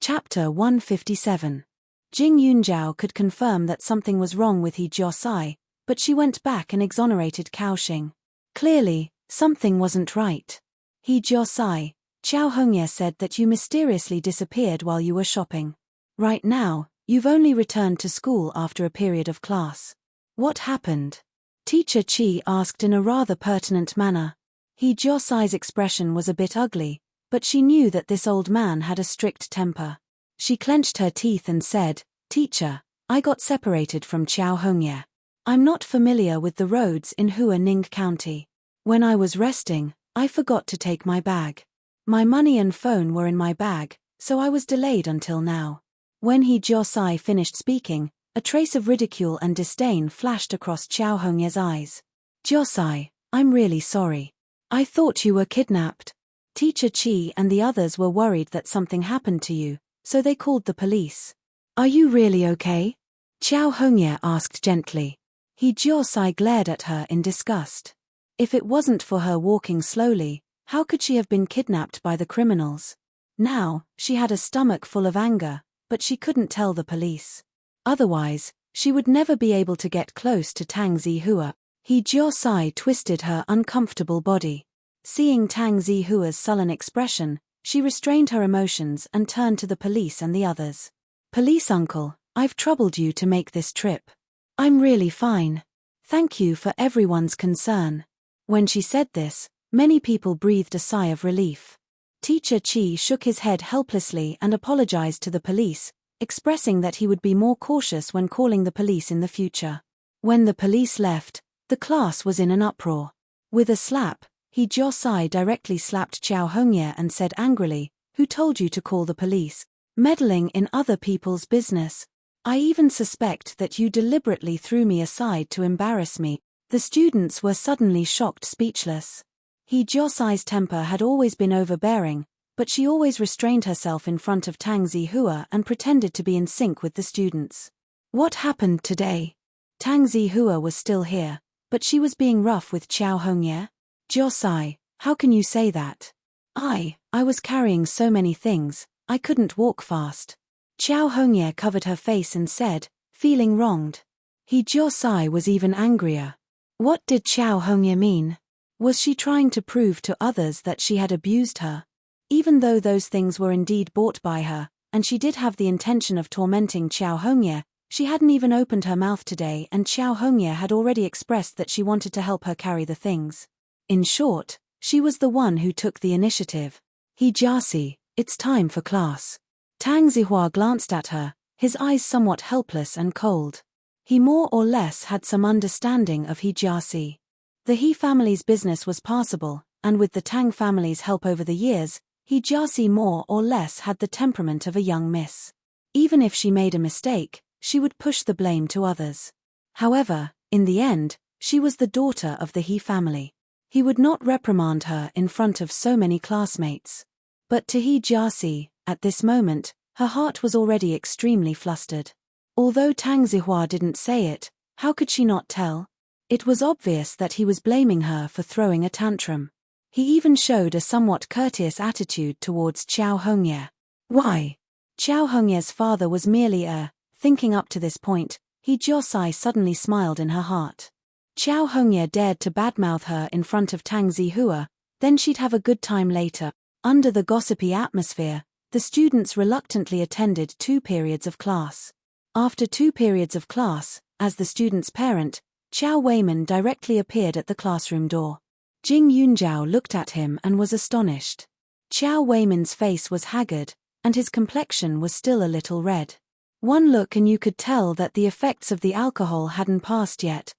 Chapter 157. Jing Yunjiao could confirm that something was wrong with He Jiaxi, but she went back and exonerated Kaoxing. Clearly, something wasn't right. He Jiaxi, Qiao Hongye said that you mysteriously disappeared while you were shopping. Right now, you've only returned to school after a period of class. What happened? Teacher Qi asked in a rather pertinent manner. He Jiaxi's expression was a bit ugly, But she knew that this old man had a strict temper. She clenched her teeth and said, "Teacher, I got separated from Chao Hongye. I'm not familiar with the roads in Hua Ning County. When I was resting, I forgot to take my bag. My money and phone were in my bag, so I was delayed until now." When He Jiosai finished speaking, a trace of ridicule and disdain flashed across Chao Hongye's eyes. "Jiosai, I'm really sorry. I thought you were kidnapped. Teacher Chi and the others were worried that something happened to you, so they called the police. Are you really okay?" Chao Hongye asked gently. He Jiosai glared at her in disgust. If it wasn't for her walking slowly, how could she have been kidnapped by the criminals? Now, she had a stomach full of anger, but she couldn't tell the police. Otherwise, she would never be able to get close to Tang Zihua. He Jiosai twisted her uncomfortable body. Seeing Tang Zihua's sullen expression, she restrained her emotions and turned to the police and the others. "Police uncle, I've troubled you to make this trip. I'm really fine. Thank you for everyone's concern." When she said this, many people breathed a sigh of relief. Teacher Chi shook his head helplessly and apologized to the police, expressing that he would be more cautious when calling the police in the future. When the police left, the class was in an uproar. With a slap, He Jiosai directly slapped Chao Hongye and said angrily, "Who told you to call the police? Meddling in other people's business. I even suspect that you deliberately threw me aside to embarrass me." The students were suddenly shocked speechless. He Jiosai's temper had always been overbearing, but she always restrained herself in front of Tang Zihua and pretended to be in sync with the students. What happened today? Tang Zihua was still here, but she was being rough with Chao Hongye. "Jiosai, how can you say that? I was carrying so many things, I couldn't walk fast." Chao Hongye covered her face and said, feeling wronged. He Jiosai was even angrier. What did Chao Hongye mean? Was she trying to prove to others that she had abused her? Even though those things were indeed bought by her, and she did have the intention of tormenting Chao Hongye, she hadn't even opened her mouth today and Chao Hongye had already expressed that she wanted to help her carry the things. In short, she was the one who took the initiative. He Jiasi, it's time for class. Tang Zihua glanced at her, his eyes somewhat helpless and cold. He more or less had some understanding of He Jiasi. The He family's business was passable, and with the Tang family's help over the years, He Jiasi more or less had the temperament of a young miss. Even if she made a mistake, she would push the blame to others. However, in the end, she was the daughter of the He family. He would not reprimand her in front of so many classmates. But to He Jiasi, at this moment, her heart was already extremely flustered. Although Tang Zihua didn't say it, how could she not tell? It was obvious that he was blaming her for throwing a tantrum. He even showed a somewhat courteous attitude towards Chao Hongye. Why? Chao Hongye's father was merely thinking up to this point, He Jiosai suddenly smiled in her heart. Chao Hongye dared to badmouth her in front of Tang Zihua, then she'd have a good time later. Under the gossipy atmosphere, the students reluctantly attended 2 periods of class. After 2 periods of class, as the student's parent, Chao Weiman directly appeared at the classroom door. Jing Yunjiao looked at him and was astonished. Chao Weiman's face was haggard, and his complexion was still a little red. One look and you could tell that the effects of the alcohol hadn't passed yet.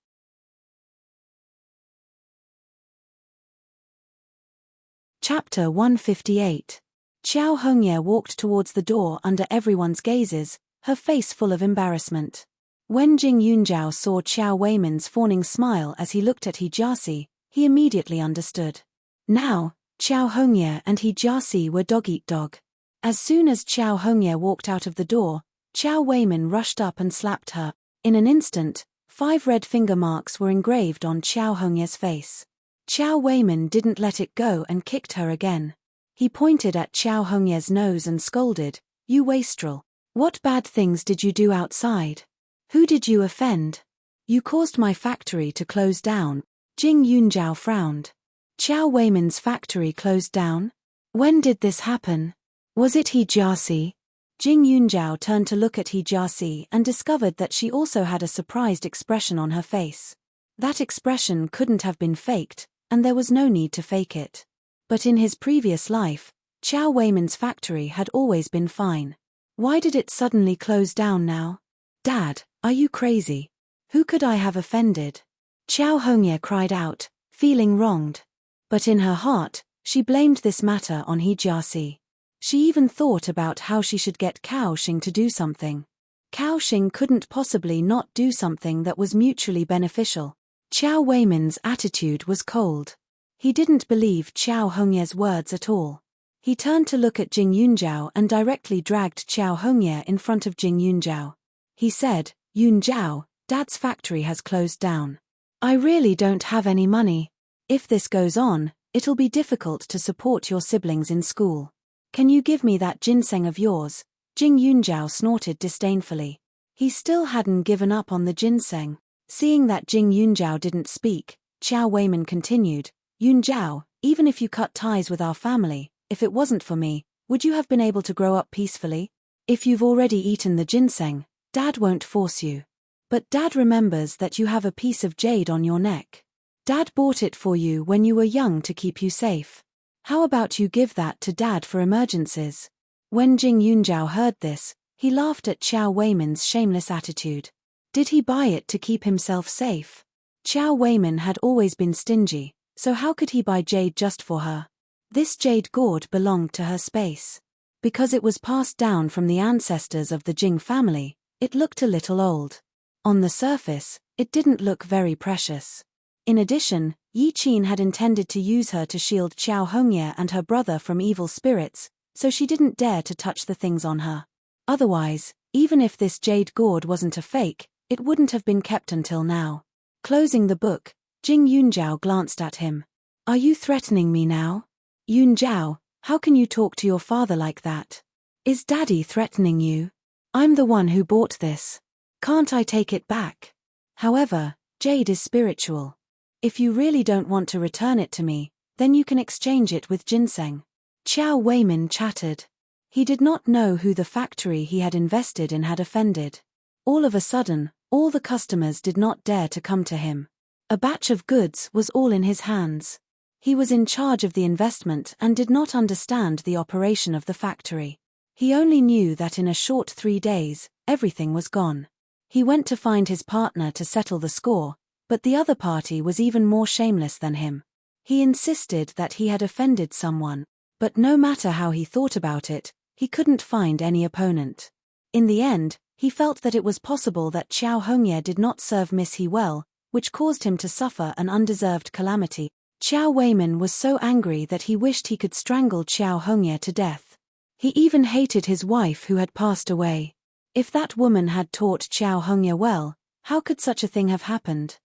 Chapter 158. Chao Hongye walked towards the door under everyone's gazes, her face full of embarrassment. When Jing Yunjiao saw Chao Weiman's fawning smile as he looked at He Jiasi, he immediately understood. Now, Chao Hongye and He Jiasi were dog-eat-dog. As soon as Chao Hongye walked out of the door, Chao Weiman rushed up and slapped her. In an instant, 5 red finger marks were engraved on Chao Hongye's face. Chao Weiman didn't let it go and kicked her again. He pointed at Chao Hongye's nose and scolded, "You wastrel. What bad things did you do outside? Who did you offend? You caused my factory to close down." Jing Yunjiao frowned. Chao Weiman's factory closed down? When did this happen? Was it He Jiasi? Jing Yunjiao turned to look at He Jiasi and discovered that she also had a surprised expression on her face. That expression couldn't have been faked, and there was no need to fake it. But in his previous life, Chow Weimin's factory had always been fine. Why did it suddenly close down now? Dad, are you crazy? Who could I have offended? Chow Hongye cried out, feeling wronged. But in her heart, she blamed this matter on He Jiasi. She even thought about how she should get Cao Xing to do something. Cao Xing couldn't possibly not do something that was mutually beneficial. Chow Weimin's attitude was cold. He didn't believe Chow Hongye's words at all. He turned to look at Jing Yunjiao and directly dragged Chow Hongye in front of Jing Yunjiao. He said, Yunjiao, Dad's factory has closed down. I really don't have any money. If this goes on, it'll be difficult to support your siblings in school. Can you give me that ginseng of yours? Jing Yunjiao snorted disdainfully. He still hadn't given up on the ginseng. Seeing that Jing Yunjiao didn't speak, Chow Weimin continued, Yunjiao, even if you cut ties with our family, if it wasn't for me, would you have been able to grow up peacefully? If you've already eaten the ginseng, Dad won't force you. But Dad remembers that you have a piece of jade on your neck. Dad bought it for you when you were young to keep you safe. How about you give that to Dad for emergencies? When Jing Yunjiao heard this, he laughed at Chow Weimin's shameless attitude. Did he buy it to keep himself safe? Chow Weimin had always been stingy, so how could he buy jade just for her? This jade gourd belonged to her space. Because it was passed down from the ancestors of the Jing family, it looked a little old. On the surface, it didn't look very precious. In addition, Yi Qin had intended to use her to shield Chow Hongye and her brother from evil spirits, so she didn't dare to touch the things on her. Otherwise, even if this jade gourd wasn't a fake, it wouldn't have been kept until now. Closing the book, Jing Yunjiao glanced at him. Are you threatening me now? Yunjiao, how can you talk to your father like that? Is Daddy threatening you? I'm the one who bought this. Can't I take it back? However, jade is spiritual. If you really don't want to return it to me, then you can exchange it with ginseng. Chow Weimin chattered. He did not know who the factory he had invested in had offended. All of a sudden, all the customers did not dare to come to him. A batch of goods was all in his hands. He was in charge of the investment and did not understand the operation of the factory. He only knew that in a short 3 days, everything was gone. He went to find his partner to settle the score, but the other party was even more shameless than him. He insisted that he had offended someone, but no matter how he thought about it, he couldn't find any opponent. In the end, he felt that it was possible that Chow Hongye did not serve Miss He well, which caused him to suffer an undeserved calamity. Chow Weimin was so angry that he wished he could strangle Chow Hongye to death. He even hated his wife who had passed away. If that woman had taught Chow Hongye well, how could such a thing have happened?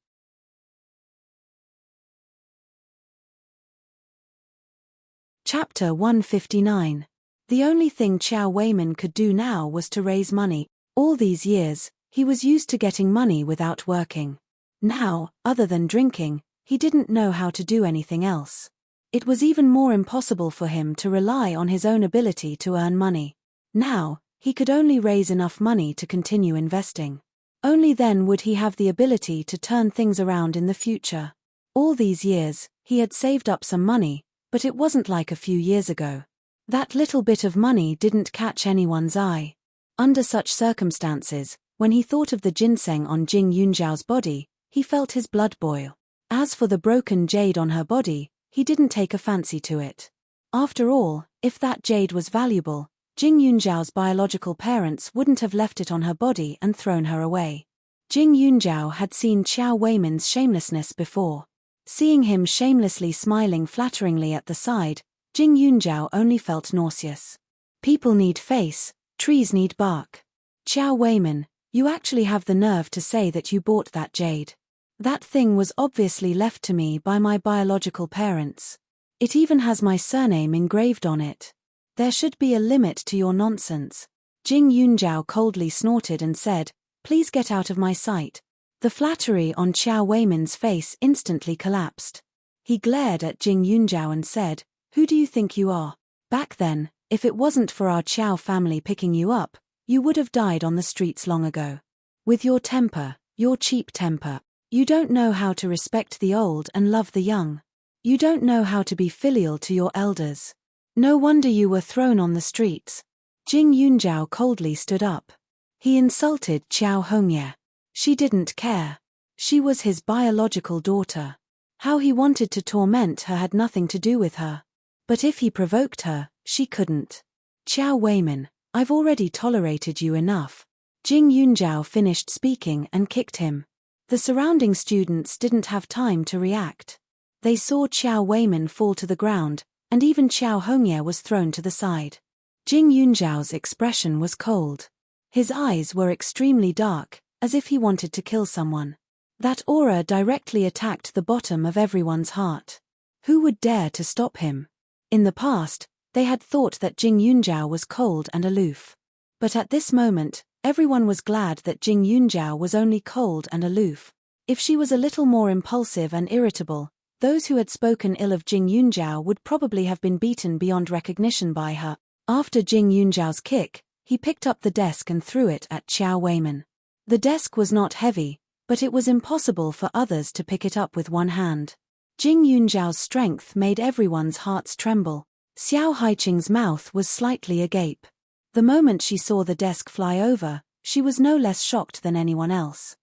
Chapter 159. The only thing Chow Weimin could do now was to raise money. All these years, he was used to getting money without working. Now, other than drinking, he didn't know how to do anything else. It was even more impossible for him to rely on his own ability to earn money. Now, he could only raise enough money to continue investing. Only then would he have the ability to turn things around in the future. All these years, he had saved up some money, but it wasn't like a few years ago. That little bit of money didn't catch anyone's eye. Under such circumstances, when he thought of the ginseng on Jing Yunjiao's body, he felt his blood boil. As for the broken jade on her body, he didn't take a fancy to it. After all, if that jade was valuable, Jing Yunjiao's biological parents wouldn't have left it on her body and thrown her away. Jing Yunjiao had seen Chow Weimin's shamelessness before. Seeing him shamelessly smiling flatteringly at the side, Jing Yunjiao only felt nauseous. People need face, trees need bark. Chow Weimin, you actually have the nerve to say that you bought that jade. That thing was obviously left to me by my biological parents. It even has my surname engraved on it. There should be a limit to your nonsense. Jing Yunjiao coldly snorted and said, please get out of my sight. The flattery on Chow Weimin's face instantly collapsed. He glared at Jing Yunjiao and said, who do you think you are? Back then, if it wasn't for our Chow family picking you up, you would have died on the streets long ago. With your temper, your cheap temper, you don't know how to respect the old and love the young. You don't know how to be filial to your elders. No wonder you were thrown on the streets. Jing Yunjiao coldly stood up. He insulted Qiao Hongye. She didn't care. She was his biological daughter. How he wanted to torment her had nothing to do with her. But if he provoked her, she couldn't. Qiao Weimin, I've already tolerated you enough. Jing Yunjiao finished speaking and kicked him. The surrounding students didn't have time to react. They saw Qiao Weimin fall to the ground, and even Qiao Hongye was thrown to the side. Jing Yunjiao's expression was cold. His eyes were extremely dark, as if he wanted to kill someone. That aura directly attacked the bottom of everyone's heart. Who would dare to stop him? In the past, they had thought that Jing Yunjiao was cold and aloof. But at this moment, everyone was glad that Jing Yunjiao was only cold and aloof. If she was a little more impulsive and irritable, those who had spoken ill of Jing Yunjiao would probably have been beaten beyond recognition by her. After Jing Yunjiao's kick, he picked up the desk and threw it at Qiao Weimin. The desk was not heavy, but it was impossible for others to pick it up with one hand. Jing Yunjiao's strength made everyone's hearts tremble. Xiao Haiqing's mouth was slightly agape. The moment she saw the desk fly over, she was no less shocked than anyone else.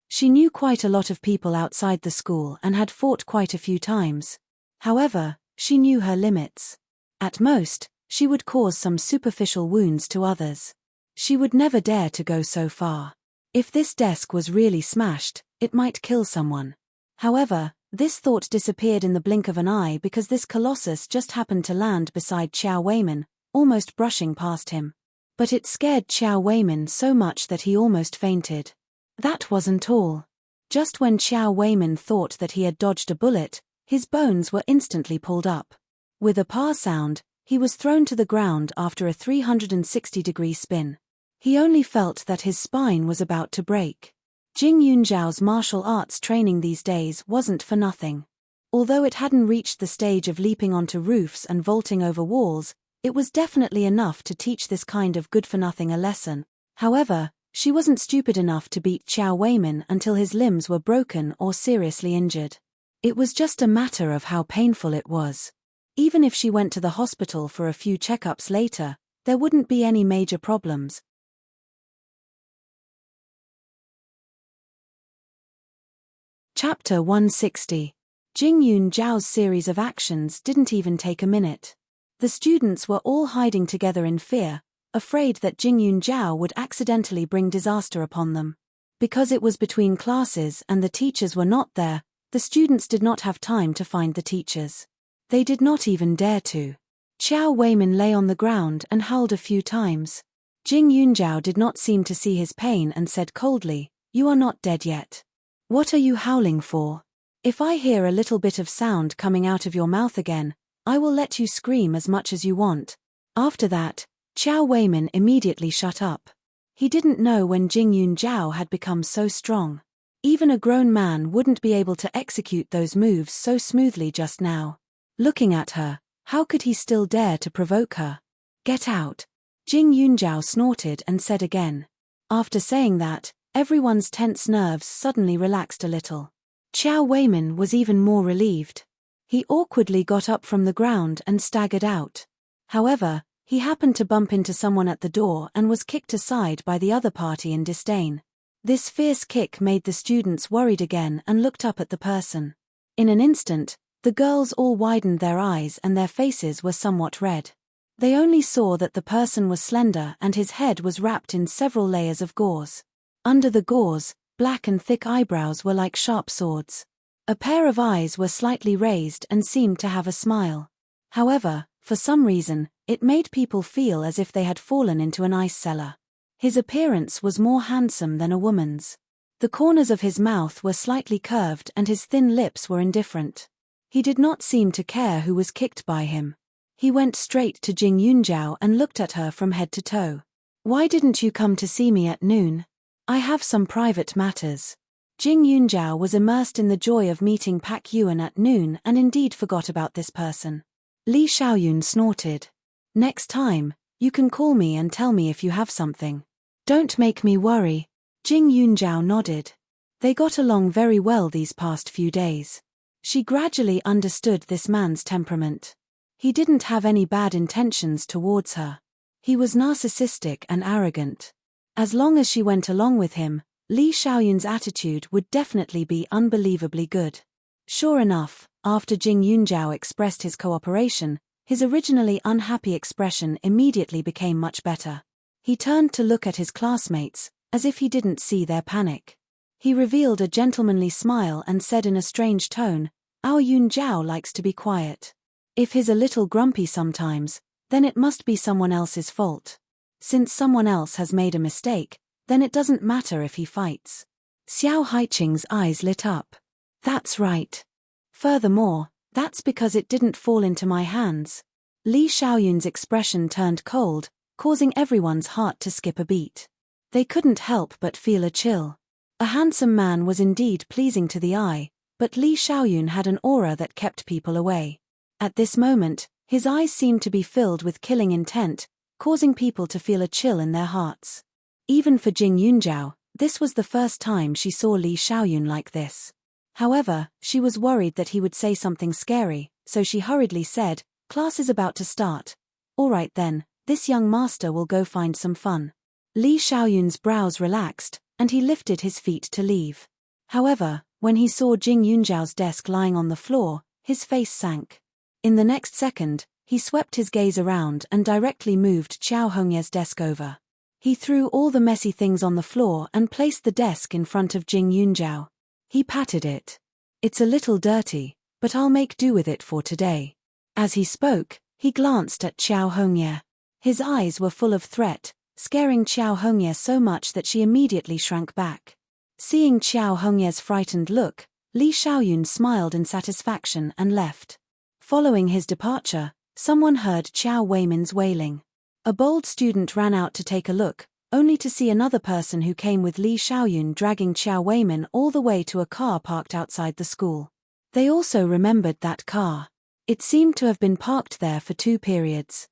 She knew quite a lot of people outside the school and had fought quite a few times. However, she knew her limits. At most, she would cause some superficial wounds to others. She would never dare to go so far. If this desk was really smashed, it might kill someone. However, this thought disappeared in the blink of an eye because this colossus just happened to land beside Qiao Weimin, almost brushing past him. But it scared Qiao Weimin so much that he almost fainted. That wasn't all. Just when Qiao Weimin thought that he had dodged a bullet, his bones were instantly pulled up. With a pa sound, he was thrown to the ground after a 360-degree spin. He only felt that his spine was about to break. Jing Yunjiao's martial arts training these days wasn't for nothing. Although it hadn't reached the stage of leaping onto roofs and vaulting over walls, it was definitely enough to teach this kind of good-for-nothing a lesson. However, she wasn't stupid enough to beat Qiao Weimin until his limbs were broken or seriously injured. It was just a matter of how painful it was. Even if she went to the hospital for a few checkups later, there wouldn't be any major problems. Chapter 160. Jing Yunjiao's series of actions didn't even take a minute. The students were all hiding together in fear, afraid that Jing Yunjiao would accidentally bring disaster upon them. Because it was between classes and the teachers were not there, the students did not have time to find the teachers. They did not even dare to. Qiao Weimin lay on the ground and howled a few times. Jing Yunjiao did not seem to see his pain and said coldly, "You are not dead yet. What are you howling for? If I hear a little bit of sound coming out of your mouth again, I will let you scream as much as you want." After that, Qiao Weimin immediately shut up. He didn't know when Jing Yunjiao had become so strong. Even a grown man wouldn't be able to execute those moves so smoothly just now. Looking at her, how could he still dare to provoke her? "Get out." Jing Yunjiao snorted and said again. After saying that, everyone's tense nerves suddenly relaxed a little. Qiao Weimin was even more relieved. He awkwardly got up from the ground and staggered out. However, he happened to bump into someone at the door and was kicked aside by the other party in disdain. This fierce kick made the students worried again and looked up at the person. In an instant, the girls all widened their eyes and their faces were somewhat red. They only saw that the person was slender and his head was wrapped in several layers of gauze. Under the gauze, black and thick eyebrows were like sharp swords. A pair of eyes were slightly raised and seemed to have a smile. However, for some reason, it made people feel as if they had fallen into an ice cellar. His appearance was more handsome than a woman's. The corners of his mouth were slightly curved and his thin lips were indifferent. He did not seem to care who was kicked by him. He went straight to Jing Yunjiao and looked at her from head to toe. "Why didn't you come to see me at noon? I have some private matters." Jing Yunjiao was immersed in the joy of meeting Pak Yuan at noon and indeed forgot about this person. Li Xiaoyun snorted. "Next time, you can call me and tell me if you have something. Don't make me worry." Jing Yunjiao nodded. They got along very well these past few days. She gradually understood this man's temperament. He didn't have any bad intentions towards her. He was narcissistic and arrogant. As long as she went along with him, Li Xiaoyun's attitude would definitely be unbelievably good. Sure enough, after Jing Yunjiao expressed his cooperation, his originally unhappy expression immediately became much better. He turned to look at his classmates, as if he didn't see their panic. He revealed a gentlemanly smile and said in a strange tone, "Our Yunjiao likes to be quiet. If he's a little grumpy sometimes, then it must be someone else's fault. Since someone else has made a mistake, then it doesn't matter if he fights." Xiao Haiqing's eyes lit up. "That's right. Furthermore, that's because it didn't fall into my hands." Li Xiaoyun's expression turned cold, causing everyone's heart to skip a beat. They couldn't help but feel a chill. A handsome man was indeed pleasing to the eye, but Li Xiaoyun had an aura that kept people away. At this moment, his eyes seemed to be filled with killing intent, causing people to feel a chill in their hearts. Even for Jing Yunjiao, this was the first time she saw Li Xiaoyun like this. However, she was worried that he would say something scary, so she hurriedly said, "Class is about to start. All right then, this young master will go find some fun." Li Xiaoyun's brows relaxed, and he lifted his feet to leave. However, when he saw Jing Yunjiao's desk lying on the floor, his face sank. In the next second, he swept his gaze around and directly moved Qiao Hongye's desk over. He threw all the messy things on the floor and placed the desk in front of Jing Yunjiao. He patted it. "It's a little dirty, but I'll make do with it for today." As he spoke, he glanced at Qiao Hongye. His eyes were full of threat, scaring Qiao Hongye so much that she immediately shrank back. Seeing Qiao Hongye's frightened look, Li Xiaoyun smiled in satisfaction and left. Following his departure, someone heard Qiao Weimin's wailing. A bold student ran out to take a look, only to see another person who came with Li Xiaoyun dragging Qiao Weimin all the way to a car parked outside the school. They also remembered that car. It seemed to have been parked there for 2 periods.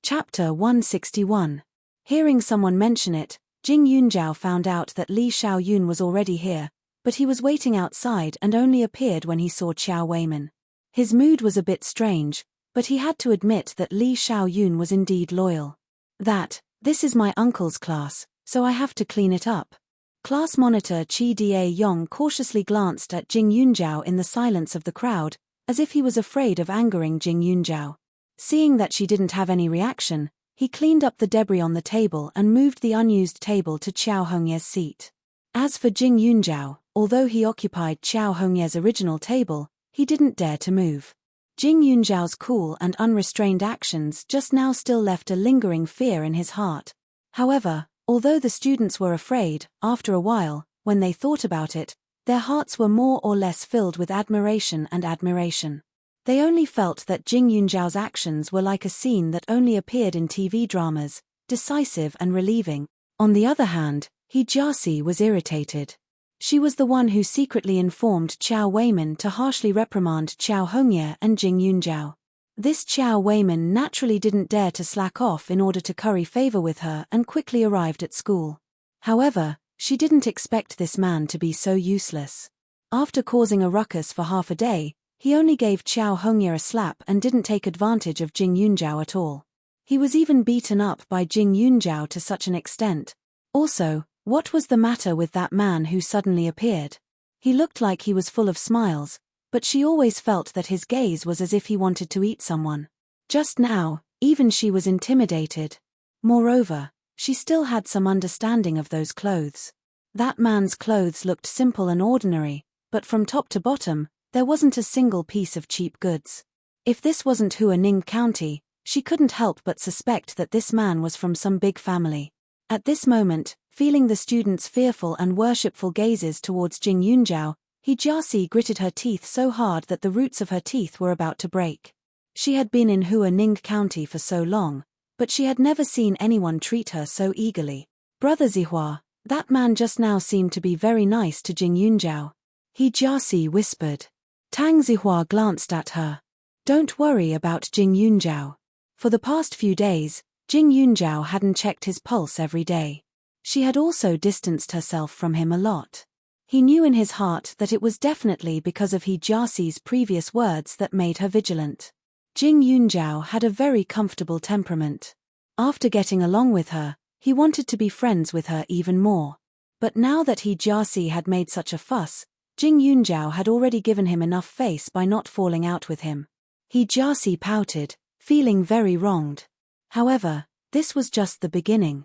Chapter 161. Hearing someone mention it, Jing Yunjiao found out that Li Xiaoyun was already here, but he was waiting outside and only appeared when he saw Qiao Weimin. His mood was a bit strange, but he had to admit that Li Xiaoyun was indeed loyal. This is my uncle's class, so I have to clean it up." Class monitor Qi Da Yong cautiously glanced at Jing Yunjiao in the silence of the crowd, as if he was afraid of angering Jing Yunjiao. Seeing that she didn't have any reaction, he cleaned up the debris on the table and moved the unused table to Qiao Hongye's seat. As for Jing Yunjiao, although he occupied Qiao Hongye's original table, he didn't dare to move. Jing Yunjiao's cool and unrestrained actions just now still left a lingering fear in his heart. However, although the students were afraid, after a while, when they thought about it, their hearts were more or less filled with admiration and admiration. They only felt that Jing Yunjiao's actions were like a scene that only appeared in TV dramas, decisive and relieving. On the other hand, He Jiaxi was irritated. She was the one who secretly informed Qiao Weimin to harshly reprimand Qiao Hongye and Jing Yunjiao. This Qiao Weimin naturally didn't dare to slack off in order to curry favor with her and quickly arrived at school. However, she didn't expect this man to be so useless. After causing a ruckus for half a day, he only gave Qiao Hongye a slap and didn't take advantage of Jing Yunjiao at all. He was even beaten up by Jing Yunjiao to such an extent. Also, what was the matter with that man who suddenly appeared? He looked like he was full of smiles, but she always felt that his gaze was as if he wanted to eat someone. Just now, even she was intimidated. Moreover, she still had some understanding of those clothes. That man's clothes looked simple and ordinary, but from top to bottom, there wasn't a single piece of cheap goods. If this wasn't Huaning County, she couldn't help but suspect that this man was from some big family. At this moment, feeling the students' fearful and worshipful gazes towards Jing Yunjiao, He Jiaxi gritted her teeth so hard that the roots of her teeth were about to break. She had been in Huaning County for so long, but she had never seen anyone treat her so eagerly. "Brother Zihua, that man just now seemed to be very nice to Jing Yunjiao," He Jiaxi whispered. Tang Zihua glanced at her. "Don't worry about Jing Yunjiao. For the past few days, Jing Yunjiao hadn't checked his pulse every day. She had also distanced herself from him a lot." He knew in his heart that it was definitely because of He Jiaxi's previous words that made her vigilant. Jing Yunjiao had a very comfortable temperament. After getting along with her, he wanted to be friends with her even more. But now that He Jiaxi had made such a fuss, Jing Yunjiao had already given him enough face by not falling out with him. He Jiaxi pouted, feeling very wronged. However, this was just the beginning.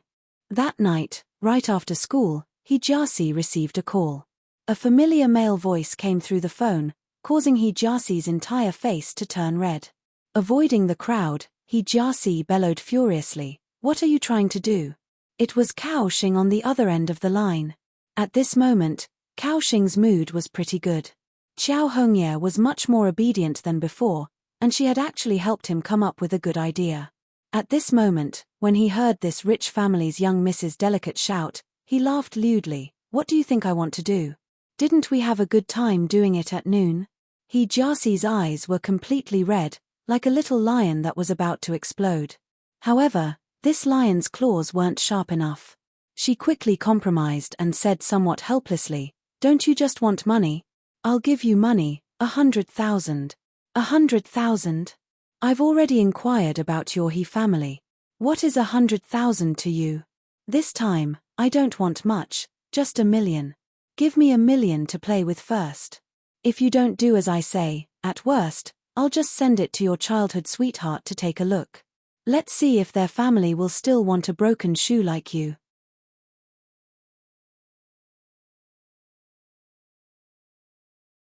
That night, right after school, He Jiaxi received a call. A familiar male voice came through the phone, causing He Jiaxi's entire face to turn red. Avoiding the crowd, He Jiaxi bellowed furiously, "What are you trying to do?" It was Cao Xing on the other end of the line. At this moment, Cao Xing's mood was pretty good. Xiao Hongye was much more obedient than before, and she had actually helped him come up with a good idea. At this moment, when he heard this rich family's young Mrs. Delicate shout, he laughed lewdly. "What do you think I want to do? Didn't we have a good time doing it at noon?" He Jiaxi's eyes were completely red, like a little lion that was about to explode. However, this lion's claws weren't sharp enough. She quickly compromised and said somewhat helplessly, "Don't you just want money? I'll give you money, 100,000. 100,000? I've already inquired about your He family. What is 100,000 to you? This time, I don't want much, just 1,000,000. Give me 1,000,000 to play with first. If you don't do as I say, at worst, I'll just send it to your childhood sweetheart to take a look. Let's see if their family will still want a broken shoe like you."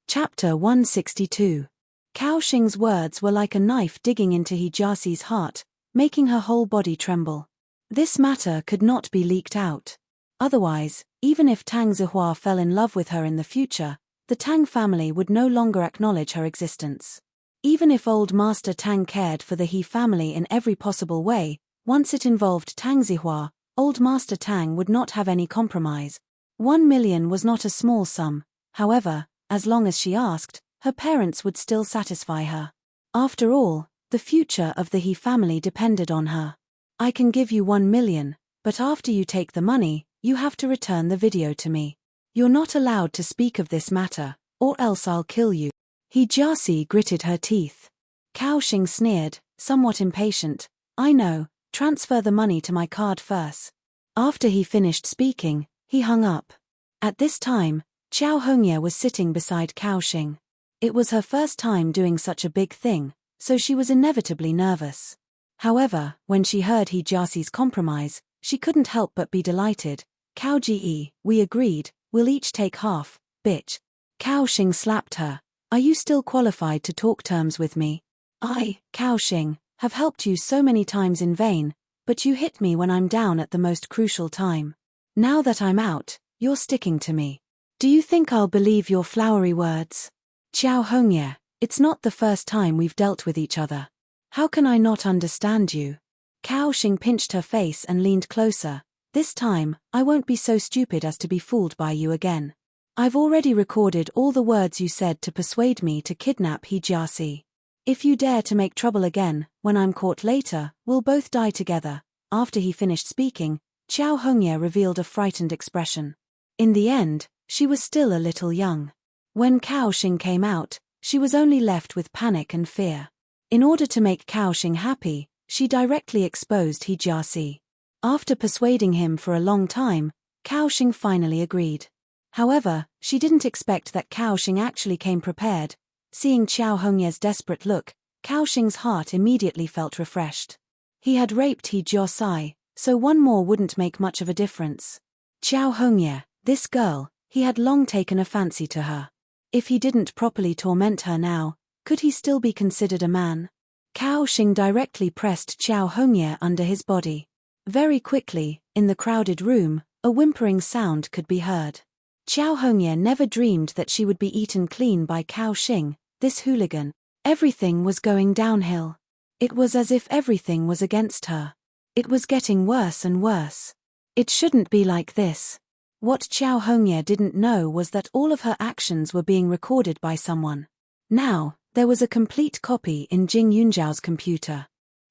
Chapter 162. Cao Xing's words were like a knife digging into He Jiaxi's heart, making her whole body tremble. This matter could not be leaked out. Otherwise, even if Tang Zihua fell in love with her in the future, the Tang family would no longer acknowledge her existence. Even if old Master Tang cared for the He family in every possible way, once it involved Tang Zihua, old Master Tang would not have any compromise. 1,000,000 was not a small sum, however, as long as she asked, her parents would still satisfy her. After all, the future of the He family depended on her. "I can give you 1,000,000, but after you take the money, you have to return the video to me. You're not allowed to speak of this matter, or else I'll kill you." He Jiaxi gritted her teeth. Cao Xing sneered, somewhat impatient, "I know, transfer the money to my card first." After he finished speaking, he hung up. At this time, Xiao Hongye was sitting beside Cao Xing. It was her first time doing such a big thing, so she was inevitably nervous. However, when she heard He Jiaxi's compromise, she couldn't help but be delighted. "Cao Ji, we agreed, we'll each take half, bitch." Cao Xing slapped her. "Are you still qualified to talk terms with me? I, Cao Xing, have helped you so many times in vain, but you hit me when I'm down at the most crucial time. Now that I'm out, you're sticking to me. Do you think I'll believe your flowery words? Xiao Hongye, it's not the first time we've dealt with each other. How can I not understand you?" Cao Xing pinched her face and leaned closer. "This time, I won't be so stupid as to be fooled by you again. I've already recorded all the words you said to persuade me to kidnap He Jiaxi. If you dare to make trouble again, when I'm caught later, we'll both die together." After he finished speaking, Xiao Hongye revealed a frightened expression. In the end, she was still a little young. When Cao Xing came out, she was only left with panic and fear. In order to make Cao Xing happy, she directly exposed He Jiaxi. After persuading him for a long time, Cao Xing finally agreed. However, she didn't expect that Cao Xing actually came prepared. Seeing Xiao Hongye's desperate look, Cao Xing's heart immediately felt refreshed. He had raped He Jiaxi, so one more wouldn't make much of a difference. Xiao Hongye, this girl, he had long taken a fancy to her. If he didn't properly torment her now, could he still be considered a man? Cao Xing directly pressed Xiao Hongye under his body. Very quickly, in the crowded room, a whimpering sound could be heard. Xiao Hongye never dreamed that she would be eaten clean by Cao Xing, this hooligan. Everything was going downhill. It was as if everything was against her. It was getting worse and worse. It shouldn't be like this. What Xiao Hongye didn't know was that all of her actions were being recorded by someone. Now, there was a complete copy in Jing Yunjiao's computer.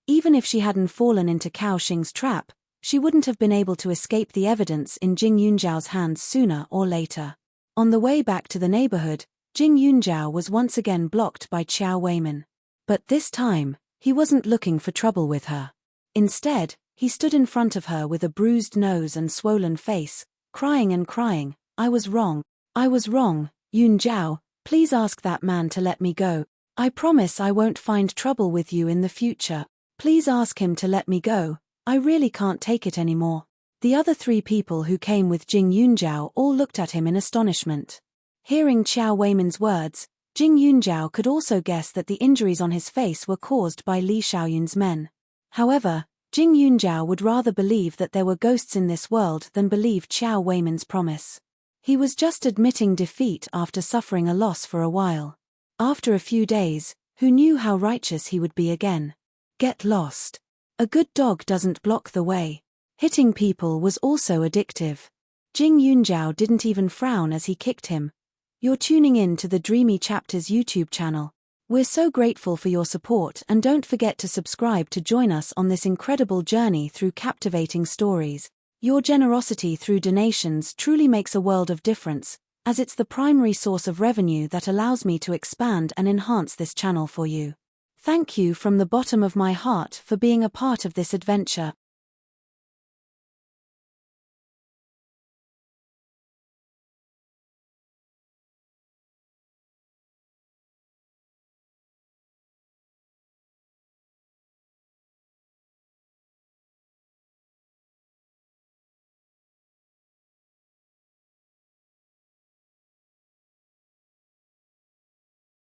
Even if she hadn't fallen into Cao Xing's trap, she wouldn't have been able to escape the evidence in Jing Yunjiao's hands sooner or later. On the way back to the neighborhood, Jing Yunjiao was once again blocked by Qiao Weiman. But this time, he wasn't looking for trouble with her. Instead, he stood in front of her with a bruised nose and swollen face, crying and crying, "I was wrong. I was wrong, Yunjiao, please ask that man to let me go. I promise I won't find trouble with you in the future. Please ask him to let me go. I really can't take it anymore." The other 3 people who came with Jing Yunjiao all looked at him in astonishment. Hearing Qiao Weiman's words, Jing Yunjiao could also guess that the injuries on his face were caused by Li Xiaoyun's men. However, Jing Yunjiao would rather believe that there were ghosts in this world than believe Qiao Weiman's promise. He was just admitting defeat after suffering a loss for a while. After a few days, who knew how righteous he would be again? Get lost. A good dog doesn't block the way. Hitting people was also addictive. Jing Yunjiao didn't even frown as he kicked him. You're tuning in to the Dreamy Chapters YouTube channel. We're so grateful for your support, and don't forget to subscribe to join us on this incredible journey through captivating stories. Your generosity through donations truly makes a world of difference, as it's the primary source of revenue that allows me to expand and enhance this channel for you. Thank you from the bottom of my heart for being a part of this adventure.